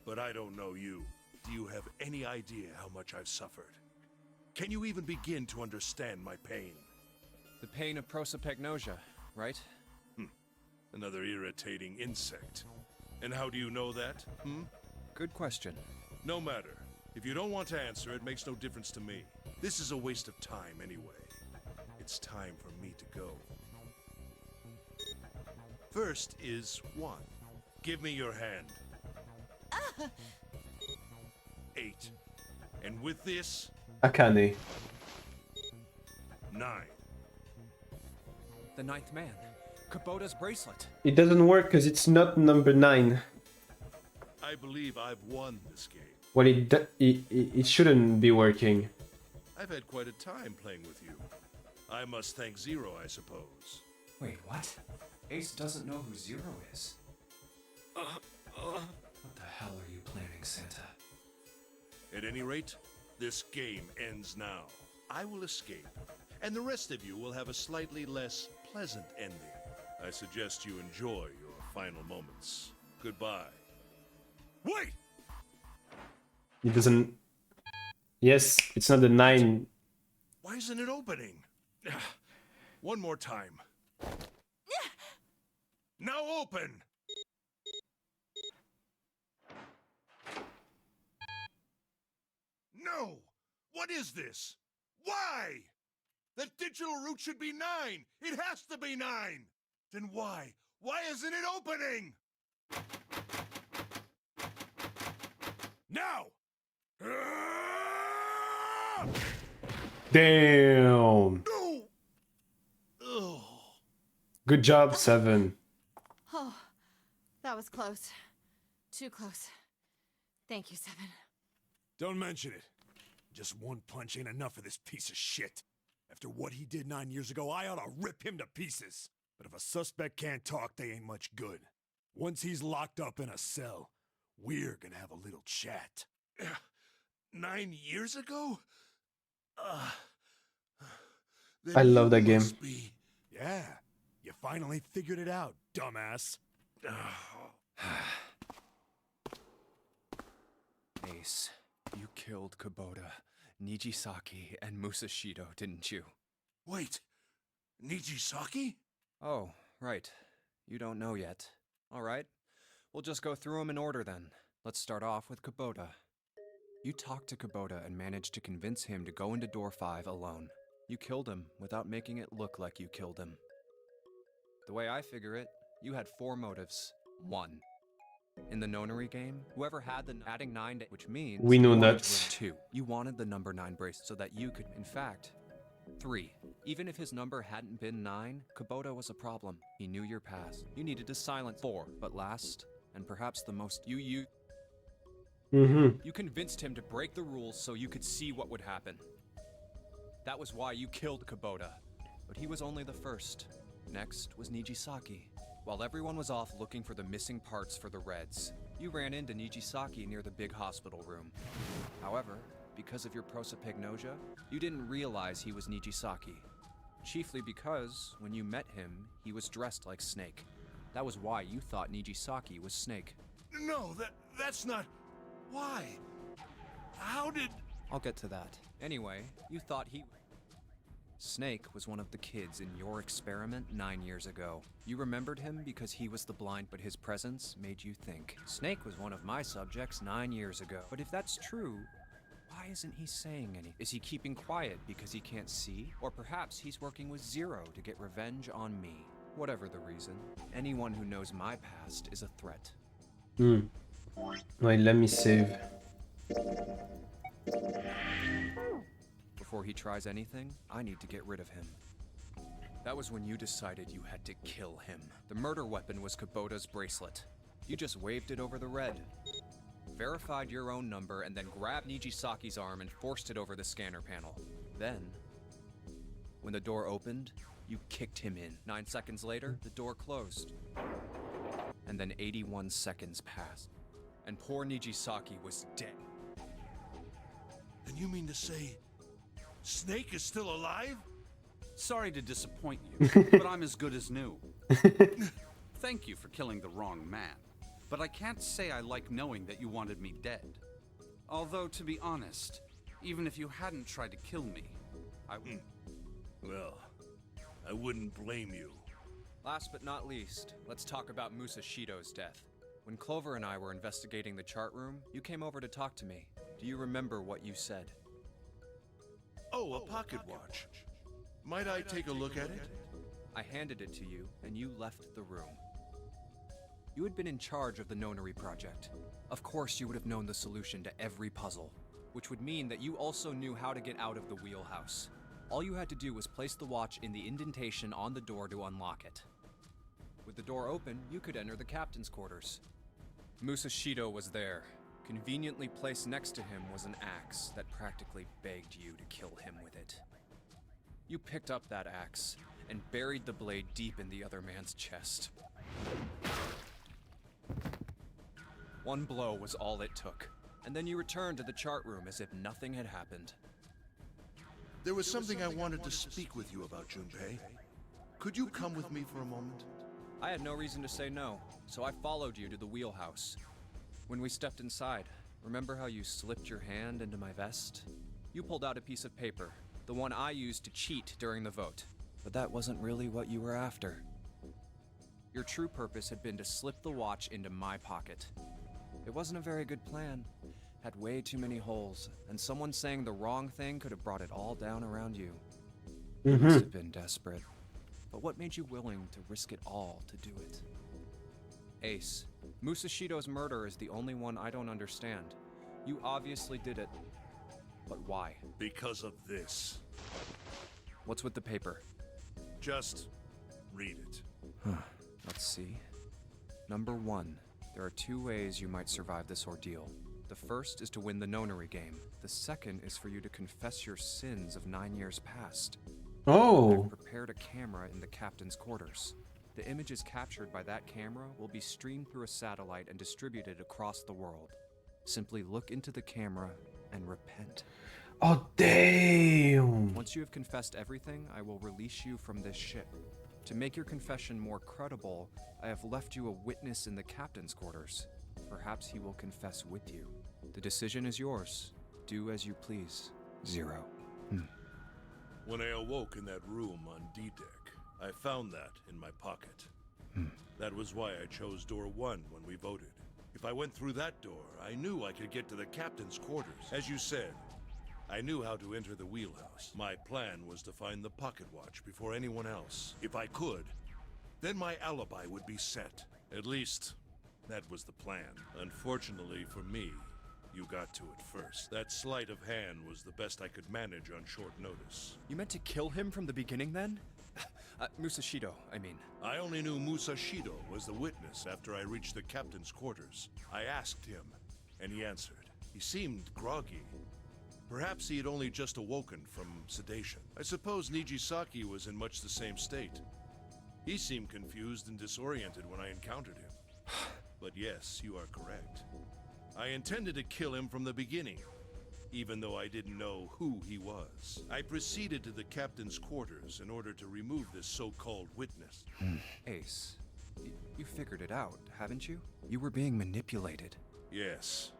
but I don't know you. Do you have any idea how much I've suffered? Can you even begin to understand my pain? The pain of prosopagnosia, right? Another irritating insect. And how do you know that? Good question. No matter. If you don't want to answer, it makes no difference to me. This is a waste of time anyway. It's time for me to go. First is 1. Give me your hand. 8. And with this, Akane. 9. The ninth man. Kubota's bracelet. It doesn't work because it's not number 9. I believe I've won this game. Well, it shouldn't be working. I've had quite a time playing with you. I must thank Zero, I suppose. Wait, what? Ace doesn't know who Zero is. What the hell are you planning, Santa? At any rate, this game ends now. I will escape, and the rest of you will have a slightly less pleasant ending. I suggest you enjoy your final moments. Goodbye. Wait! It doesn't... Yes, it's not the 9. Why isn't it opening? One more time. Now open! No! What is this? Why? The digital route should be 9! It has to be 9! Then why? Why isn't it opening? Now! Damn! No! Ugh. Good job, 7. Oh, that was close. Too close. Thank you, 7. Don't mention it. Just one punch ain't enough for this piece of shit. After what he did 9 years ago, I ought to rip him to pieces. But if a suspect can't talk, they ain't much good. Once he's locked up in a cell, we're gonna have a little chat. 9 years ago? Then I love you that game. must be- Yeah, you finally figured it out, dumbass. Ace, you killed Kubota, Nijisaki, and Musashido, didn't you? Wait, Nijisaki? Oh, right. You don't know yet. All right. We'll just go through them in order then. Let's start off with Kubota. You talked to Kubota and managed to convince him to go into door 5 alone. You killed him without making it look like you killed him. The way I figure it, you had 4 motives. 1. In the nonary game, whoever had the adding 9 to, which means We know you wanted that. to win 2. You wanted the number 9 bracelet so that you could, in fact, 3. Even if his number hadn't been 9, Kubota was a problem. He knew your past. You needed to silence 4. But last, and perhaps the most, you convinced him to break the rules so you could see what would happen. That was why you killed Kubota. But he was only the first. Next was Nijisaki. While everyone was off looking for the missing parts for the Reds, you ran into Nijisaki near the big hospital room. However, because of your prosopagnosia, you didn't realize he was Nijisaki. Chiefly because, when you met him, he was dressed like Snake. That was why you thought Nijisaki was Snake. No, that's not... Why? How did... I'll get to that. Anyway, you thought he... Snake was one of the kids in your experiment 9 years ago. You remembered him because he was the blind, but his presence made you think. Snake was one of my subjects 9 years ago. But if that's true, why isn't he saying anything? Is he keeping quiet because he can't see? Or perhaps he's working with Zero to get revenge on me. Whatever the reason, anyone who knows my past is a threat. Wait, let me save. Before he tries anything, I need to get rid of him. That was when you decided you had to kill him. The murder weapon was Kubota's bracelet. You just waved it over the red, verified your own number, and then grabbed Nijisaki's arm and forced it over the scanner panel. Then, when the door opened, you kicked him in. 9 seconds later, the door closed. And then 81 seconds passed, and poor Nijisaki was dead. Then you mean to say Snake is still alive? Sorry to disappoint you, but I'm as good as new. Thank you for killing the wrong man, but I can't say I like knowing that you wanted me dead. Although, to be honest, even if you hadn't tried to kill me, I would. Well, I wouldn't blame you. Last but not least, let's talk about Musashido's death. When Clover and I were investigating the chart room, you came over to talk to me. Do you remember what you said? Oh, a pocket watch. Might I take a look at it? I handed it to you, and you left the room. You had been in charge of the Nonary project. Of course you would have known the solution to every puzzle, which would mean that you also knew how to get out of the wheelhouse. All you had to do was place the watch in the indentation on the door to unlock it. With the door open, you could enter the captain's quarters. Musashido was there. Conveniently placed next to him was an axe that practically begged you to kill him with it. You picked up that axe and buried the blade deep in the other man's chest. One blow was all it took, and then you returned to the chart room as if nothing had happened. There was something I wanted to speak with you about, Junpei. Could you come with me for a moment? I had no reason to say no, so I followed you to the wheelhouse. When we stepped inside, remember how you slipped your hand into my vest? You pulled out a piece of paper, the one I used to cheat during the vote. But that wasn't really what you were after. Your true purpose had been to slip the watch into my pocket. It wasn't a very good plan. Had way too many holes, and someone saying the wrong thing could have brought it all down around you. You must have been desperate. But what made you willing to risk it all to do it? Ace, Musashido's murder is the only one I don't understand. You obviously did it. But why? Because of this. What's with the paper? Just read it. Let's see. Number 1. There are 2 ways you might survive this ordeal. The first is to win the Nonary game. The second is for you to confess your sins of 9 years past. Oh. I've prepared a camera in the captain's quarters. The images captured by that camera will be streamed through a satellite and distributed across the world. Simply look into the camera and repent. Oh, damn. Once you have confessed everything, I will release you from this ship. To make your confession more credible, I have left you a witness in the captain's quarters. Perhaps he will confess with you. The decision is yours. Do as you please. 0. When I awoke in that room on D-Deck, I found that in my pocket. That was why I chose door 1 when we voted. If I went through that door, I knew I could get to the captain's quarters. As you said, I knew how to enter the wheelhouse. My plan was to find the pocket watch before anyone else. If I could, then my alibi would be set. At least, that was the plan. Unfortunately for me, you got to it first. That sleight of hand was the best I could manage on short notice. You meant to kill him from the beginning then? Musashido, I mean. I only knew Musashido was the witness after I reached the captain's quarters. I asked him, and he answered. He seemed groggy. Perhaps he had only just awoken from sedation. I suppose Nijisaki was in much the same state. He seemed confused and disoriented when I encountered him. But yes, you are correct. I intended to kill him from the beginning, even though I didn't know who he was. I proceeded to the captain's quarters in order to remove this so-called witness. Ace, you figured it out, haven't you? You were being manipulated. Yes,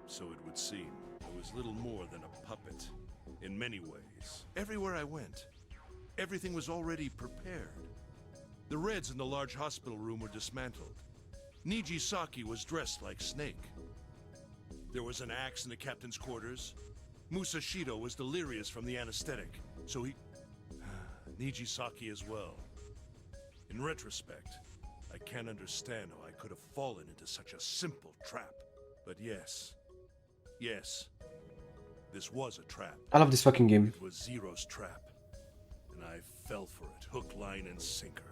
so it would seem. I was little more than a puppet, in many ways. Everywhere I went, everything was already prepared. The Reds in the large hospital room were dismantled. Nijisaki was dressed like Snake. There was an axe in the captain's quarters. Musashido was delirious from the anesthetic, so he... Nijisaki as well. In retrospect, I can't understand how I could have fallen into such a simple trap. But yes, this was a trap. I love this fucking game. It was Zero's trap, and I fell for it, hook, line, and sinker.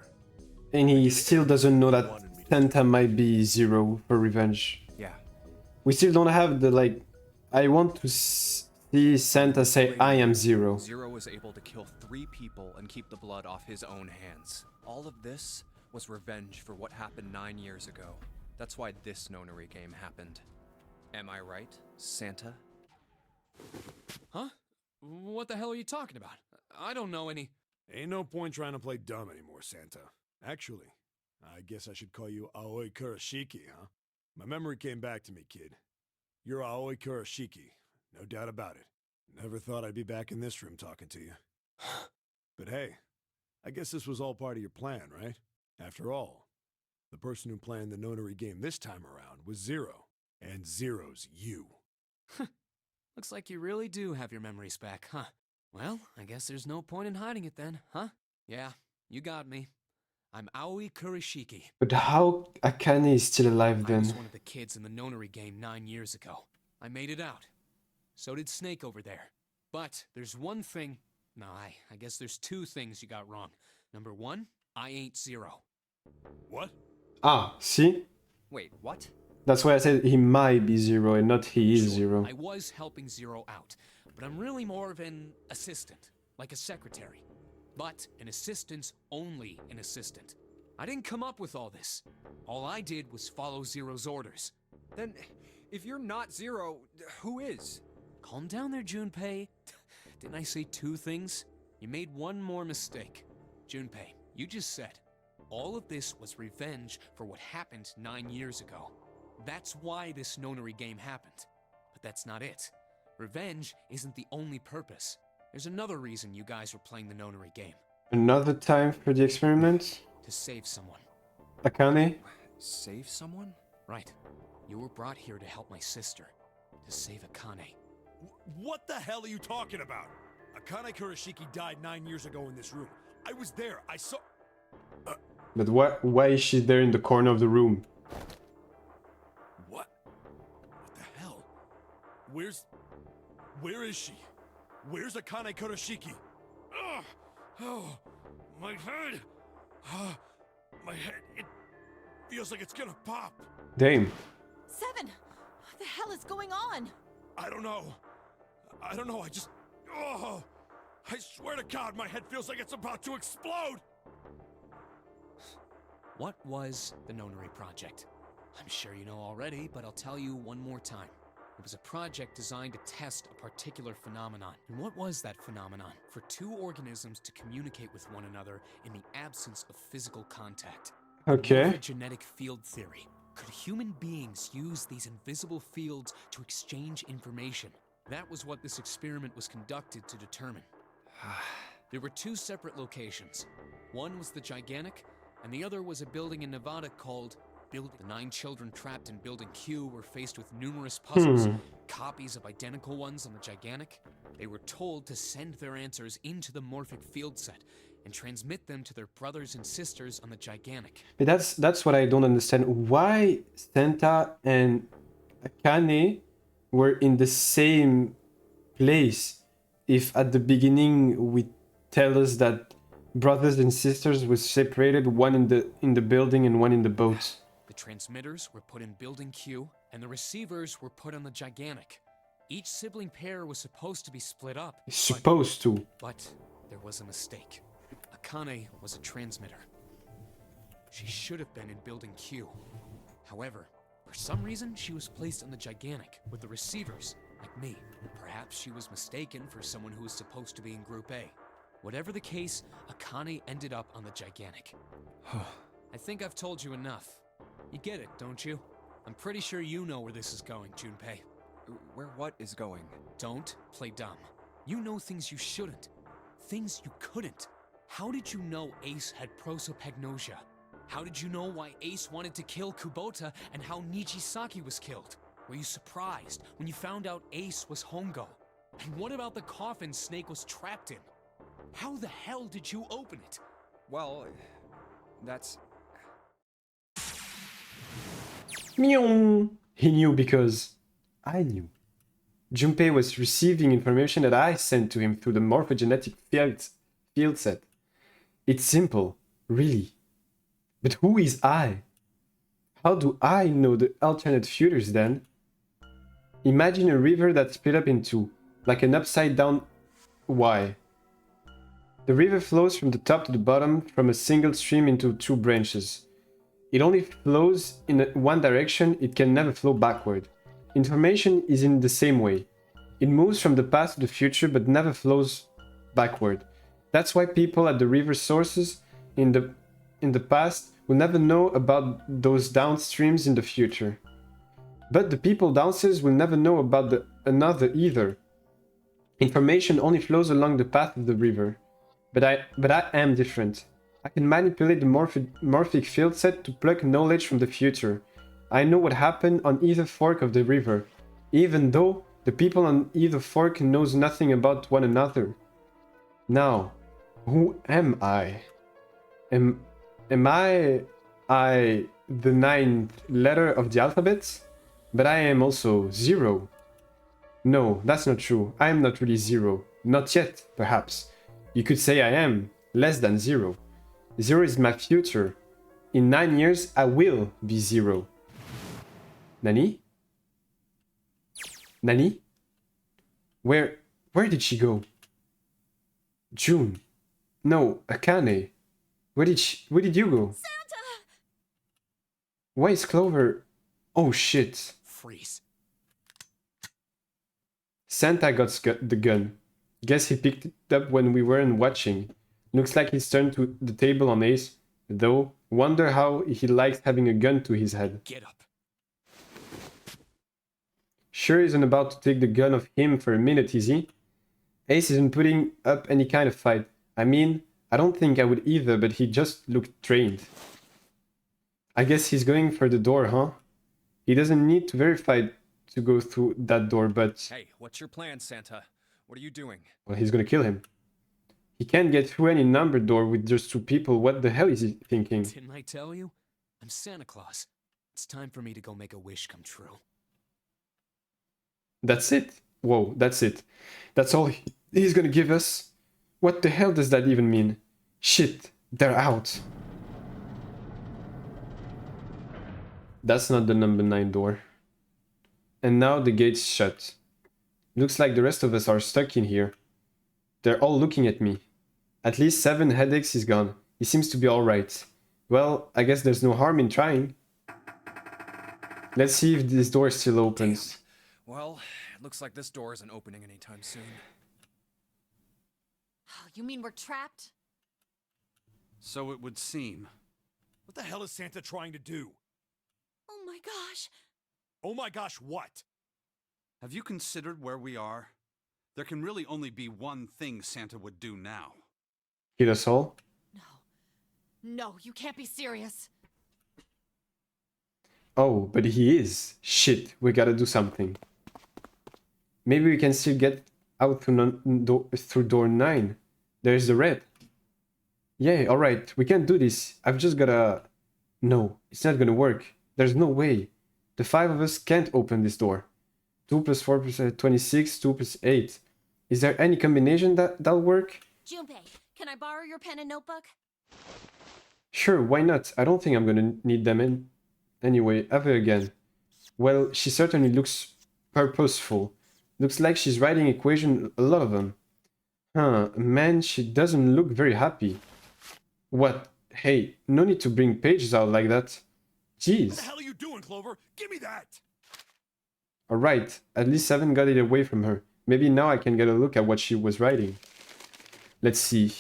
And he still doesn't know that Santa might be Zero for revenge. Yeah. We still don't have the, like... I want to see Santa say, I am Zero. Zero was able to kill 3 people and keep the blood off his own hands. All of this was revenge for what happened 9 years ago. That's why this Nonary game happened. Am I right, Santa? Huh? What the hell are you talking about? I don't know any... Ain't no point trying to play dumb anymore, Santa. Actually, I guess I should call you Aoi Kurashiki, huh? My memory came back to me, kid. You're Aoi Kurashiki, no doubt about it. Never thought I'd be back in this room talking to you. But hey, I guess this was all part of your plan, right? After all, the person who planned the nonary game this time around was Zero, and Zero's you. Looks like you really do have your memories back, huh? Well, I guess there's no point in hiding it then, huh? Yeah, you got me. I'm Aoi Kurashiki. But how Akane is still alive I was then? one of the kids in the nonary game 9 years ago. I made it out. So did Snake over there. But there's one thing... No, I guess there's two things you got wrong. Number one, I ain't Zero. What? Ah, see? Wait, what? That's why I said he might be Zero and not he is Sure, Zero. I was helping Zero out, but I'm really more of an assistant, like a secretary. But an assistant's only an assistant. I didn't come up with all this. All I did was follow Zero's orders. Then, if you're not Zero, who is? Calm down there, Junpei. Didn't I say two things? You made one more mistake. Junpei, you just said, all of this was revenge for what happened 9 years ago. That's why this nonary game happened. But that's not it. Revenge isn't the only purpose. There's another reason you guys were playing the nonary game. Another time for the experiment? To save someone. Akane? Save someone? Right. You were brought here to help my sister. To save Akane. What the hell are you talking about? Akane Kurashiki died 9 years ago in this room. I was there. I saw... But why is she there in the corner of the room? What? What the hell? Where is she? Where's Akane Kurashiki? Ugh! Oh, my head! My head, it feels like it's gonna pop. Damn. Seven! What the hell is going on? I don't know. I just... Oh! I swear to God, my head feels like it's about to explode! What was the Nonary Project? I'm sure you know already, but I'll tell you one more time. It was a project designed to test a particular phenomenon. And what was that phenomenon? For two organisms to communicate with one another in the absence of physical contact. Okay. Morphogenetic field theory. Could human beings use these invisible fields to exchange information? That was what this experiment was conducted to determine. There were two separate locations. One was the Gigantic, and the other was a building in Nevada called Building. The 9 children trapped in Building Q were faced with numerous puzzles, copies of identical ones on the Gigantic. They were told to send their answers into the morphic field set and transmit them to their brothers and sisters on the Gigantic. But that's what I don't understand. Why Santa and Akane were in the same place if at the beginning we tell us that brothers and sisters were separated, one in the building and one in the boat. The transmitters were put in Building Q, and the receivers were put on the Gigantic. Each sibling pair was supposed to be split up. Supposed to. But there was a mistake. Akane was a transmitter. She should have been in Building Q. However, for some reason, she was placed on the Gigantic with the receivers, like me. Perhaps she was mistaken for someone who was supposed to be in Group A. Whatever the case, Akane ended up on the Gigantic. I think I've told you enough. You get it, don't you? I'm pretty sure you know where this is going, Junpei. Where what is going? Don't play dumb. You know things you shouldn't. Things you couldn't. How did you know Ace had prosopagnosia? How did you know why Ace wanted to kill Kubota and how Nijisaki was killed? Were you surprised when you found out Ace was Hongo? And what about the coffin Snake was trapped in? How the hell did you open it? Well, that's... Meow. He knew because I knew. Junpei was receiving information that I sent to him through the morphogenetic field set. It's simple, really. But who is I? How do I know the alternate futures then? Imagine a river that's split up in two, like an upside down Y. The river flows from the top to the bottom from a single stream into two branches. It only flows in one direction, it can never flow backward. Information is in the same way. It moves from the past to the future but never flows backward. That's why people at the river sources in the past will never know about those downstreams in the future. But the people downstairs will never know about another either. Information only flows along the path of the river. But I am different. I can manipulate the morphic field set to pluck knowledge from the future. I know what happened on either fork of the river, even though the people on either fork knows nothing about one another. Now, who am I? Am I the ninth letter of the alphabet? But I am also 0. No, that's not true. I am not really 0. Not yet, perhaps. You could say I am less than 0. 0 is my future. In 9 years, I will be 0. Nani? Nani? Where did she go? June. No, Akane. Where did you go? Santa! Why is Clover? Oh shit. Freeze. Santa got the gun. Guess he picked it up when we weren't watching. Looks like he's turned to the table on Ace, though. Wonder how he likes having a gun to his head. Get up. Sure isn't about to take the gun off him for a minute, is he? Ace isn't putting up any kind of fight. I mean, I don't think I would either, but he just looked trained. I guess he's going for the door, huh? He doesn't need to verify to go through that door, but... Hey, what's your plan, Santa? What are you doing? Well, he's gonna kill him. He can't get through any numbered door with just 2 people. What the hell is he thinking? Didn't I tell you? I'm Santa Claus. It's time for me to go make a wish come true. That's it? Whoa, that's it. That's all he's gonna give us? What the hell does that even mean? Shit, they're out. That's not the number 9 door. And now the gate's shut. Looks like the rest of us are stuck in here. They're all looking at me. At least 7 headaches is gone. He seems to be alright. Well, I guess there's no harm in trying. Let's see if this door still opens. Damn. Well, it looks like this door isn't opening anytime soon. Oh, you mean we're trapped? So it would seem. What the hell is Santa trying to do? Oh my gosh! Oh my gosh, what? Have you considered where we are? There can really only be one thing Santa would do now. Kill us all? No. No, you can't be serious. Oh, but he is. Shit, we gotta do something. Maybe we can still get out through door 9. There's the red. Yeah, alright, we can do this. I've just gotta... No, it's not gonna work. There's no way. The 5 of us can't open this door. 2 plus 4 plus 26, 2 plus 8. Is there any combination that'll work? Junpei, can I borrow your pen and notebook? Sure, why not? I don't think I'm gonna need them anyway, ever again. Well, she certainly looks purposeful. Looks like she's writing equations, a lot of them. Huh, man, she doesn't look very happy. What? Hey, no need to bring pages out like that. Jeez. What the hell are you doing, Clover? Give me that! Alright, at least 7 got it away from her. Maybe now I can get a look at what she was writing. Let's see.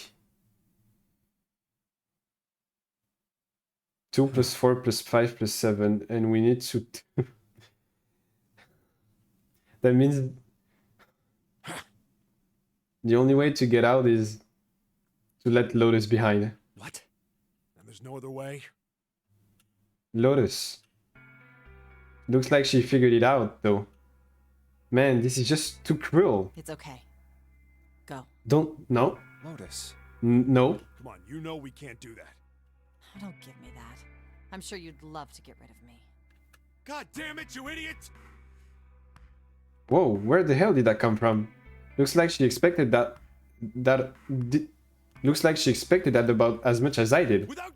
2 plus 4 plus 5 plus 7, and we need to... That means... The only way to get out is to let Lotus behind. What? And there's no other way? Lotus. Looks like she figured it out, though. Man, this is just too cruel. It's okay. Go. Don't... No. Lotus. No. Come on, you know we can't do that. Don't give me that. I'm sure you'd love to get rid of me. God damn it, you idiot! Whoa, where the hell did that come from? Looks like she expected that... Looks like she expected that about as much as I did. Without...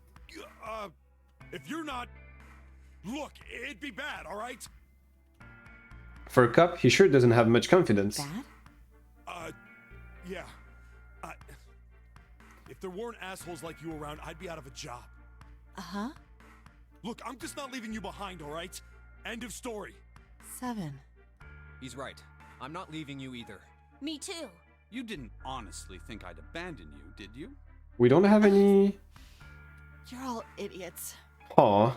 if you're not... Look, it'd be bad, alright? For a cop, he sure doesn't have much confidence. Bad? Yeah. If there weren't assholes like you around, I'd be out of a job. Uh-huh. Look, I'm just not leaving you behind, alright? End of story. 7. He's right. I'm not leaving you either. Me too. You didn't honestly think I'd abandon you, did you? We don't have any... You're all idiots. Aw.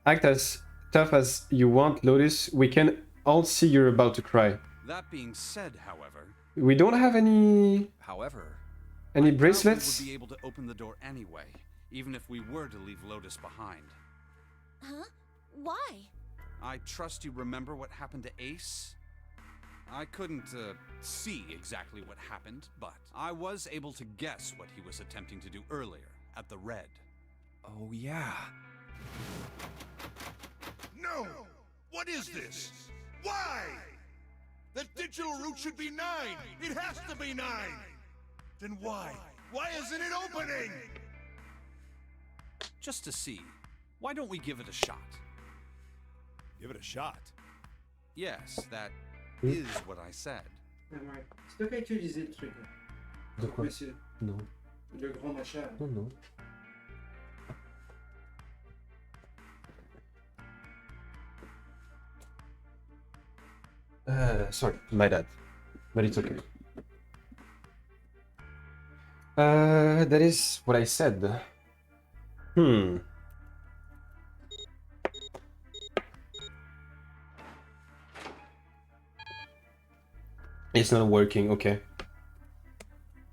Act as tough as you want, Lotus. We can all see you're about to cry. That being said, however... We don't have any... However... Any I doubt bracelets? we would be able to open the door anyway, even if we were to leave Lotus behind. Huh? Why? I trust you remember what happened to Ace? I couldn't, see exactly what happened, but I was able to guess what he was attempting to do earlier, at the Red. Oh, yeah. No! What is this? Why? The digital route should be 9! It has to be 9! Then why? Why isn't it opening? Just to see, why don't we give it a shot? Give it a shot. Yes, that is what I said. C'est toi qui as utilisé le truc. De quoi? Monsieur. Non. Le grand machin. Non, non. Sorry, my dad. But it's okay. That is what I said. It's not working, okay.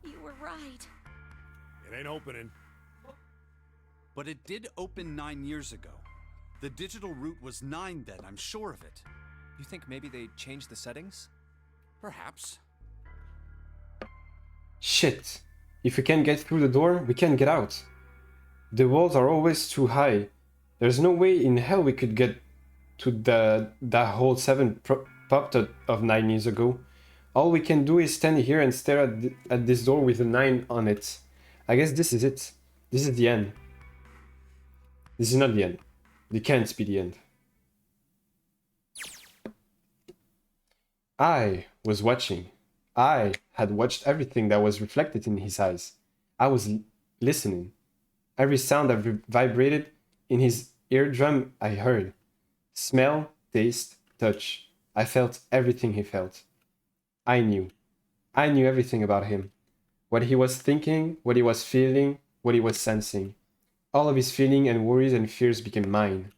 You were right. It ain't opening. But it did open 9 years ago. The digital route was 9 then, I'm sure of it. You think maybe they changed the settings? Perhaps. Shit. If we can't get through the door, we can't get out. The walls are always too high. There's no way in hell we could get to that whole 7 popped out of 9 years ago. All we can do is stand here and stare at this door with a 9 on it. I guess this is it. This is the end. This is not the end. It can't be the end. I was watching. I had watched everything that was reflected in his eyes. I was listening. Every sound that vibrated in his eardrum I heard. Smell, taste, touch. I felt everything he felt. I knew. I knew everything about him. What he was thinking, what he was feeling, what he was sensing. All of his feelings and worries and fears became mine.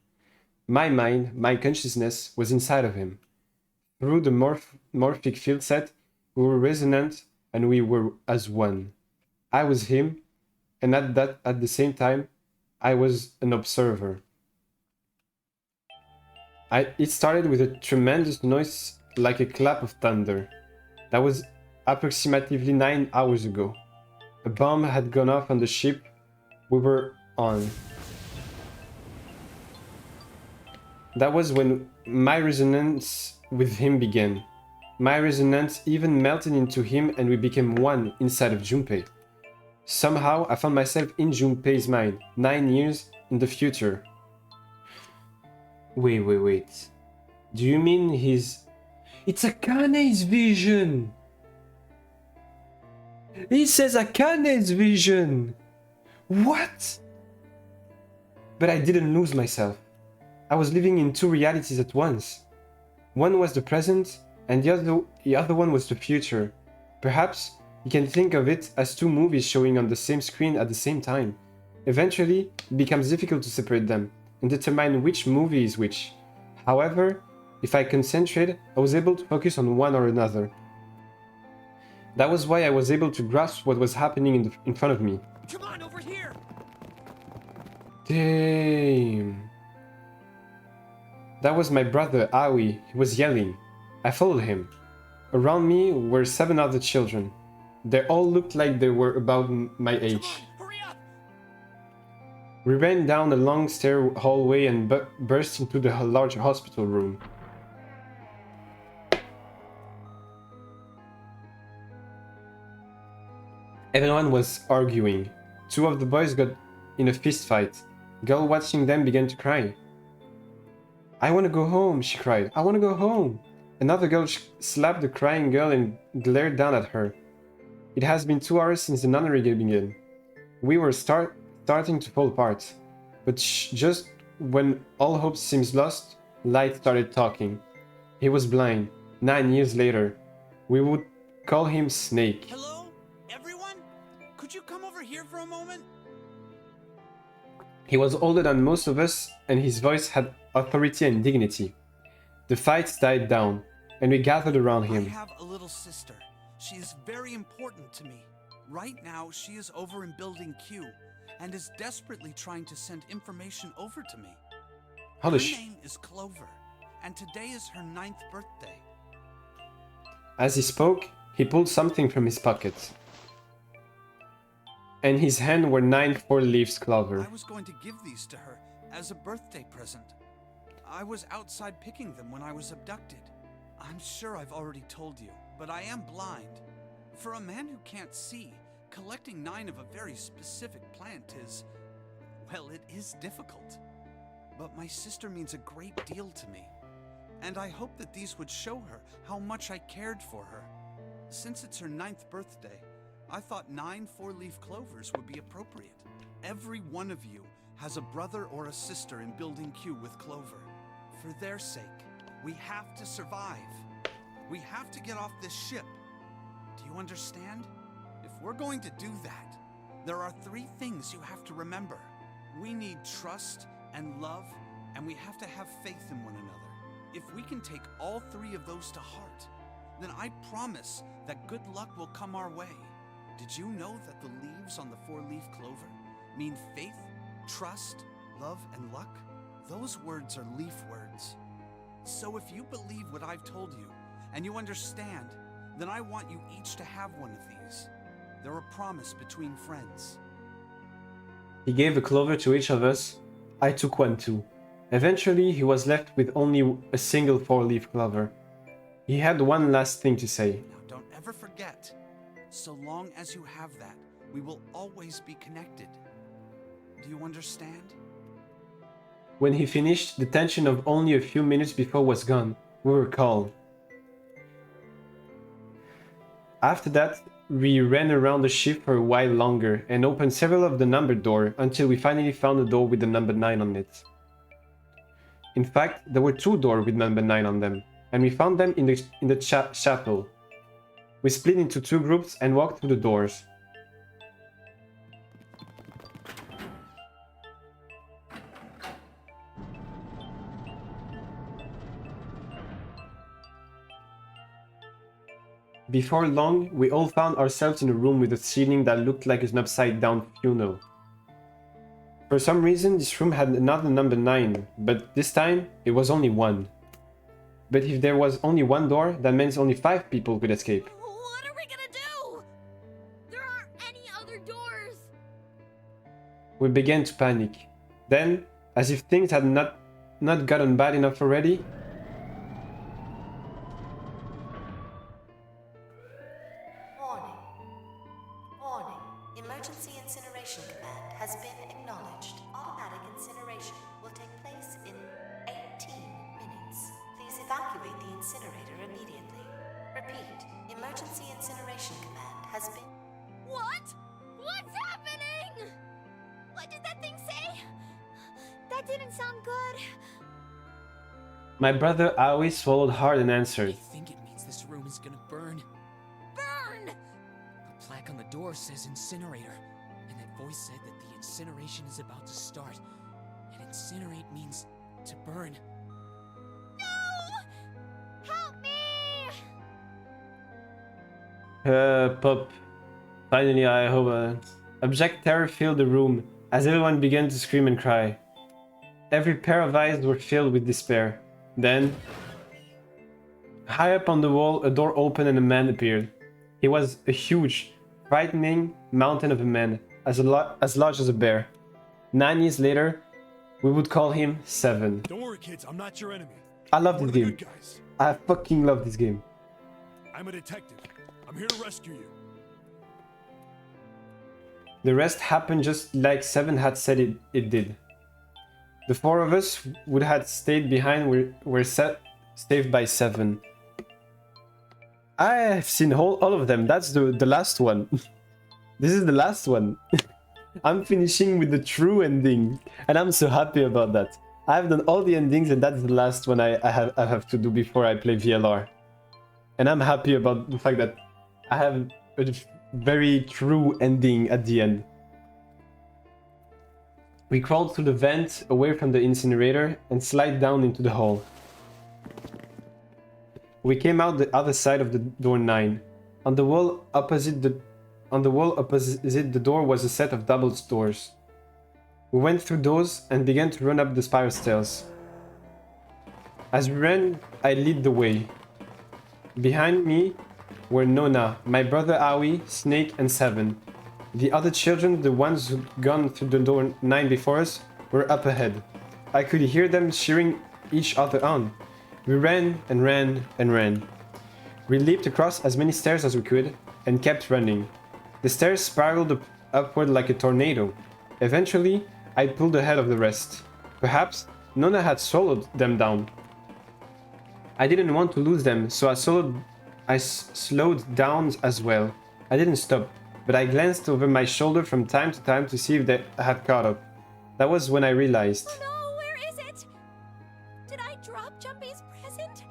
My mind, my consciousness was inside of him. Through the morphic field set, we were resonant and we were as one. I was him, and at the same time, I was an observer. It started with a tremendous noise like a clap of thunder. That was approximately 9 hours ago. A bomb had gone off on the ship we were on. That was when my resonance with him began. My resonance even melted into him and we became one inside of Junpei. Somehow I found myself in Junpei's mind, 9 years in the future. Wait. Do you mean his... It's Akane's vision! He says Akane's vision! What? But I didn't lose myself. I was living in 2 realities at once. One was the present, and the other one was the future. Perhaps you can think of it as 2 movies showing on the same screen at the same time. Eventually, it becomes difficult to separate them and determine which movie is which. However, if I concentrated, I was able to focus on one or another. That was why I was able to grasp what was happening in front of me. Come on, over here! Damn. That was my brother, Aoi. He was yelling. I followed him. Around me were 7 other children. They all looked like they were about my age. Hurry up! We ran down a long stair hallway and burst into the large hospital room. Everyone was arguing. 2 of the boys got in a fist fight. Girl watching them began to cry. I want to go home, she cried. I want to go home. Another girl slapped the crying girl and glared down at her. It has been 2 hours since the nunnery began. We were starting to fall apart. But just when all hope seems lost, Light started talking. He was blind. 9 years later, we would call him Snake. Hello? Everyone? Could you come over here for a moment? He was older than most of us, and his voice had authority and dignity. The fights died down, and we gathered around I him. have a little sister. She is very important to me. Right now, she is over in Building Q, and is desperately trying to send information over to me. How Her does she... name is Clover, and today is her 9th birthday. As he spoke, he pulled something from his pocket. And his hand were 9 4-leaf clover. I was going to give these to her as a birthday present. I was outside picking them when I was abducted. I'm sure I've already told you, but I am blind. For a man who can't see, collecting 9 of a very specific plant is... well, it is difficult. But my sister means a great deal to me. And I hope that these would show her how much I cared for her. Since it's her 9th birthday, I thought 9 4-leaf clovers would be appropriate. Every one of you has a brother or a sister in Building Q with Clover. For their sake, we have to survive. We have to get off this ship. Do you understand? If we're going to do that, there are 3 things you have to remember. We need trust and love, and we have to have faith in one another. If we can take all 3 of those to heart, then I promise that good luck will come our way. Did you know that the leaves on the 4-leaf clover mean faith, trust, love, and luck? Those words are leaf words. So if you believe what I've told you, and you understand, then I want you each to have one of these. They're a promise between friends. He gave a clover to each of us. I took one too. Eventually, he was left with only a single 4-leaf clover. He had one last thing to say. Now don't ever forget, so long as you have that, we will always be connected. Do you understand? When he finished, the tension of only a few minutes before was gone. We were calm. After that, we ran around the ship for a while longer and opened several of the numbered doors until we finally found a door with the number 9 on it. In fact, there were 2 doors with number 9 on them, and we found them in the chapel. We split into 2 groups and walked through the doors. Before long, we all found ourselves in a room with a ceiling that looked like an upside-down funnel. For some reason, this room had another number 9, but this time, it was only 1. But if there was only 1 door, that means only 5 people could escape. What are we gonna do? There aren't any other doors. We began to panic. Then, as if things had not gotten bad enough already, Warning. Emergency incineration command has been acknowledged. Automatic incineration will take place in 18 minutes. Please evacuate the incinerator immediately. Repeat. Emergency incineration command has been... What? What's happening? What did that thing say? That didn't sound good. my brother always swallowed hard and I answered. think it means this room is gonna burn. Burn! The plaque on the door says incinerator, and that voice said that the incineration is about to start. And incinerate means to burn. No! Help me! Pop. Finally, I hope. Abject terror filled the room as everyone began to scream and cry. Every pair of eyes were filled with despair. Then, high up on the wall, a door opened and a man appeared. He was a huge, frightening mountain of a man, as large as a bear. 9 years later, we would call him 7. Don't worry, kids. I'm not your enemy. I love I'm this one of the game. good guys. I fucking love this game. I'm a detective. I'm here to rescue you. The rest happened just like 7 had said it did. The 4 of us would have stayed behind were saved by 7. I have seen all of them. That's the last one. This is the last one. I'm finishing with the true ending, and I'm so happy about that. I've done all the endings, and that's the last one I have to do before I play VLR. And I'm happy about the fact that I have a very true ending at the end. We crawled through the vent away from the incinerator and slid down into the hall. We came out the other side of the door 9. On the wall opposite the door was a set of double doors. We went through those and began to run up the spiral stairs. As we ran, I led the way. Behind me were Nona, my brother Aoi, Snake, and Seven. The other children, the ones who'd gone through the door 9 before us, were up ahead. I could hear them cheering each other on. We ran and ran and ran. We leaped across as many stairs as we could and kept running. The stairs spiraled upward like a tornado. Eventually, I pulled ahead of the rest. Perhaps Nona had swallowed them down. I didn't want to lose them, so I slowed down as well. I didn't stop, but I glanced over my shoulder from time to time to see if they had caught up. That was when I realized. Oh no, where is it? Did I drop Jumpy's present?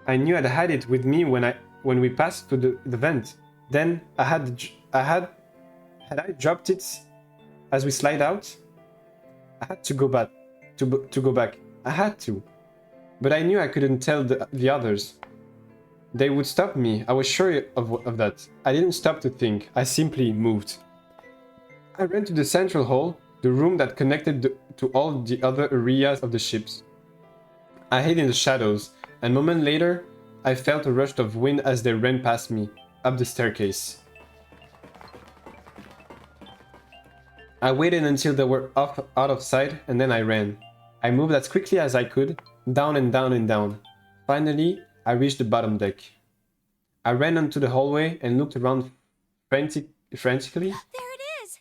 I knew I'd had it with me when we passed through the vent. Then had I dropped it as we slide out? I had to go back. To go back. I had to. But I knew I couldn't tell the others. They would stop me. I was sure of that. I didn't stop to think. I simply moved. I ran to the central hall, the room that connected to all the other areas of the ships. I hid in the shadows, and a moment later, I felt a rush of wind as they ran past me, up the staircase. I waited until they were out of sight, and then I ran. I moved as quickly as I could, down and down and down. Finally, I reached the bottom deck. I ran onto the hallway and looked around frantically. There it is!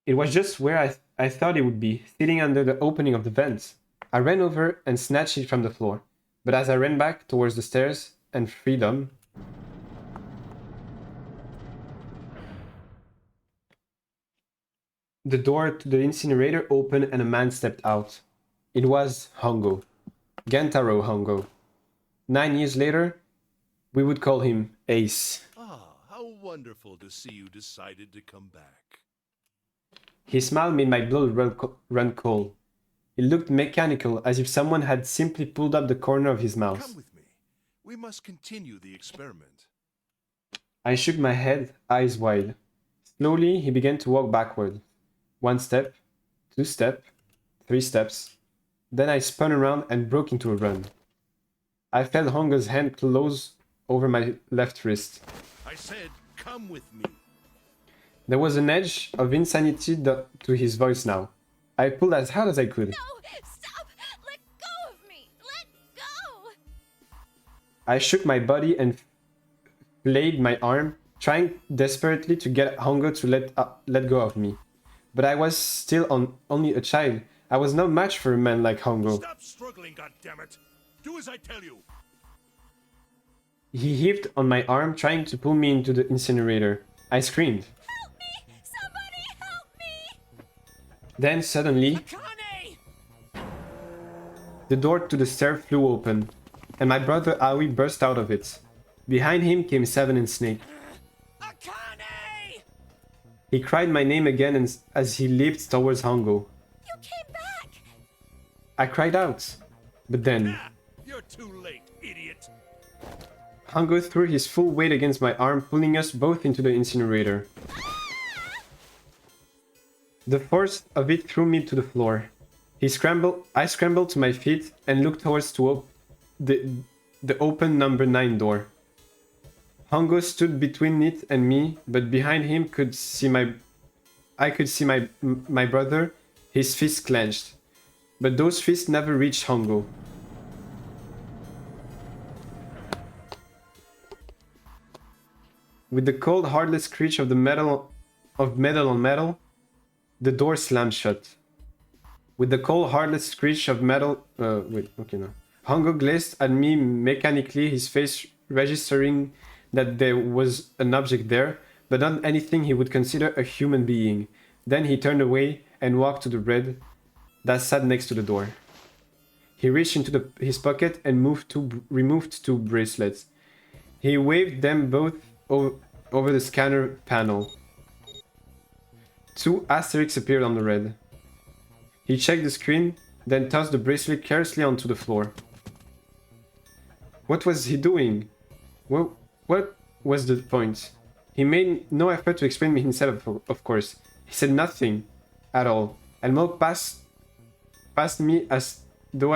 It was just where I thought it would be, sitting under the opening of the vents. I ran over and snatched it from the floor. But as I ran back towards the stairs and freedom, the door to the incinerator opened and a man stepped out. It was Hongo. Gentaro Hongo. 9 years later, we would call him Ace. Ah, how wonderful to see you decided to come back. His smile made my blood run cold. It looked mechanical, as if someone had simply pulled up the corner of his mouth. Come with me. We must continue the experiment. I shook my head, eyes wide. Slowly, he began to walk backward. 1 step, 2 steps, 3 steps. Then I spun around and broke into a run. I felt Hongo's hand close over my left wrist. I said, come with me. There was an edge of insanity to his voice now. I pulled as hard as I could. No! Stop! Let go of me! Let go! I shook my body and flayed my arm, trying desperately to get Hongo to let go of me. But I was still only a child. I was no match for a man like Hongo. Stop struggling, goddammit! Do as I tell you! He heaved on my arm, trying to pull me into the incinerator. I screamed. Help me! Somebody help me! Then suddenly, the door to the stair flew open, and my brother Aoi burst out of it. Behind him came Seven and Snake. He cried my name again as he leaped towards Hongo. You came back! I cried out, but then You're too late, idiot! Hongo threw his full weight against my arm, pulling us both into the incinerator. The force of it threw me to the floor. I scrambled to my feet and looked towards the open number 9 door. Hongo stood between it and me, but behind him I could see my brother, his fists clenched. But those fists never reached Hongo. With the cold, heartless screech of metal on metal, the door slammed shut. With the cold, heartless screech of metal... Hongo gazed at me mechanically, his face registering that there was an object there, but not anything he would consider a human being. Then he turned away and walked to the bed that sat next to the door. He reached into his pocket and removed two bracelets. He waved them both over the scanner panel. Two asterisks appeared on the red. He checked the screen, then tossed the bracelet carelessly onto the floor. What was he doing? What was the point? He made no effort to explain himself, of course. He said nothing at all, and walked past me as though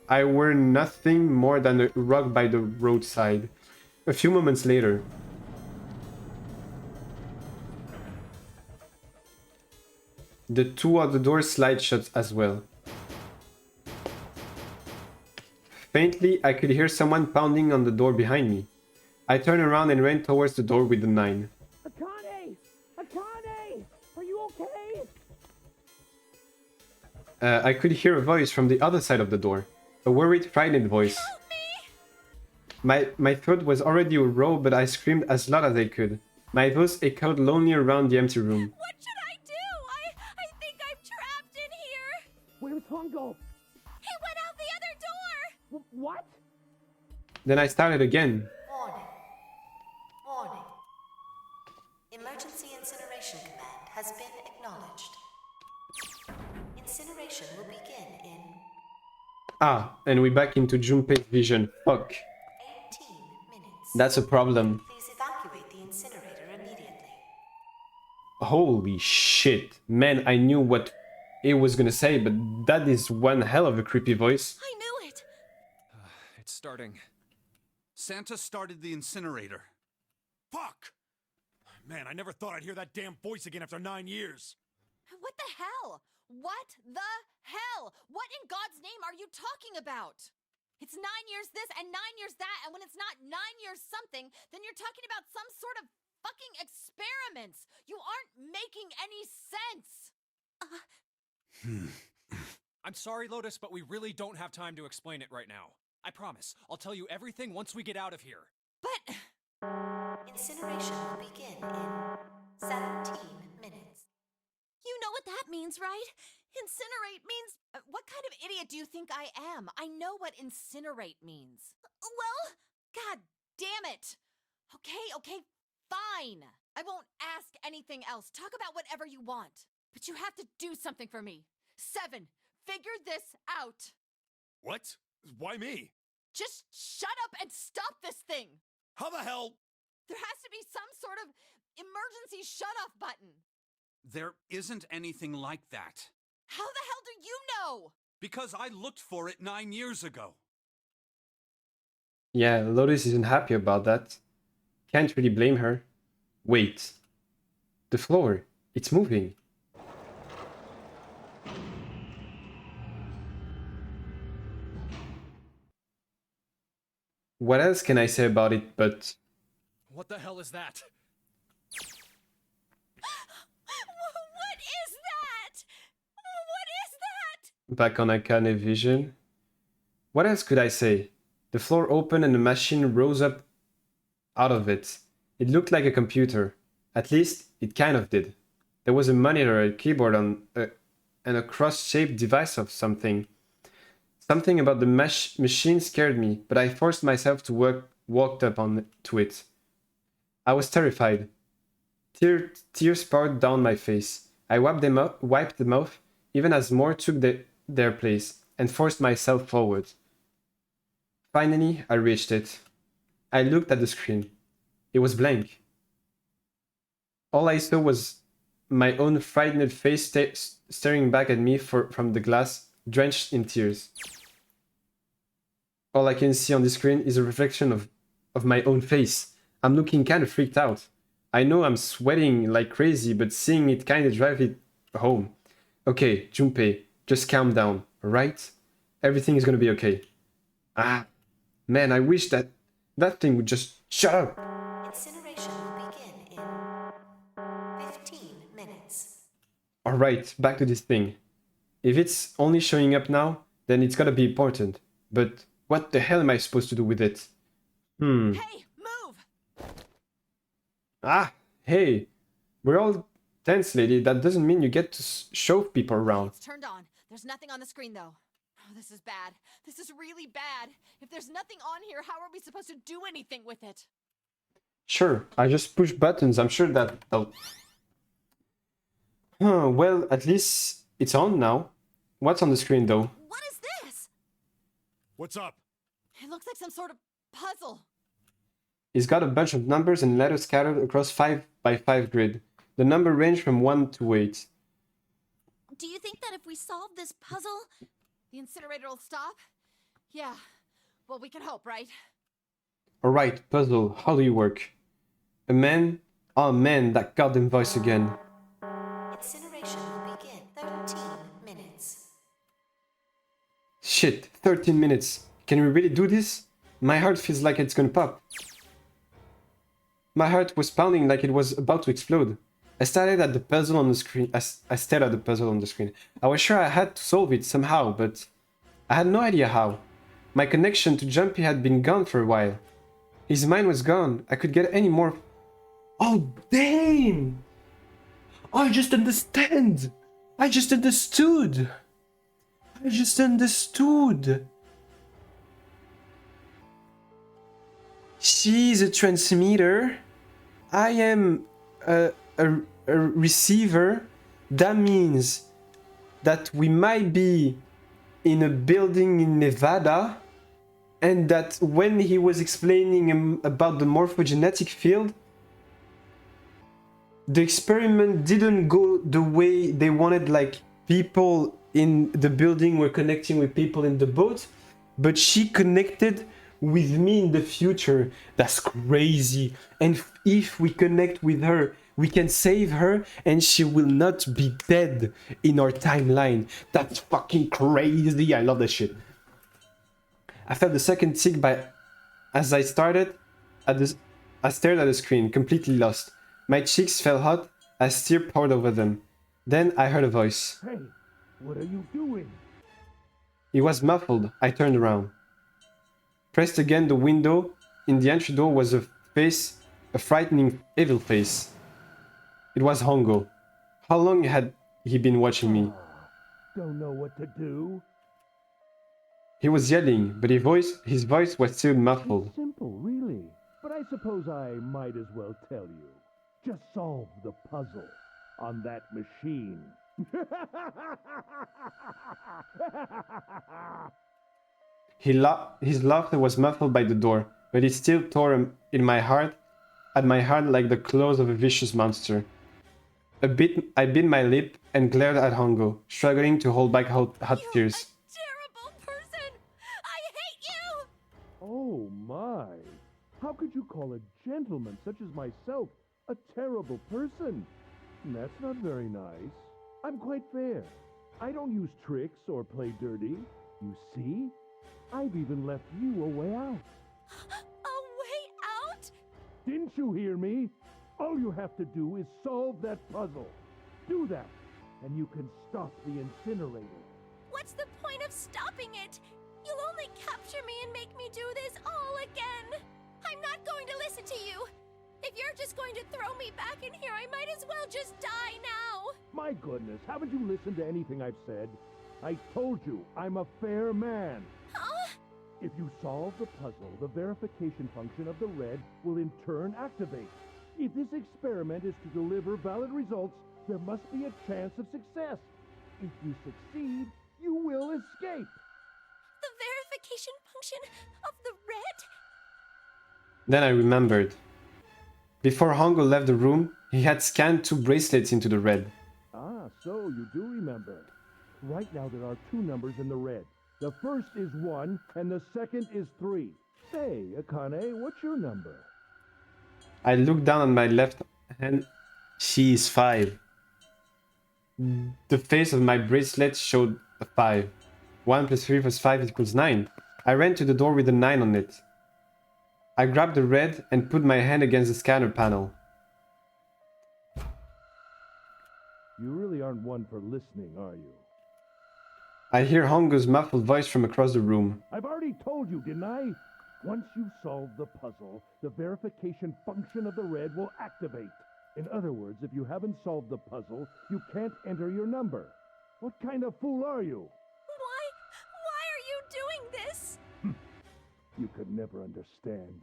I were nothing more than a rock by the roadside. A few moments later, the two other doors slid shut as well. Faintly, I could hear someone pounding on the door behind me. I turned around and ran towards the door with the 9. Akane! Akane! Are you okay? I could hear a voice from the other side of the door. A worried, frightened voice. Help me! My throat was already raw, but I screamed as loud as I could. My voice echoed lonely around the empty room. What should I do? I think I'm trapped in here. Where's Hongo? He went out the other door. What? Then I started again. Warning. Warning. Emergency incineration command has been acknowledged. Incineration will begin in Ah, and we're back into Junpei's vision. Fuck. 18 minutes. That's a problem. Please evacuate the incinerator immediately. Holy shit. Man, I knew what it was gonna say, but that is one hell of a creepy voice. I knew it. It's starting. Santa started the incinerator. Fuck! Man, I never thought I'd hear that damn voice again after 9 years. What the hell? What the hell? What in God's name are you talking about? It's 9 years this and 9 years that, and when it's not 9 years something, then you're talking about some sort of fucking experiments. You aren't making any sense. I'm sorry, Lotus, but we really don't have time to explain it right now. I promise. I'll tell you everything once we get out of here. But Incineration will begin in 17 minutes. You know what that means, right? Incinerate means... what kind of idiot do you think I am? I know what incinerate means. Well... God damn it! Okay, fine. I won't ask anything else. Talk about whatever you want. But you have to do something for me. 7, figure this out. What? Why me? Just shut up and stop this thing. How the hell? There has to be some sort of emergency shut-off button. There isn't anything like that. How the hell do you know? Because I looked for it 9 years ago. Yeah, Lotus isn't happy about that. Can't really blame her. Wait. The floor. It's moving. What else can I say about it but... What the hell is that? What is that? What is that? Back on Akane vision. What else could I say? The floor opened and the machine rose up out of it. It looked like a computer. At least, it kind of did. There was a monitor, a keyboard, and a cross-shaped device of something. Something about the machine scared me, but I forced myself to walk up to it. I was terrified. Tears poured down my face. I wiped them off, even as more took their place, and forced myself forward. Finally, I reached it. I looked at the screen. It was blank. All I saw was my own frightened face staring back at me from the glass, drenched in tears. All I can see on the screen is a reflection of my own face. I'm looking kind of freaked out. I know I'm sweating like crazy, but seeing it kind of drives it home. Okay, Junpei, just calm down, alright? Everything is gonna be okay. Ah, man, I wish that thing would just shut up. Incineration will begin in 15 minutes. Alright, back to this thing. If it's only showing up now, then it's gotta be important. But what the hell am I supposed to do with it? Hey, move! Ah, hey. We're all tense, lady. That doesn't mean you get to shove people around. It's turned on. There's nothing on the screen, though. Oh, this is bad. This is really bad. If there's nothing on here, how are we supposed to do anything with it? Sure, I just push buttons. I'm sure that... Oh. Well, at least it's on now. What's on the screen, though? What is this? What's up? It looks like some sort of puzzle. It's got a bunch of numbers and letters scattered across 5 by 5 grid. The number range from 1 to 8. Do you think that if we solve this puzzle, The incinerator will stop? Yeah. Well, we can hope, right? Alright, puzzle, how do you work? A man? Oh man, that goddamn voice again. Incineration will begin 13 minutes. Shit, 13 minutes. Can we really do this? My heart feels like it's gonna pop. My heart was pounding like it was about to explode. I stared at the puzzle on the screen. I stared at the puzzle on the screen. I was sure I had to solve it somehow, but I had no idea how. My connection to Jumpy had been gone for a while. His mind was gone. I could get any more. Oh, damn! I just understand! I just understood! I just understood! She's a transmitter. I am a receiver. That means that we might be in a building in Nevada, and that when he was explaining about the morphogenetic field, the experiment didn't go the way they wanted, like people in the building were connecting with people in the boat, but she connected with me in the future. That's crazy. And if we connect with her, we can save her and she will not be dead in our timeline. That's fucking crazy. I love that shit. I felt the second tick as I stared at the screen, completely lost. My cheeks felt hot as tears poured over them. Then I heard a voice. Hey, what are you doing? It was muffled. I turned around. Pressed again the window. In the entry door was a face, a frightening, evil face. It was Hongo. How long had he been watching me? Don't know what to do. He was yelling, but his voice was still muffled. It's simple, really. But I suppose I might as well tell you. Just solve the puzzle on that machine. His laughter was muffled by the door, but it still tore at my heart like the claws of a vicious monster. I bit my lip and glared at Hongo, struggling to hold back hot tears. Terrible person! I hate you! Oh my! How could you call a gentleman such as myself a terrible person? That's not very nice. I'm quite fair. I don't use tricks or play dirty. You see? I've even left you a way out. A way out? Didn't you hear me? All you have to do is solve that puzzle. Do that, and you can stop the incinerator. what's the point of stopping it? You'll only capture me and make me do this all again. I'm not going to listen to you. If you're just going to throw me back in here, I might as well just die now. My goodness, haven't you listened to anything I've said? I told you, I'm a fair man. Huh? If you solve the puzzle, the verification function of the red will in turn activate. If this experiment is to deliver valid results, there must be a chance of success. If you succeed, you will escape. The verification function of the red? Then I remembered. Before Hongo left the room, he had scanned 2 bracelets into the red. Ah, so you do remember. Right now there are 2 numbers in the red. The first is 1, and the second is 3. Say, Akane, what's your number? I looked down on my left hand. She is 5. The face of my bracelet showed a 5. 1 plus 3 plus 5 equals 9. I ran to the door with a 9 on it. I grabbed the red and put my hand against the scanner panel. You really aren't one for listening, are you? I hear Hongo's muffled voice from across the room. I've already told you, didn't I? Once you solve the puzzle, the verification function of the red will activate. In other words, if you haven't solved the puzzle, you can't enter your number. What kind of fool are you? Why You could never understand.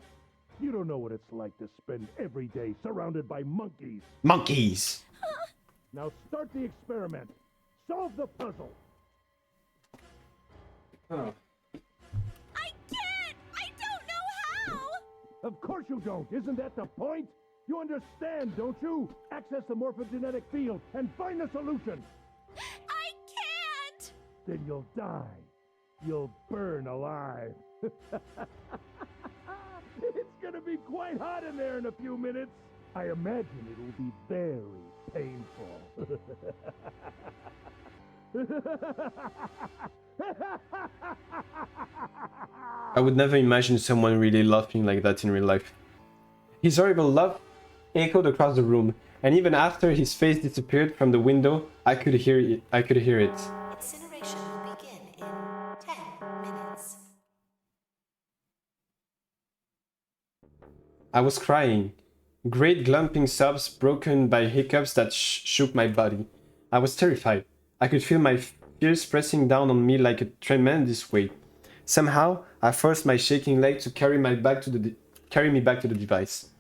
You don't know what it's like to spend every day surrounded by monkeys. Monkeys! Now start the experiment. Solve the puzzle. Oh. I can't! I don't know how! Of course you don't. Isn't that the point? You understand, don't you? Access the morphogenetic field and find the solution. I can't! Then you'll die. You'll burn alive. It's gonna be quite hot in there in a few minutes. I imagine it'll be very painful. I would never imagine someone really laughing like that in real life. His horrible laugh echoed across the room, and even after his face disappeared from the window, I could hear it. Incineration will begin in 10 minutes. I was crying. Great glumping sobs broken by hiccups that shook my body. I was terrified. I could feel my fears pressing down on me like a tremendous weight. Somehow, I forced my shaking leg to carry me back to the device.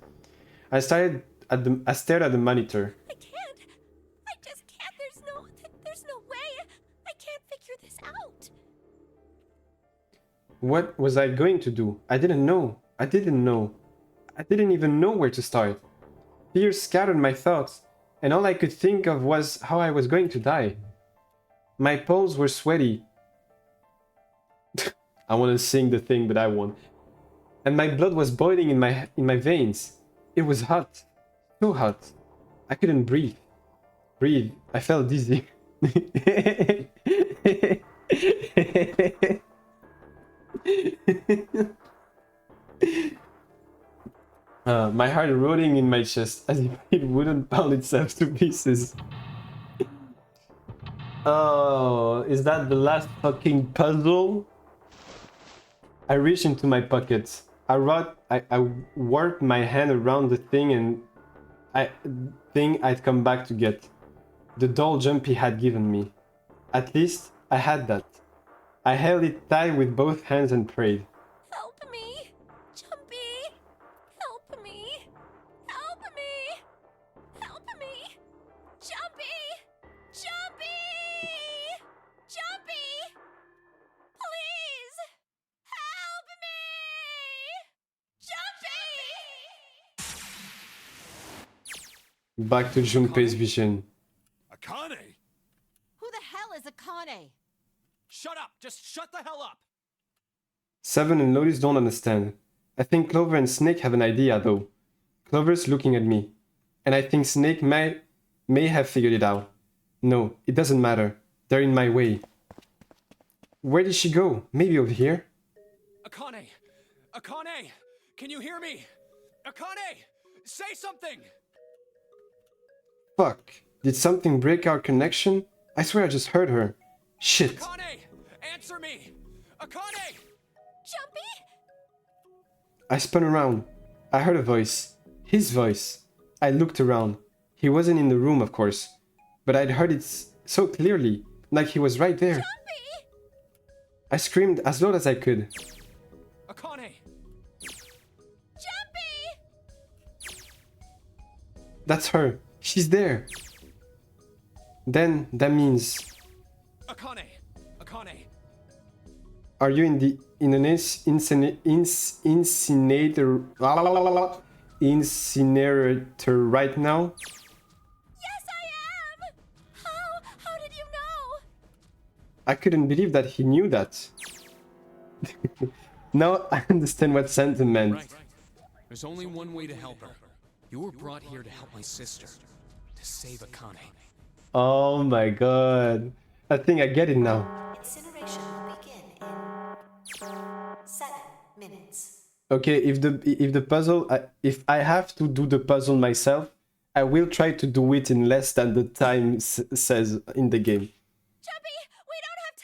I stared at the monitor. I can't. I just can't. There's no way. I can't figure this out. What was I going to do? I didn't know. I didn't even know where to start. Fear scattered my thoughts, and all I could think of was how I was going to die. My palms were sweaty. I want to sing the thing, but I won't. And my blood was boiling in my veins. It was hot. So hot. I couldn't breathe. I felt dizzy. My heart rotting in my chest as if it wouldn't pound itself to pieces. Oh, is that the last fucking puzzle? I reached into my pocket. I warped my hand around the thing and I'd come back to get. The doll Jumpy had given me. At least I had that. I held it tight with both hands and prayed. Help me! Jumpy! Help me! Help me! Help me! Jumpy! Jumpy! Jumpy! Please! Help me! Jumpy! Back to Junpei's vision. Akane! Who the hell is Akane? Shut up! Just shut the hell up! Seven and Lotus don't understand. I think Clover and Snake have an idea though. Clover's looking at me. And I think Snake may have figured it out. No, it doesn't matter. They're in my way. Where did she go? Maybe over here? Akane! Akane! Can you hear me? Akane! Say something! Fuck. Did something break our connection? I swear I just heard her. Shit. Akane! Answer me! Akane! Jumpy? I spun around. I heard a voice. His voice. I looked around. He wasn't in the room, of course. But I'd heard it so clearly, like he was right there. Jumpy! I screamed as loud as I could. Akane! Jumpy! That's her. She's there. Then that means... Akane! Akane! Are you in an incinerator right now? Yes, I am! How did you know? I couldn't believe that he knew that. Now I understand what Santa meant. Right. There's only one way to help her. You were brought here to help my sister. To save Akane. Oh my god. I think I get it now. Incineration will begin in 7 minutes. Okay, if the puzzle, if I have to do the puzzle myself, I will try to do it in less than the time says in the game. Jumpy, we don't have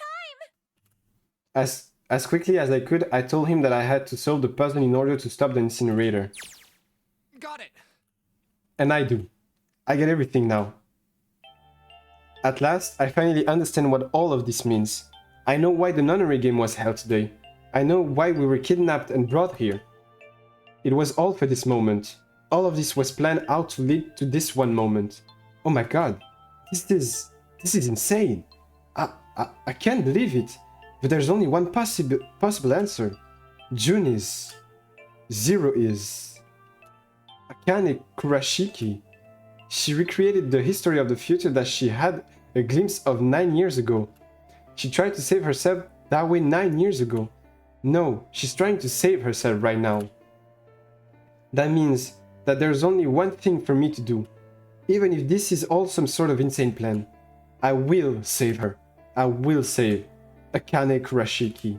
time! As quickly as I could, I told him that I had to solve the puzzle in order to stop the incinerator. Got it! And I do. I get everything now. At last, I finally understand what all of this means. I know why the nunnery game was held today. I know why we were kidnapped and brought here. It was all for this moment. All of this was planned out to lead to this one moment. Oh my god. This is insane. I can't believe it. But there's only one possible answer. June is. Zero is. Akane Kurashiki. She recreated the history of the future that she had a glimpse of 9 years ago. She tried to save herself that way 9 years ago. No, she's trying to save herself right now. That means that there's only one thing for me to do. Even if this is all some sort of insane plan. I will save her. I will save Akane Kurashiki.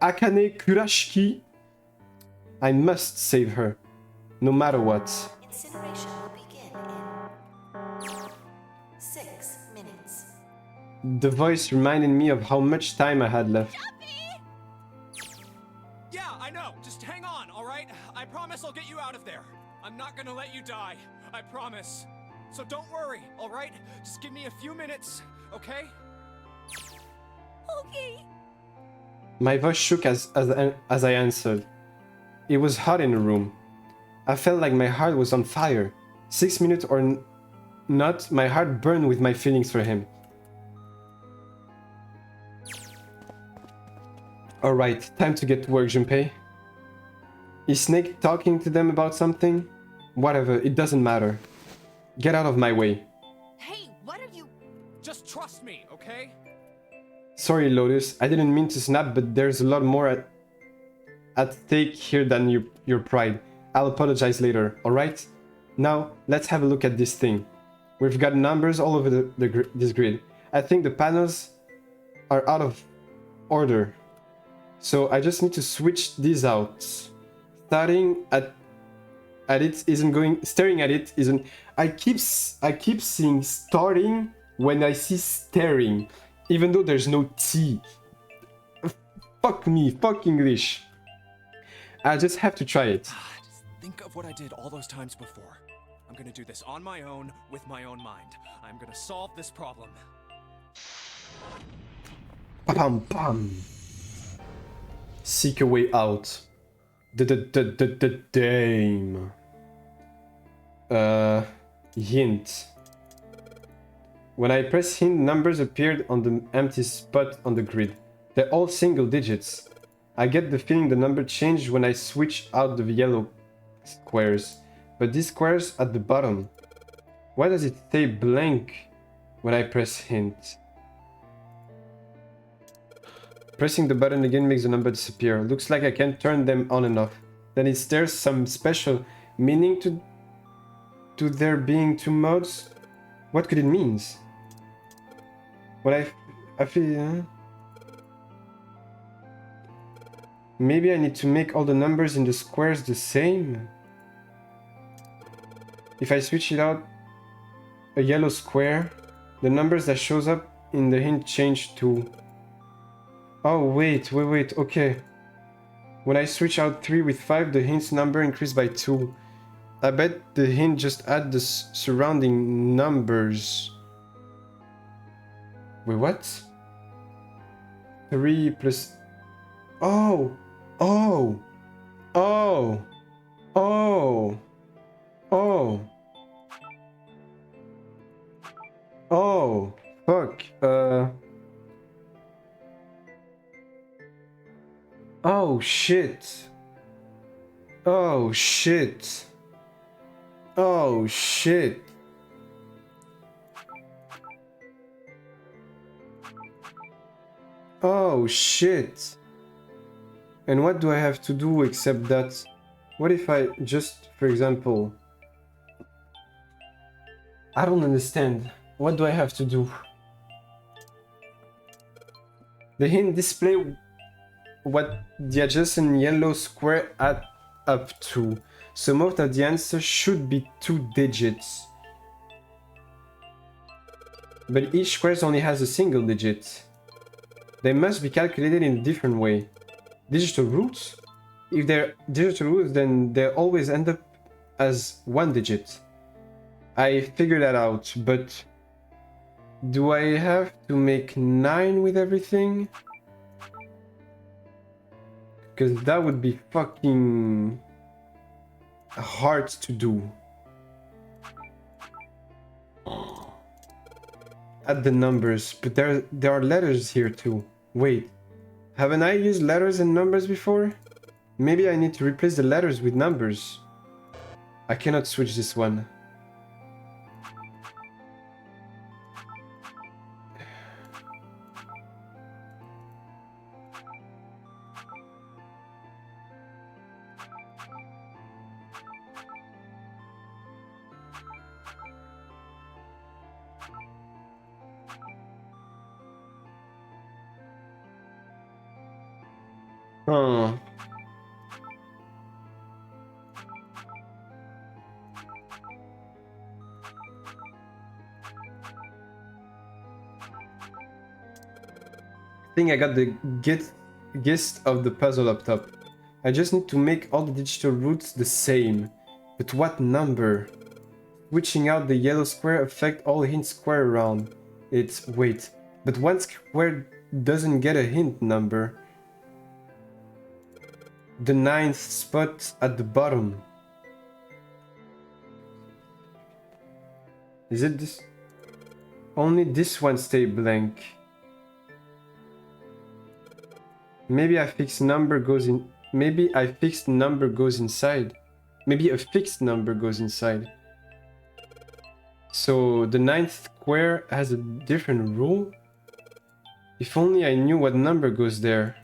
Akane Kurashiki. I must save her. No matter what. Incineration will begin in 6 minutes. The voice reminded me of how much time I had left. Yeah, I know. Just hang on, all right? I promise I'll get you out of there. I'm not gonna let you die. I promise. So don't worry, all right? Just give me a few minutes, okay? Okay. My voice shook as I answered. It was hot in the room. I felt like my heart was on fire. 6 minutes or not, my heart burned with my feelings for him. Alright, time to get to work, Junpei. Is Snake talking to them about something? Whatever, it doesn't matter. Get out of my way. Hey, what are you... Just trust me, okay? Sorry, Lotus, I didn't mean to snap, but there's a lot more at stake here than your pride. I'll apologize later, alright? Now, let's have a look at this thing. We've got numbers all over this grid. I think the panels are out of order. So I just need to switch these out. Staring at it isn't. I keep seeing starting when I see staring, even though there's no T. Fuck me, fuck English. I just have to try it. Just think of what I did all those times before. I'm gonna do this on my own, with my own mind. I'm gonna solve this problem. Pam pam. Seek a way out. Damn. Hint. When I press hint, numbers appeared on the empty spot on the grid. They're all single digits. I get the feeling the number changed when I switch out the yellow squares. But these squares at the bottom. Why does it stay blank when I press hint? Pressing the button again makes the number disappear. Looks like I can't turn them on enough. Then is there some special meaning to there being two modes? What could it mean? What I feel... Maybe I need to make all the numbers in the squares the same? If I switch it out a yellow square, the numbers that shows up in the hint change too. Oh, wait, okay. When I switch out 3 with 5, the hint's number increased by 2. I bet the hint just add the surrounding numbers. Wait, what? 3 plus... Oh! Oh! Oh! Oh! Oh! Oh! Fuck. Oh shit. Oh shit. Oh shit. Oh shit. And what do I have to do except that? What if I just, for example... I don't understand. What do I have to do? The hint display what the adjacent yellow square add up to. So most of the answer should be 2 digits. But each square only has a single digit. They must be calculated in a different way. Digital roots? If they're digital roots, then they always end up as 1 digit. I figured that out, but Do I have to make 9 with everything? Because that would be fucking hard to do. Add the numbers, but there are letters here too. Wait, haven't I used letters and numbers before? Maybe I need to replace the letters with numbers. I cannot switch this one. Huh. I think I got the gist of the puzzle up top. I just need to make all the digital roots the same. But what number? Switching out the yellow square affect all hint square around it. Wait, but one square doesn't get a hint number. The 9th spot at the bottom. Is it this? Only this one stay blank. Maybe I fixed number goes in. Maybe I fixed number goes inside. Maybe a fixed number goes inside. So the 9th square has a different rule? If only I knew what number goes there.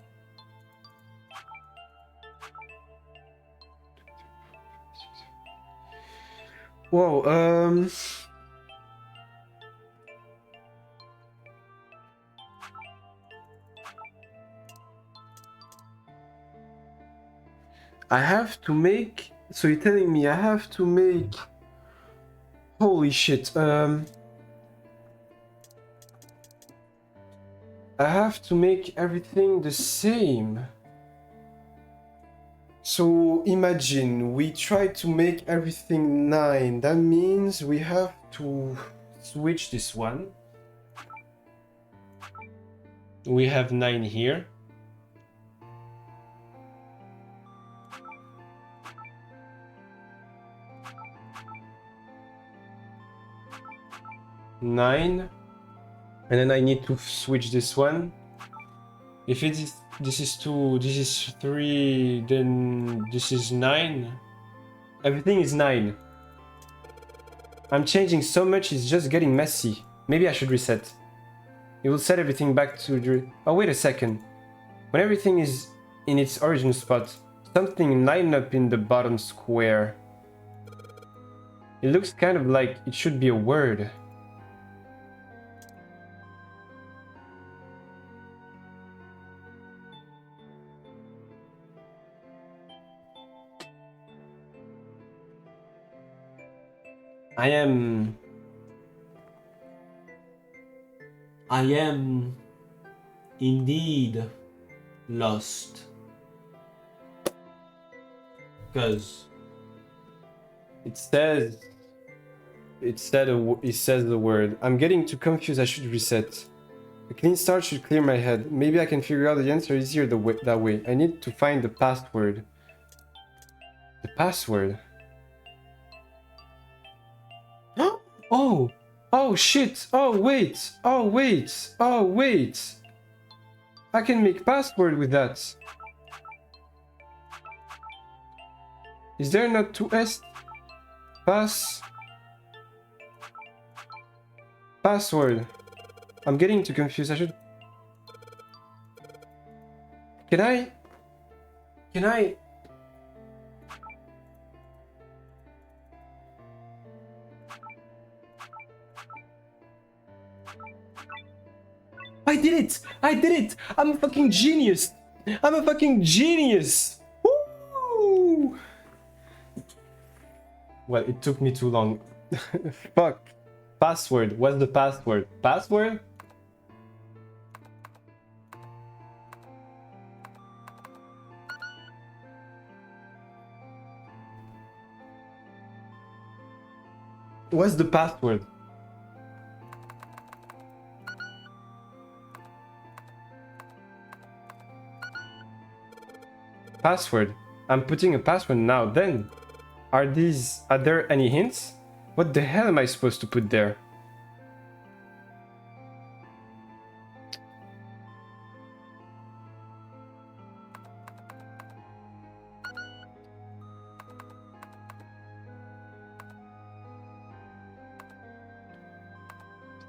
Whoa, I have to make... So you're telling me I have to make... Holy shit, I have to make everything the same. So imagine we try to make everything 9. That means we have to switch this one. We have 9 here. Nine, and then I need to switch this one. If it is, this is 2, this is 3, then this is 9. Everything is 9. I'm changing so much, it's just getting messy. Maybe I should reset. It will set everything back to the... Oh, wait a second. When everything is in its origin spot, something line up in the bottom square. It looks kind of like it should be a word. I am indeed lost. Because it says it says the word. I'm getting too confused. I should reset. A clean start should clear my head. Maybe I can figure out the answer easier that way. I need to find the password. The password. Oh! Oh shit! Oh wait! Oh wait! Oh wait! I can make password with that. Is there not 2S? Password. I'm getting too confused. I should... Can I... I did it! I did it! I'm a fucking genius! I'm a fucking genius! Woo! Well, it took me too long. Fuck. Password. What's the password? Password? What's the password? password. I'm putting a password now. Then, are there any hints? What the hell am I supposed to put there?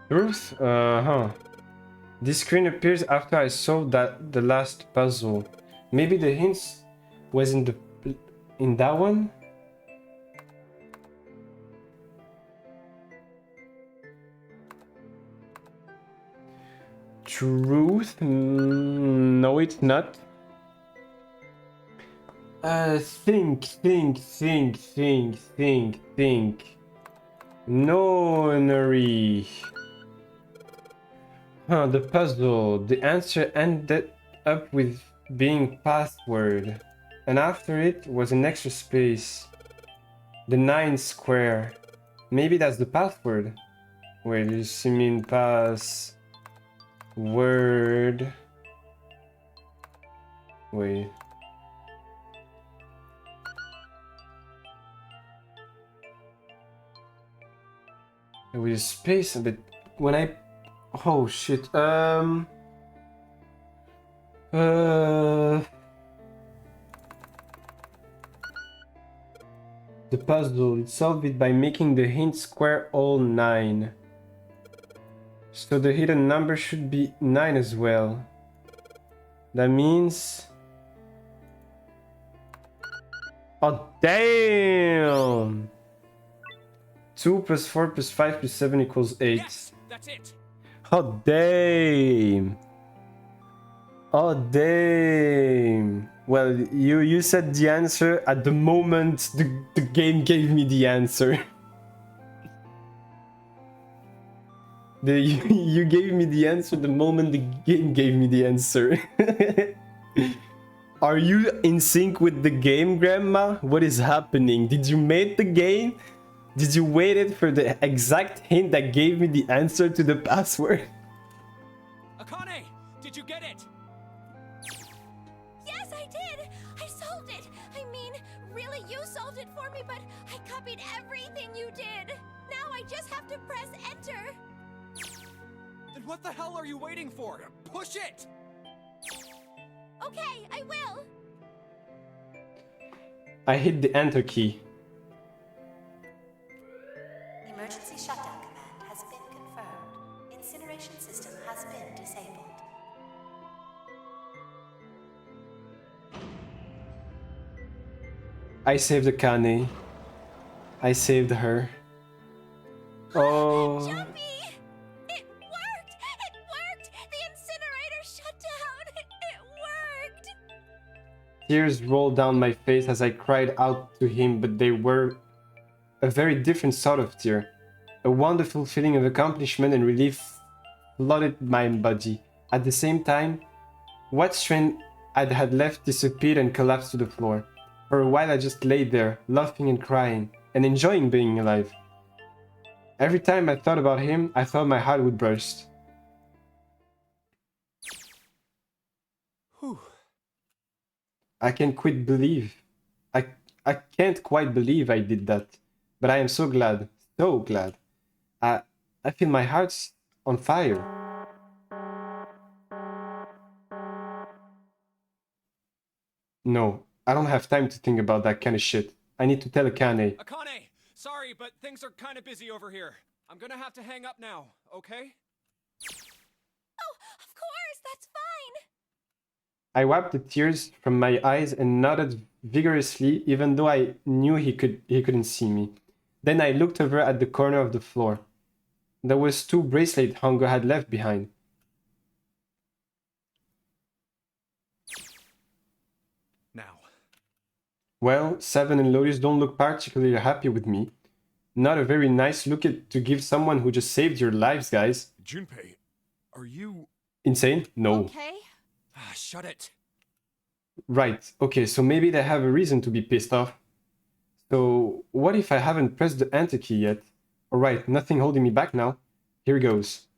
Truth? Uh-huh. This screen appears after I solved the last puzzle. Maybe the hints was in that one? Truth? No, it's not. Think. No, Nuri. Huh, the puzzle. The answer ended up with being password. And after it was an extra space. The 9 square. Maybe that's the password. Wait, you see mean pass word. Wait. With a space, but when I... Oh shit. The puzzle, solve it by making the hint square all 9. So the hidden number should be 9 as well. That means... Oh damn! 2 plus 4 plus 5 plus 7 equals 8. Yes, that's it. Oh damn! Oh damn! Well, you said the answer at the moment the game gave me the answer. You gave me the answer the moment the game gave me the answer. Are you in sync with the game, Grandma? What is happening? Did you make the game? Did you wait for the exact hint that gave me the answer to the password? Akane, did you get it? Yes, I did! I solved it! I mean, really, you solved it for me, but I copied everything you did! Now I just have to press enter! Then what the hell are you waiting for? Push it! Okay, I will! I hit the enter key. Emergency shutdown command has been confirmed. Incineration system has been disabled. I saved Akane. I saved her. Oh. Jumpy! It worked! It worked! The incinerator shut down! It worked! Tears rolled down my face as I cried out to him, but they were a very different sort of tear. A wonderful feeling of accomplishment and relief flooded my body. At the same time, what strength I had left disappeared and collapsed to the floor. For a while I just lay there, laughing and crying, and enjoying being alive. Every time I thought about him, I thought my heart would burst. Whew. I can't quite believe. I can't quite believe I did that. But I am so glad. So glad. I feel my heart's on fire. No, I don't have time to think about that kind of shit. I need to tell Akane. Akane, sorry, but things are kind of busy over here. I'm gonna have to hang up now, okay? Oh, of course, that's fine! I wiped the tears from my eyes and nodded vigorously, even though I knew he couldn't see me. Then I looked over at the corner of the floor. There was 2 bracelets Hongo had left behind. Now. Well, Seven and Lotus don't look particularly happy with me. Not a very nice look to give someone who just saved your lives, guys. Junpei, are you... Insane? No. Okay? Ah, shut it. Right, okay, so maybe they have a reason to be pissed off. So, what if I haven't pressed the enter key yet? Alright, nothing holding me back now. Here goes.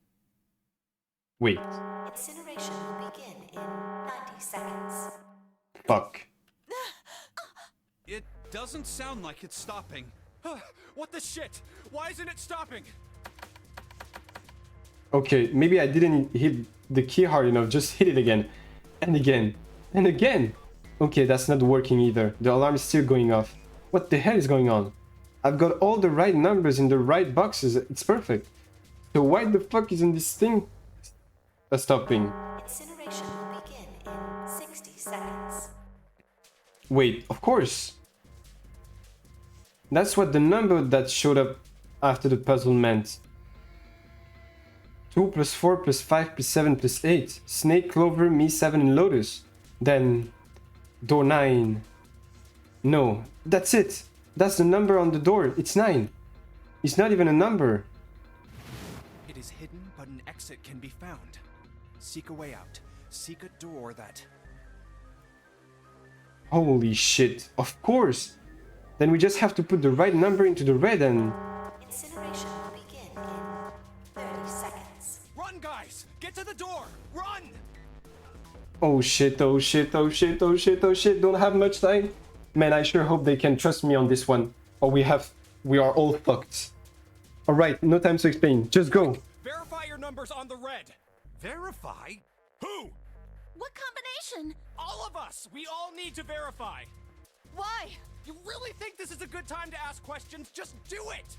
Wait. Incineration will begin in 90 seconds. Fuck. doesn't sound like it's stopping. What the shit? Why isn't it stopping? Okay, maybe I didn't hit the key hard enough. Just hit it again. And again. And again. Okay, that's not working either. The alarm is still going off. What the hell is going on? I've got all the right numbers in the right boxes. It's perfect. So why the fuck isn't this thing stopping? Incineration will begin in 60 seconds. Wait, of course. That's what the number that showed up after the puzzle meant. 2 plus 4 plus 5 plus 7 plus 8. Snake, Clover, me, 7 and Lotus. Then door 9. No, that's it. That's the number on the door. It's 9. It's not even a number. It is hidden, but an exit can be found. Seek a way out. Seek a door that... Holy shit. Of course. Then we just have to put the right number into the red and... Incineration will begin in 30 seconds. Run, guys! Get to the door! Run! Oh shit, oh shit, oh shit, oh shit, oh shit. Don't have much time. Man, I sure hope they can trust me on this one. Or we are all fucked. Alright, no time to explain. Just go. Verify your numbers on the red. Verify? Who? What combination? All of us! We all need to verify! Why? You really think this is a good time to ask questions? Just do it!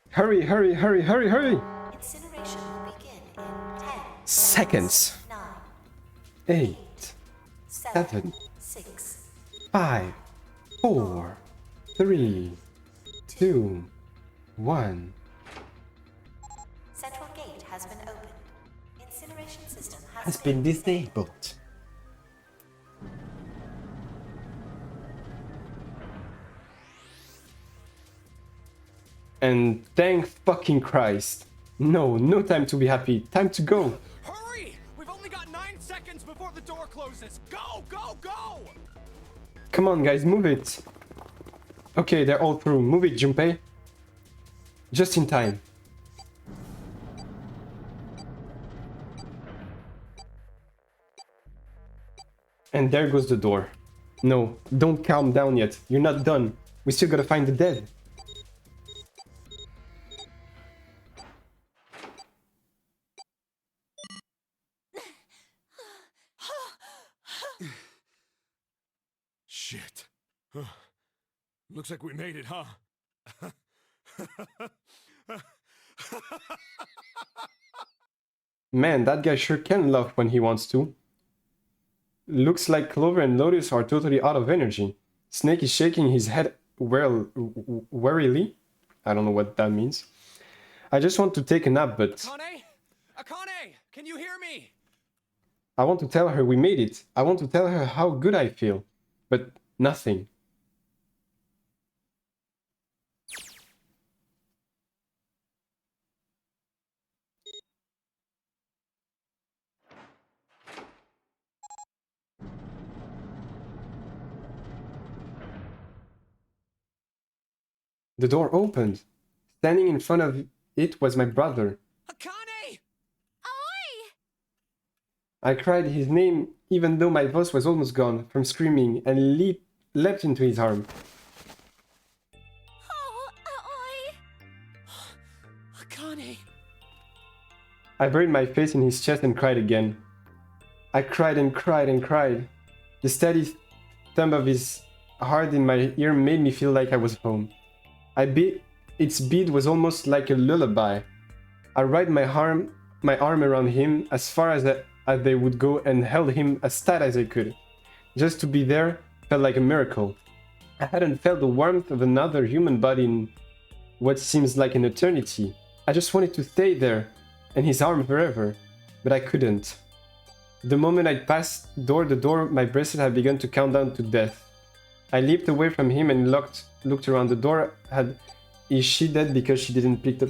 Hurry, hurry, hurry, hurry, hurry. Incineration will begin in 10 Seconds. 9, 8, 7, 7, 6, 5, 4, 3, 2, 1. Central gate has been opened. Incineration system Has been disabled. And thank fucking Christ. No, no time to be happy. Time to go. Hurry! We've only got 9 seconds before the door closes. Go, go, go! Come on, guys, move it. Okay, they're all through. Move it, Junpei. Just in time. And there goes the door. No, don't calm down yet. You're not done. We still gotta find the dead. Shit. Looks like we made it, huh? Man, that guy sure can laugh when he wants to. Looks like Clover and Lotus are totally out of energy. Snake is shaking his head warily. I don't know what that means. I just want to take a nap, but... Akane? Akane! Can you hear me? I want to tell her we made it. I want to tell her how good I feel. But nothing. The door opened. Standing in front of it was my brother. Akane! Oi! I cried his name even though my voice was almost gone from screaming and leapt into his arm. Oh, oi! Akane! I buried my face in his chest and cried again. I cried and cried and cried. The steady thump of his heart in my ear made me feel like I was home. Its beat was almost like a lullaby. I wrapped my arm around him as far as they would go and held him as tight as I could. Just to be there felt like a miracle. I hadn't felt the warmth of another human body in what seems like an eternity. I just wanted to stay there in his arm forever, but I couldn't. The moment I passed the door, my bracelet had begun to count down to death. I leaped away from him and looked around the door. Is she dead because she didn't pick up?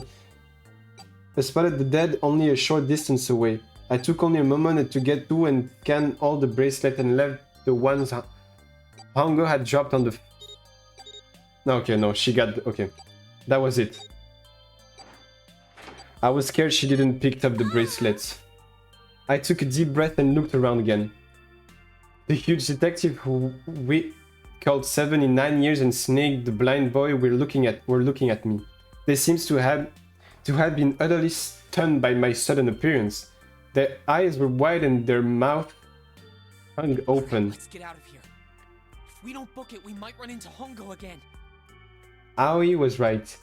I spotted the dead only a short distance away. I took only a moment to get to and scan all the bracelets and left the ones Hongo had dropped on the... Okay, no, she got... Okay, that was it. I was scared she didn't pick up the bracelets. I took a deep breath and looked around again. The huge detective called 7 in 9 years, and Snake, the blind boy, were looking at me. They seems to have been utterly stunned by my sudden appearance. Their eyes were wide and their mouth hung open. Let's get out of here. If we don't book it, we might run into Hongo again. Aoi was right.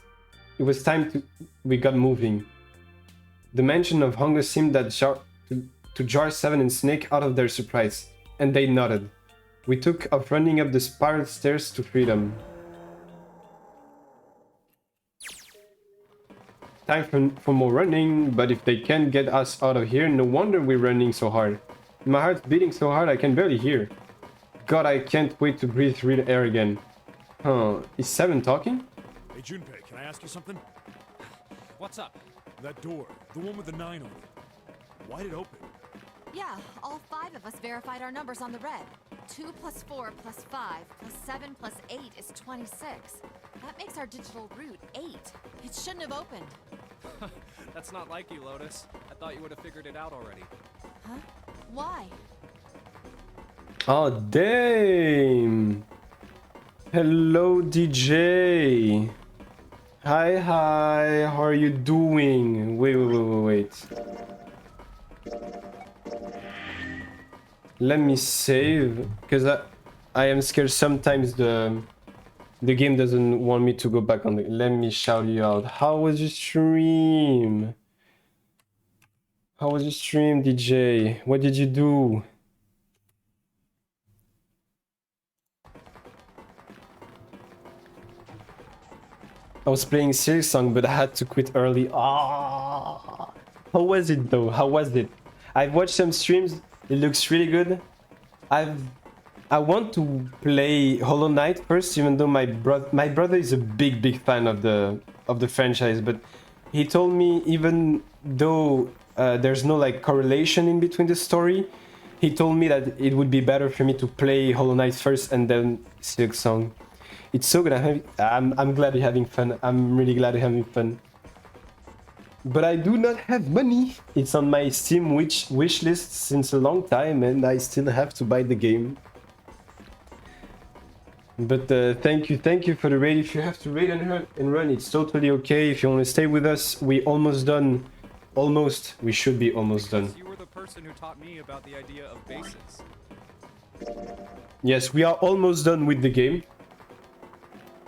It was time we got moving. The mention of Hongo seemed to jar Seven and Snake out of their surprise, and they nodded. We took off running up the spiral stairs to freedom. Time for more running, but if they can't get us out of here, no wonder we're running so hard. My heart's beating so hard I can barely hear. God, I can't wait to breathe real air again. Huh, is Seven talking? Hey Junpei, can I ask you something? What's up? That door, the one with the 9 on it. Why'd it open? Yeah, all 5 of us verified our numbers on the red. 2 plus 4 plus 5 plus 7 plus 8 is 26. That makes our digital route 8. It shouldn't have opened. That's not like you, Lotus. I thought you would have figured it out already. Huh? Why? Oh, damn! Hello, DJ! Hi, how are you doing? Wait. Let me save, because I am scared sometimes the game doesn't want me to go back on the... Let me shout you out. How was your stream? How was your stream, DJ? What did you do? I was playing Serious Song, but I had to quit early. Ah, how was it though? How was it? I've watched some streams. It looks really good. I want to play Hollow Knight first, even though my brother is a big fan of the franchise. But he told me, even though there's no like correlation in between the story, he told me that it would be better for me to play Hollow Knight first and then Silk Song. It's so good. I'm glad you're having fun. I'm really glad you're having fun. But I do not have money. It's on my Steam wish list since a long time, and I still have to buy the game. But thank you for the raid. If you have to raid and run, it's totally okay. If you want to stay with us, we almost done. Almost. We should be almost done. You were the person who taught me about the idea of bases. Yes, we are almost done with the game.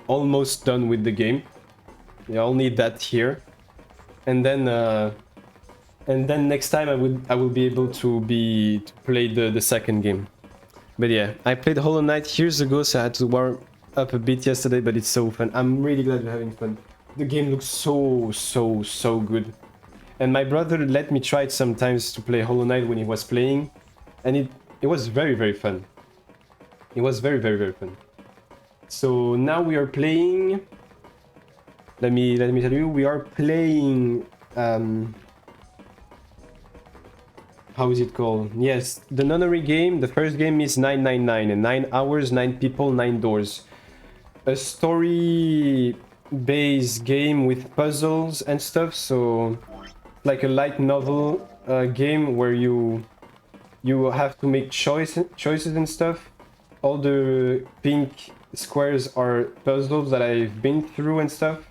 Almost done with the game. Yeah, I'll need that here. And then next time I will be able to play the second game. But yeah, I played Hollow Knight years ago, so I had to warm up a bit yesterday, but it's so fun. I'm really glad you're having fun. The game looks so good. And my brother let me try it sometimes to play Hollow Knight when he was playing, and it was very fun. It was very fun. So now we are playing. Let me tell you, we are playing. How is it called? Yes, the nunnery game. The first game is 999, and 9 hours, 9 people, 9 doors. A story-based game with puzzles and stuff. So, like a light novel game where you have to make choices and stuff. All the pink squares are puzzles that I've been through and stuff.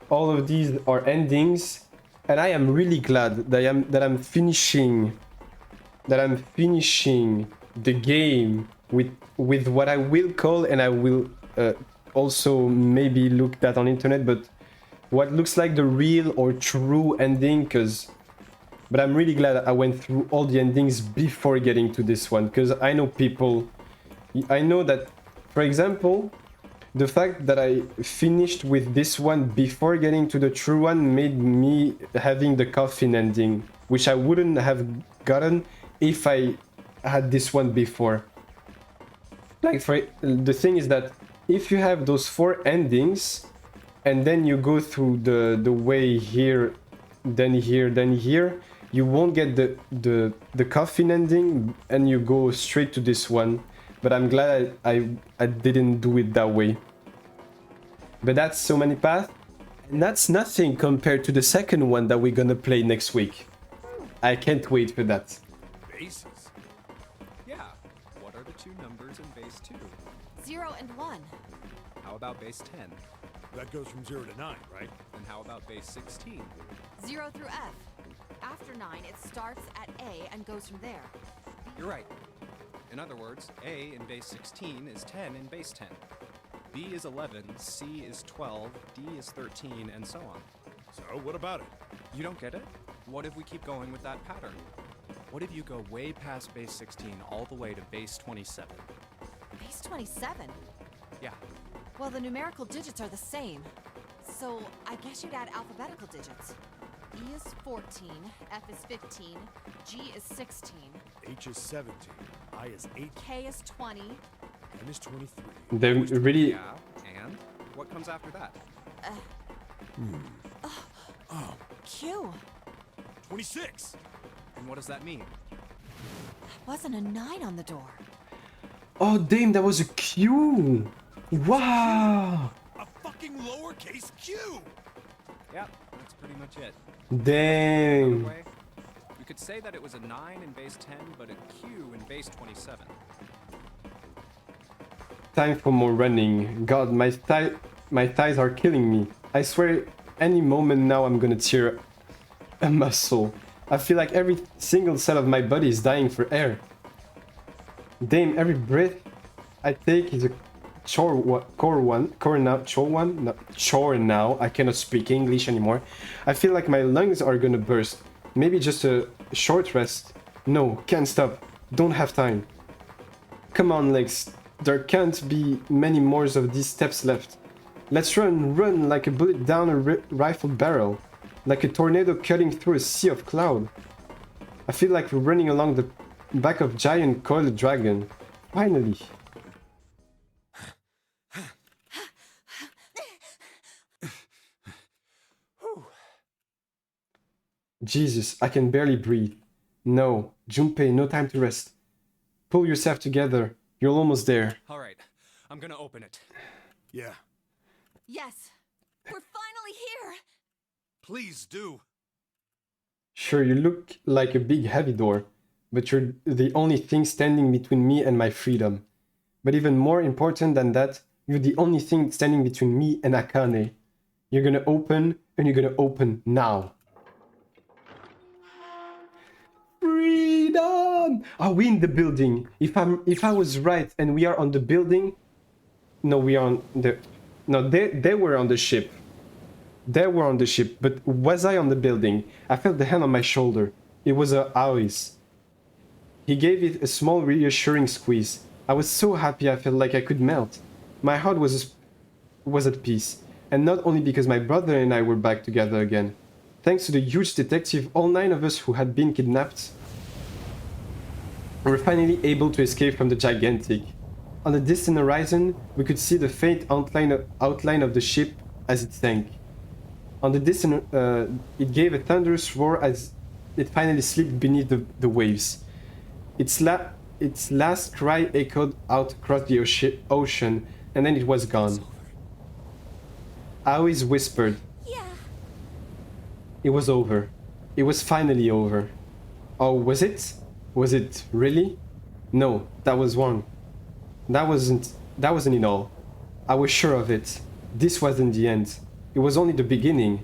All of these are endings, and I am really glad that I'm finishing the game with what I will call, and I will also maybe look that on internet, but what looks like the real or true ending. But I'm really glad I went through all the endings before getting to this one, because I know that, for example, the fact that I finished with this one before getting to the true one made me having the coffin ending, which I wouldn't have gotten if I had this one before. Like, the thing is that if you have those 4 endings and then you go through the way here, then here, you won't get the coffin ending, and you go straight to this one. But I'm glad I didn't do it that way. But that's so many paths, and that's nothing compared to the second one that we're gonna play next week. I can't wait for that. Bases? Yeah. What are the 2 numbers in base 2? 0 and 1. How about base 10? That goes from 0 to 9, right? And how about base 16? 0 through F. After 9, it starts at A and goes from there. You're right. In other words, A in base 16 is 10 in base 10. B is 11, C is 12, D is 13, and so on. So, what about it? You don't get it? What if we keep going with that pattern? What if you go way past base 16 all the way to base 27? Base 27? Yeah. Well, the numerical digits are the same. So, I guess you'd add alphabetical digits. E is 14, F is 15, G is 16, H is 17, I is 8, K is 20, N is 23. They really. Yeah, and what comes after that? Q. 26! And what does that mean? Wasn't a 9 on the door. Oh damn, that was a Q. Wow. A fucking lowercase q! Yep, that's pretty much it. Damn. Another way, you could say that it was a 9 in base 10, but a Q in base 27. Time for more running. God, my thighs are killing me. I swear, any moment now I'm gonna tear a muscle. I feel like every single cell of my body is dying for air. Damn, every breath I take is a chore now. I cannot speak English anymore. I feel like my lungs are gonna burst. Maybe just a short rest. No, can't stop. Don't have time. Come on, legs. There can't be many more of these steps left. Let's run like a bullet down a rifle barrel. Like a tornado cutting through a sea of cloud. I feel like we're running along the back of giant coiled dragon. Finally. Jesus, I can barely breathe. No, Junpei, no time to rest. Pull yourself together. You're almost there. All right, I'm gonna open it. Yeah. Yes. We're finally here. Please do. Sure, you look like a big heavy door, but you're the only thing standing between me and my freedom. But even more important than that, you're the only thing standing between me and Akane. You're gonna open, and you're gonna open now. Freedom! Are we in the building? If I was right and we are on the building, no, we are on the. No, they were on the ship. They were on the ship, but was I on the building? I felt the hand on my shoulder. It was Aoi's. He gave it a small reassuring squeeze. I was so happy I felt like I could melt. My heart was at peace. And not only because my brother and I were back together again. Thanks to the huge detective, all 9 of us who had been kidnapped were finally able to escape from the gigantic. On the distant horizon, we could see the faint outline of the ship as it sank. On the distance, it gave a thunderous roar as it finally slipped beneath the waves. Its last cry echoed out across the ocean, and then it was gone. Aoi's whispered. Yeah. It was over. It was finally over. Oh, was it? Was it really? No, that was wrong. That wasn't it all. I was sure of it. This wasn't the end. It was only the beginning.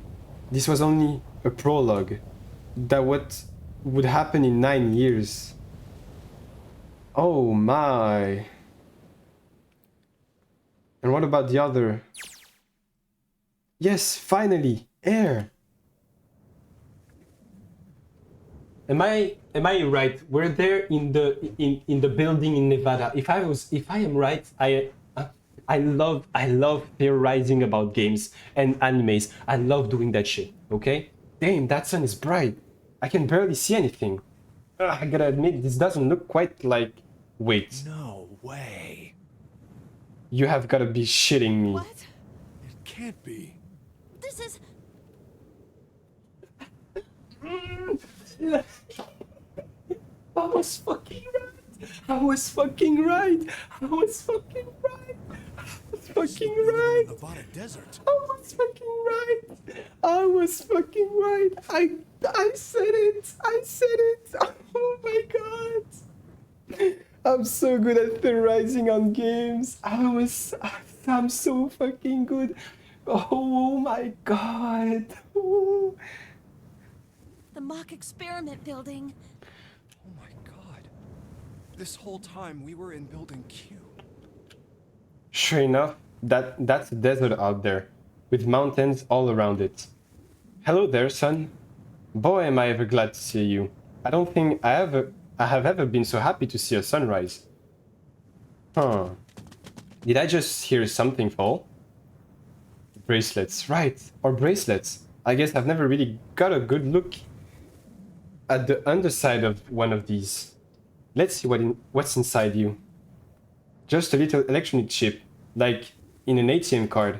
This was only a prologue. That what would happen in 9 years. Oh my. And what about the other? Yes, finally, air. Am I right? We're there in the building in Nevada. If I am right, I love theorizing about games and animes. I love doing that shit. Okay? Damn, that sun is bright. I can barely see anything. I gotta admit, this doesn't look quite like. Wait. No way. You have gotta be shitting me. What? It can't be. This is... I was fucking right. I was fucking right. I was fucking right. I was fucking right. Nevada desert. I was fucking right. I was fucking right. I said it. I said it. Oh my god. I'm so good at theorizing on games. I'm so fucking good. Oh my god. Ooh. The mock experiment building. Oh my god. This whole time we were in building Q. Sure enough, that's a desert out there, with mountains all around it. Hello there, son. Boy, am I ever glad to see you. I don't think I have ever been so happy to see a sunrise. Huh. Did I just hear something fall? Bracelets, right, or bracelets. I guess I've never really got a good look at the underside of one of these. Let's see what's inside you. Just a little electronic chip, like in an ATM card.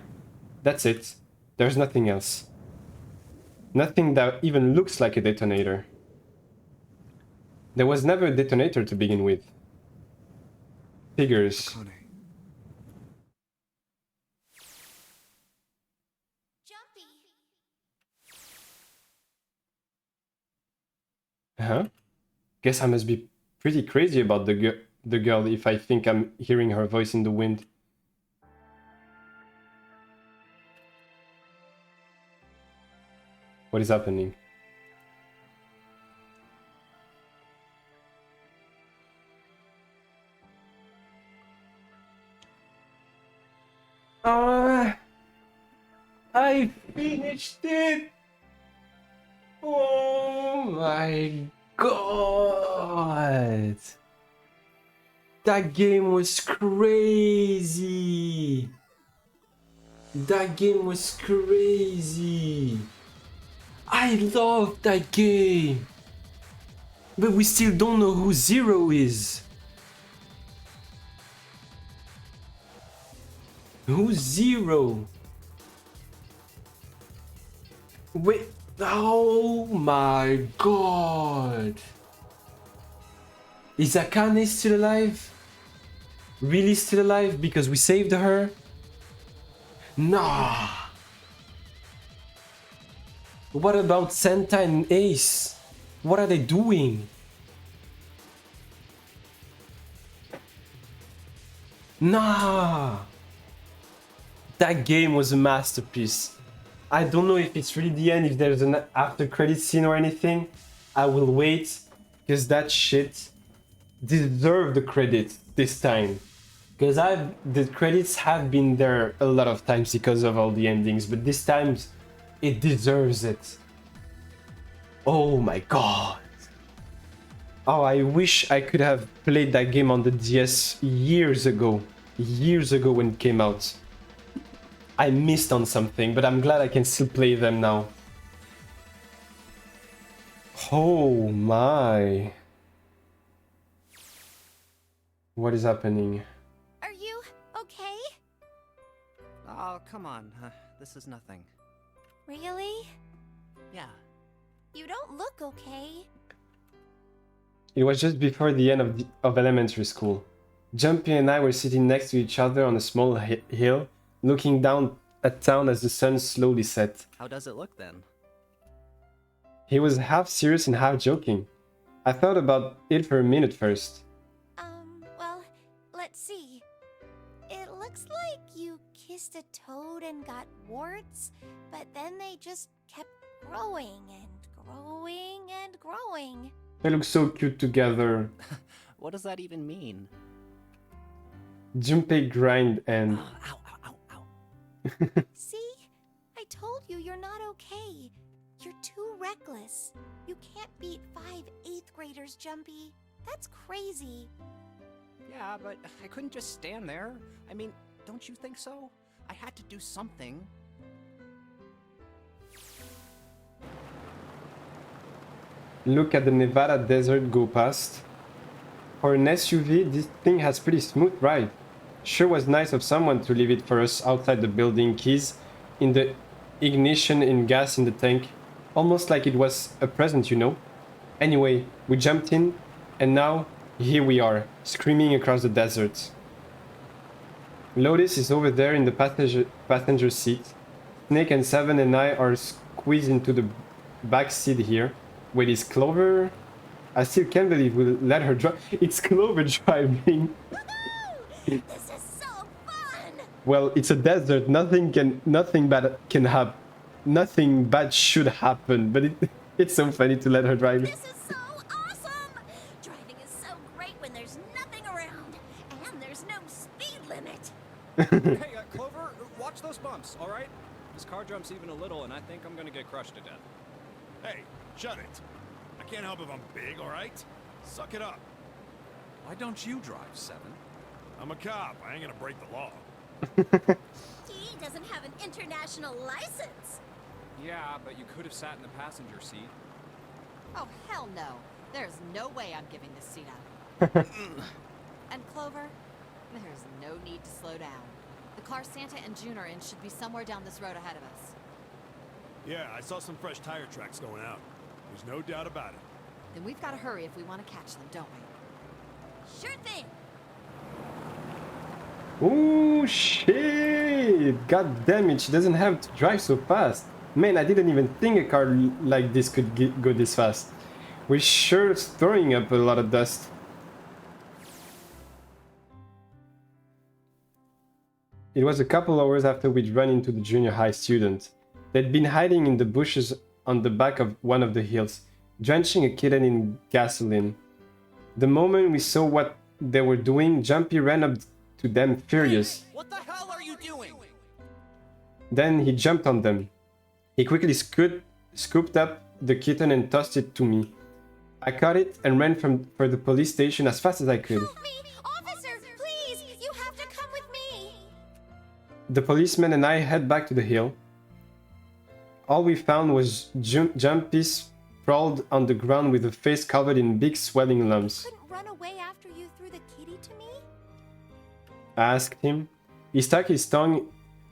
That's it. There's nothing else. Nothing that even looks like a detonator. There was never a detonator to begin with. Figures. Jumpy. Huh? Guess I must be pretty crazy about the girl if I think I'm hearing her voice in the wind. What is happening? I finished it! Oh my god! That game was crazy! That game was crazy! I love that game! But we still don't know who Zero is! Who's Zero? Wait, oh my god! Is Akane still alive? Really still alive because we saved her? Nah! What about Santa and Ace? What are they doing? Nah! That game was a masterpiece. I don't know if it's really the end, if there's an after credit scene or anything. I will wait, because that shit deserved the credit this time. Because the credits have been there a lot of times because of all the endings, but this time it deserves it. Oh my god. Oh, I wish I could have played that game on the DS years ago. Years ago when it came out. I missed on something, but I'm glad I can still play them now. Oh my. What is happening? Are you okay? Oh, come on. This is nothing. Really? Yeah. You don't look okay. It was just before the end of elementary school. Jumpy and I were sitting next to each other on a small hill, looking down at town as the sun slowly set. How does it look then? He was half serious and half joking. I thought about it for a minute first. Well, let's see. It looks like you kissed a toad and got warts, but then they just kept growing and growing and growing. They look so cute together. What does that even mean? Junpei grind and... Ow, ow, ow, ow. See? I told you you're not okay. You're too reckless. You can't beat 5 8th graders, Jumpy. That's crazy. Yeah, but I couldn't just stand there. I mean, don't you think so? I had to do something. Look at the Nevada desert go past. For an SUV, this thing has pretty smooth ride. Sure was nice of someone to leave it for us outside the building, keys in the ignition and gas in the tank. Almost like it was a present, you know? Anyway, we jumped in, and now here we are, screaming across the desert. Lotus is over there in the passenger seat. Snake and Seven and I are squeezed into the back seat here. Wait, is Clover? I still can't believe we let her drive. It's Clover driving. This is so fun! Well, it's a desert. Nothing bad can happen. Nothing bad should happen. But it's so funny to let her drive. This is so awesome! Driving is so great when there's nothing around. And there's no speed limit. Hey, Clover, watch those bumps, all right? This car jumps even a little, and I think I'm gonna get crushed to death. Hey, shut it. I can't help if I'm big, all right? Suck it up. Why don't you drive, Seven? I'm a cop. I ain't gonna break the law. He doesn't have an international license. Yeah, but you could have sat in the passenger seat. Oh, hell no. There's no way I'm giving this seat up. And Clover, there's no need to slow down. The car Santa and June are in should be somewhere down this road ahead of us. Yeah, I saw some fresh tire tracks going out. There's no doubt about it. Then we've got to hurry if we want to catch them, don't we? Sure thing. Oh shit! God damn it, she doesn't have to drive so fast. Man, I didn't even think a car like this could go this fast. We're sure throwing up a lot of dust. It was a couple hours after we'd run into the junior high student. They'd been hiding in the bushes on the back of one of the hills, drenching a kitten in gasoline. The moment we saw what they were doing, Jumpy ran up to them furious. What the hell are you doing? Then he jumped on them. He quickly scooped up the kitten and tossed it to me. I caught it and ran for the police station as fast as I could. Help me! Officer, please! You have to come with me! The policeman and I head back to the hill. All we found was Jumpy sprawled on the ground with a face covered in big swelling lumps. Couldn't run away after you threw the kitty to me? I asked him. He stuck his tongue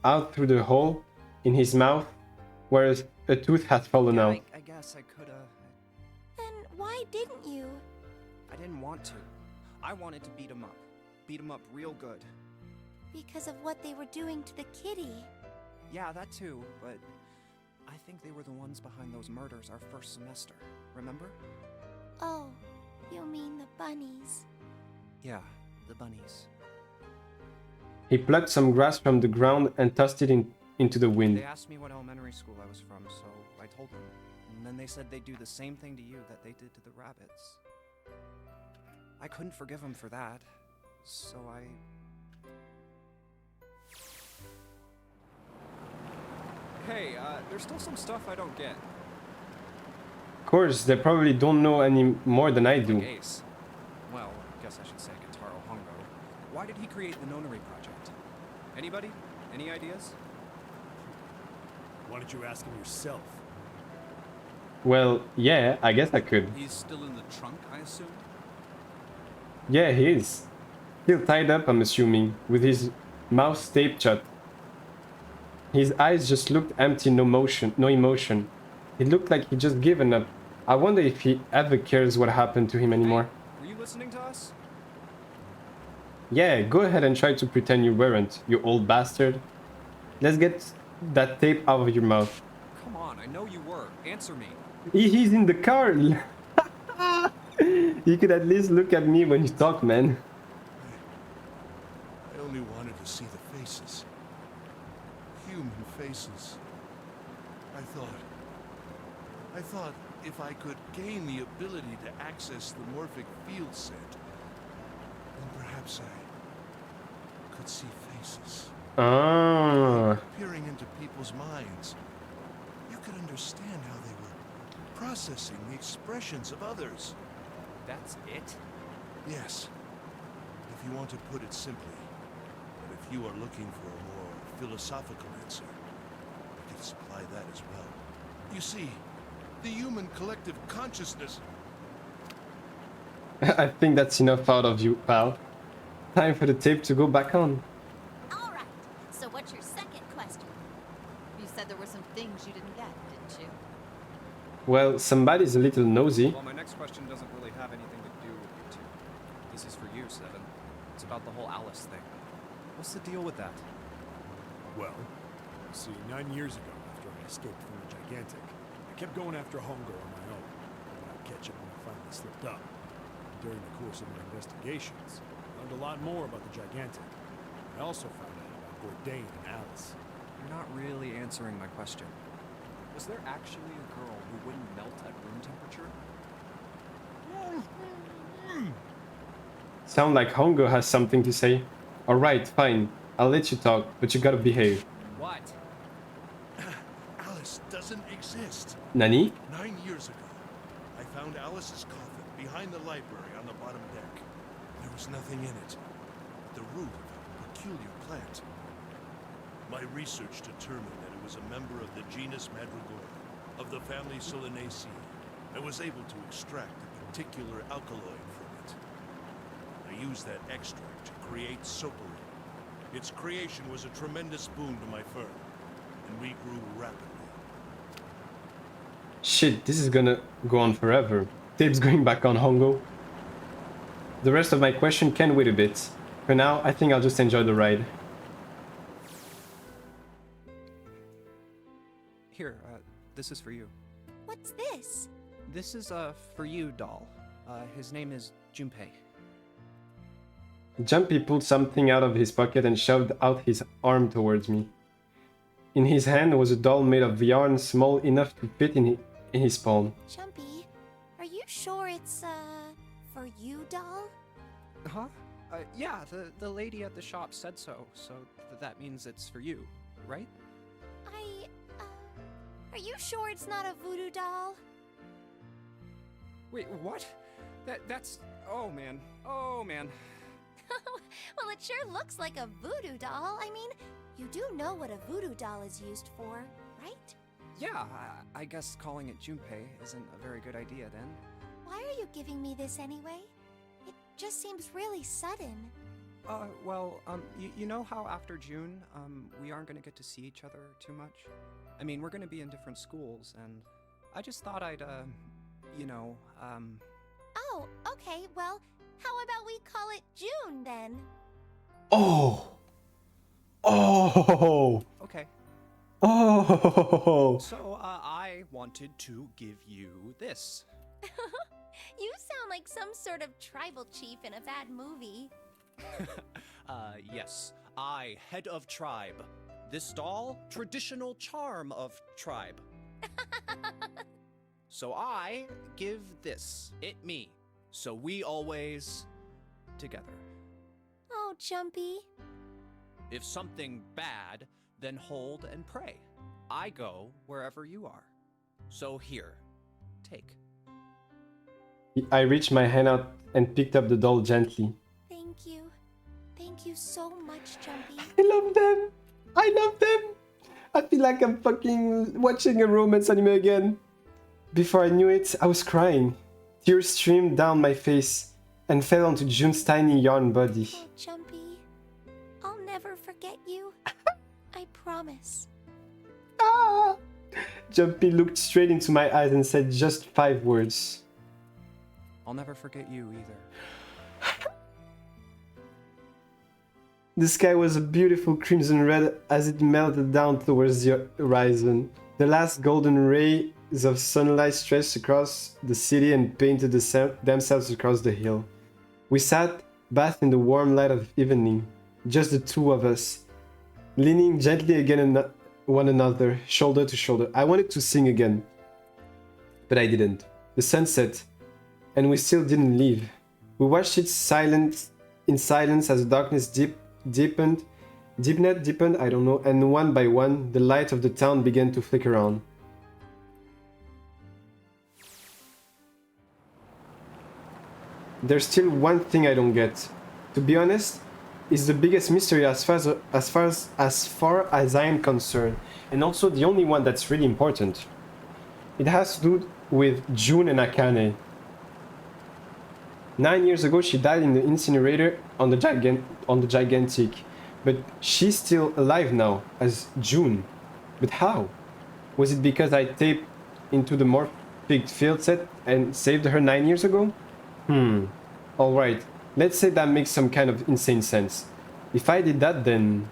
out through the hole in his mouth where a tooth had fallen out. I guess I could've... Then why didn't you? I didn't want to. I wanted to beat him up. Beat him up real good. Because of what they were doing to the kitty. Yeah, that too, but... I think they were the ones behind those murders our first semester. Remember? Oh, you mean the bunnies. Yeah, the bunnies. He plucked some grass from the ground and tossed it into the wind. They asked me what elementary school I was from, so I told them. And then they said they'd do the same thing to you that they did to the rabbits. I couldn't forgive them for that, so I... Hey, there's still some stuff I don't get. Of course, they probably don't know any more than I do. Like Ace. Well, I guess I should say Guitaro Hongo. Why did he create the Nonary project? Anybody? Any ideas? Why don't you ask him yourself? Well, yeah, I guess I could. He's still in the trunk, I assume? Yeah, he is. Still tied up, I'm assuming, with his mouth taped shut. His eyes just looked empty, no emotion. It looked like he'd just given up. I wonder if he ever cares what happened to him anymore. Were you listening to us? Yeah, go ahead and try to pretend you weren't, you old bastard. Let's get that tape out of your mouth. Come on, I know you were. Answer me. He's in the car. You could at least look at me when you talk, man. I only wanted to see the faces. Human faces. I thought if I could gain the ability to access the morphic field set, then perhaps I could see faces. Ah. Peering into people's minds, you could understand how they were processing the expressions of others. That's it? Yes. If you want to put it simply, but if you are looking for a more philosophical answer, I can supply that as well. You see, the human collective consciousness... I think that's enough out of you, pal. Time for the tape to go back on. All right. So what's your second question? You said there were some things you didn't get, didn't you? Well, somebody's a little nosy. Well, my next question doesn't really have anything to do with you two. This is for you, Seven. It's about the whole Alice thing. What's the deal with that? Well, see, 9 years ago, after I escaped from the Gigantic, I kept going after Hongo on my own. When I catch up when I finally slipped up. During the course of my investigations, I learned a lot more about the Gigantic. I also found out about Bourdain and Alice. You're not really answering my question. Was there actually a girl who wouldn't melt at room temperature? Sound like Hongo has something to say. Alright, fine. I'll let you talk, but you gotta behave. What? Alice doesn't exist. Nani? 9 years ago, I found Alice's coffin behind the library on the bottom deck. There was nothing in it but the root of a peculiar plant. My research determined that it was a member of the genus Madrigora, of the family Solanaceae. I was able to extract a particular alkaloid from it. I used that extract to create soapary. Its creation was a tremendous boon to my firm, and we grew rapidly. Shit, this is gonna go on forever. Tape's going back on Hongo. The rest of my question can wait a bit. For now, I think I'll just enjoy the ride. Here, this is for you. What's this? This is a for you doll. His name is Junpei. Jumpy pulled something out of his pocket and shoved out his arm towards me. In his hand was a doll made of yarn small enough to fit in his palm. Jumpy, are you sure it's, for you, doll? Huh? Yeah, the lady at the shop said so, so that means it's for you, right? Are you sure it's not a voodoo doll? Wait, what? That's... Oh, man. Oh, man. Well, it sure looks like a voodoo doll. I mean, you do know what a voodoo doll is used for, right? Yeah, I guess calling it Junpei isn't a very good idea then. Why are you giving me this anyway? It just seems really sudden. You know how after June, we aren't gonna get to see each other too much? I mean, we're gonna be in different schools, and I just thought I'd, Oh, okay, well, how about we call it June then? Oh! Oh! Okay. Oh! So, I wanted to give you this. You sound like some sort of tribal chief in a bad movie. Yes. I, head of tribe. This doll, traditional charm of tribe. So I give this, it me. So we always together. Oh, Jumpy. If something bad, then hold and pray. I go wherever you are. So here, take. I reached my hand out and picked up the doll gently. Thank you. Thank you so much, Jumpy. I love them! I love them! I feel like I'm fucking watching a romance anime again. Before I knew it, I was crying. Tears streamed down my face and fell onto June's tiny yarn body. Oh, Jumpy. I'll never forget you. I promise. Ah! Jumpy looked straight into my eyes and said just 5 words. I'll never forget you either. The sky was a beautiful crimson red as it melted down towards the horizon. The last golden rays of sunlight stretched across the city and painted themselves across the hill. We sat, bathed in the warm light of evening, just the two of us, leaning gently against one another, shoulder to shoulder. I wanted to sing again, but I didn't. The sun set, and we still didn't leave. We watched it in silence as the darkness deepened, I don't know, and one by one, the light of the town began to flicker on. There's still one thing I don't get. To be honest, it's the biggest mystery as far as I am concerned, and also the only one that's really important. It has to do with June and Akane. 9 years ago, she died in the incinerator on the Gigantic, but she's still alive now as June. But how? Was it because I taped into the morphic field set and saved her 9 years ago? Alright, let's say that makes some kind of insane sense. If I did that, then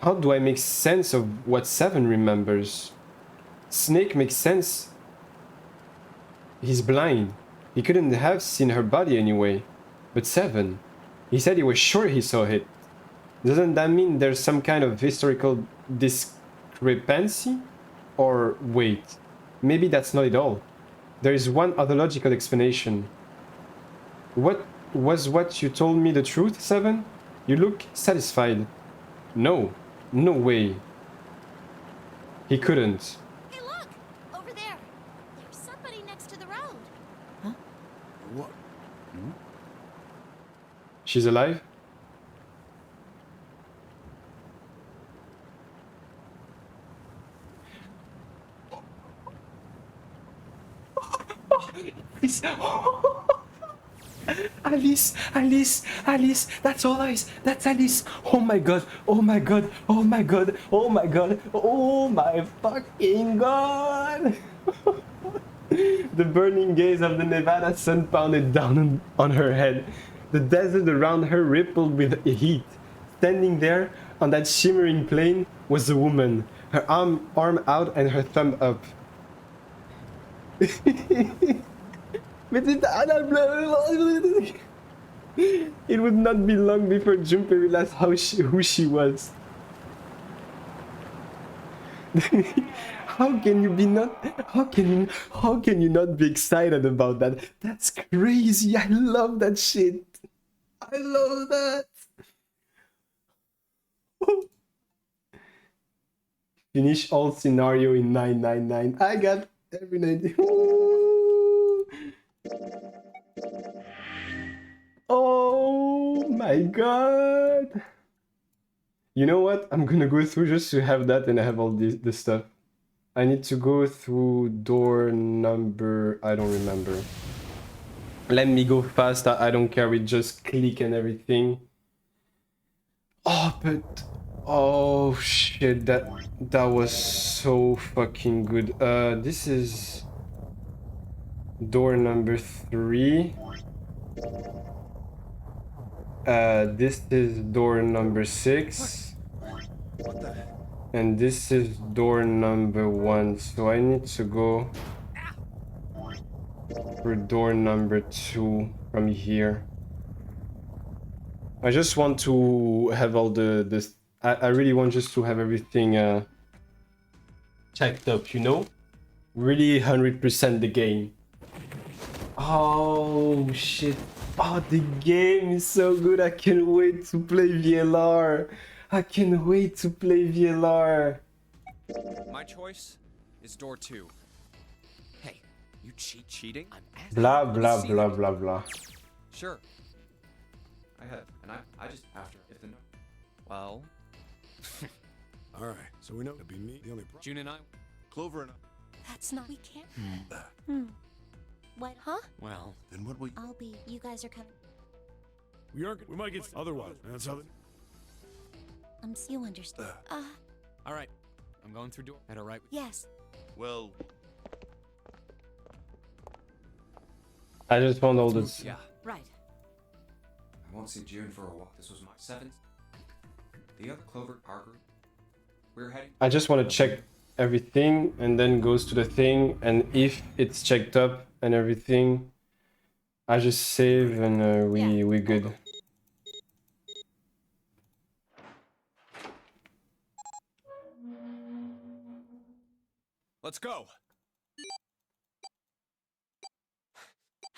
how do I make sense of what Seven remembers? Snake makes sense. He's blind. He couldn't have seen her body anyway. But 7. He said he was sure he saw it. Doesn't that mean there's some kind of historical discrepancy? Or wait, maybe that's not it all. There is one other logical explanation. What you told me the truth, 7? You look satisfied. No, no way. He couldn't. Hey, look! Over there! There's somebody next to the road. What? She's alive? Alice, Alice, Alice, that's all Alice, that's Alice. Oh my god, oh my god, oh my god, oh my god, oh my fucking god. The burning gaze of the Nevada sun pounded down on her head. The desert around her rippled with heat. Standing there on that shimmering plain was a woman, her arm out and her thumb up. It would not be long before Junpei realized who she was. How can you not be excited about that? That's crazy. I love that shit. I love that. Finish all scenario in 999. I got every 90. Oh my god. You know what? I'm gonna go through just to have that and I have all this stuff. I need to go through door number... I don't remember. Let me go fast. I don't care with just click and everything. Oh, but... Oh shit, that was so fucking good. This is... door number 3. This is door number 6. What the? And this is door number 1, so I need to go for door number 2 from here. I just want to have all this. I really want just to have everything checked up, you know? Really 100% the game. Oh shit. Oh, the game is so good. I can't wait to play VLR. I can't wait to play VLR. My choice is door 2. Hey, you cheating? I'm asking. Blah blah blah blah blah. Sure. I have, and I just after if the no. Well. All right, so we know it'd be me. The only problem. June and I. Clover and I. That's not. We can't. What? Huh? Well. Then what will you... I'll be. You guys are coming. We aren't. We might get otherwise. That's how. You understand. All right. I'm going through door. That all right? Yes. Well... I just found all this. Yeah. Right. I won't see June for a while. This was my 7th. The other Clover, our group. We're heading. I just want to check everything and then goes to the thing, and if it's checked up and everything, I just save and we good. Let's go.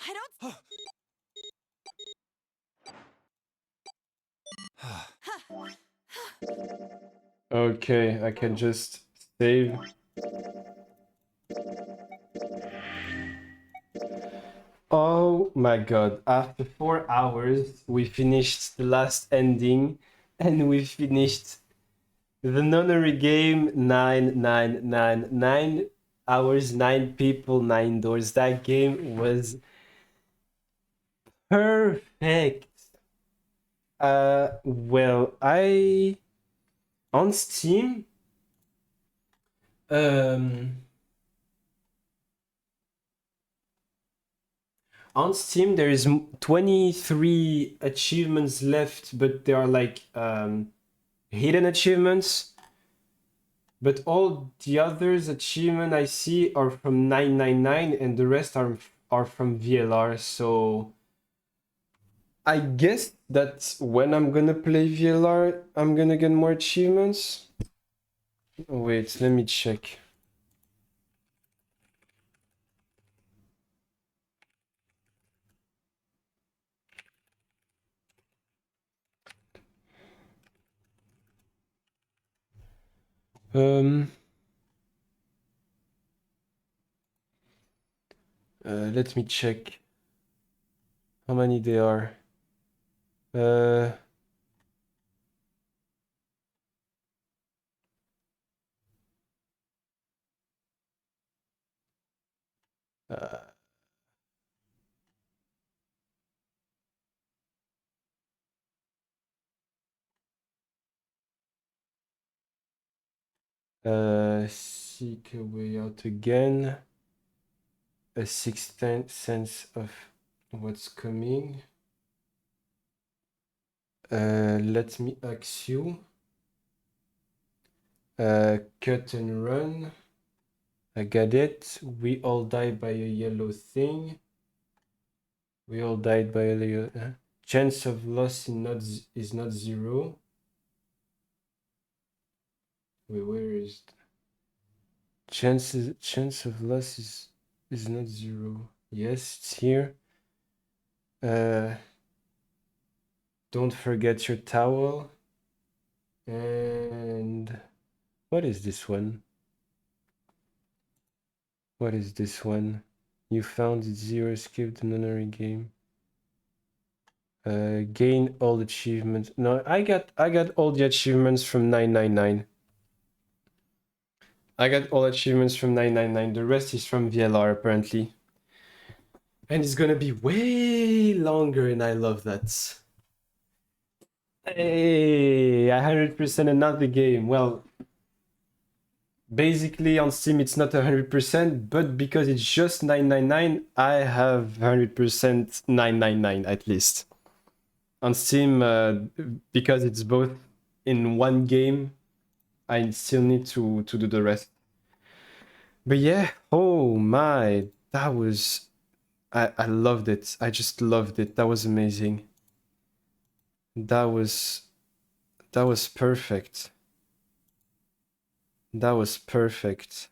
I don't. Okay, I can just save. Oh my god, after 4 hours we finished the last ending and we finished the nunnery game. 9 hours, 9 people, 9 doors. That game was perfect. Well, on Steam, there is 23 achievements left, but they are like hidden achievements. But all the others achievement I see are from 999 and the rest are from VLR. So I guess that when I'm gonna play VLR, I'm gonna get more achievements. Wait, let me check. Let me check how many there are. Seek a way out again. A sixth sense of what's coming. Let me ask you. Cut and run. I got it. We all died by a yellow thing. We all died by a yellow. Chance of loss is not zero. Wait, where is it? Chance of loss is not zero. Yes, it's here. Don't forget your towel. And what is this one? What is this one? You found zero, skipped another game. Gain all achievements. No, I got all the achievements from 999. I got all achievements from 999. The rest is from VLR apparently. And it's gonna be way longer, and I love that. Hey, 100% another game. Well, basically on Steam it's not 100%, but because it's just 999, I have 100% 999 at least. On Steam, because it's both in one game, I still need to do the rest. But yeah, oh my, that was... I loved it. I just loved it. That was amazing. That was perfect. That was perfect.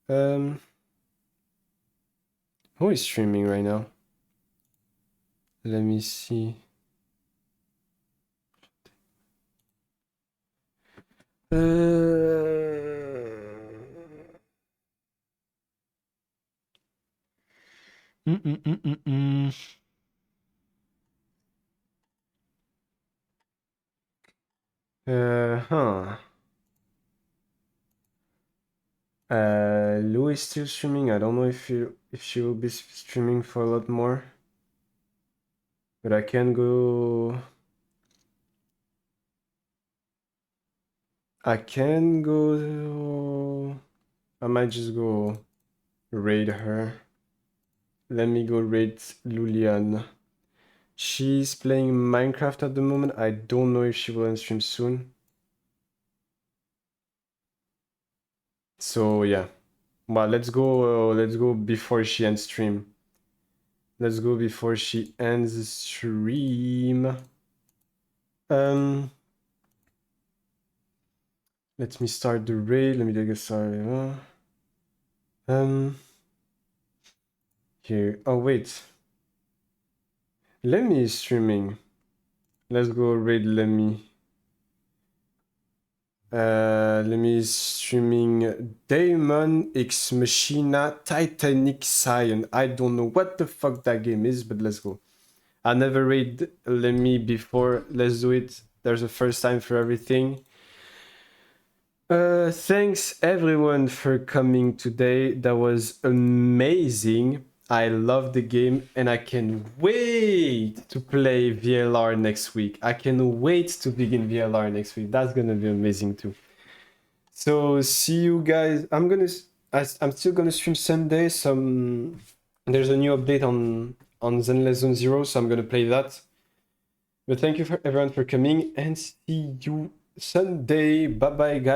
Who is streaming right now? Let me see. Huh. Lou is still streaming. I don't know if she will be streaming for a lot more. But I can go... I might just go raid her. Let me go raid Lulian. She's playing Minecraft at the moment. I don't know if she will end stream soon. So yeah. Well, let's go before she ends stream. Let's go before she ends stream. Let me start the raid. Let me take a sorry. Here. Oh wait. Lemmy is streaming. Let's go raid Lemmy. Lemmy is streaming Daemon X Machina Titanic Scion. I don't know what the fuck that game is, but let's go. I never raid Lemmy before. Let's do it. There's a first time for everything. Thanks everyone for coming today. That was amazing. I love the game and I can wait to play VLR next week. I can wait to begin VLR next week. That's gonna be amazing too. So see you guys. I'm still gonna stream Sunday. There's a new update on Zenless Zone Zero, so I'm gonna play that. But thank you for everyone for coming and see you Sunday. Bye bye, guys.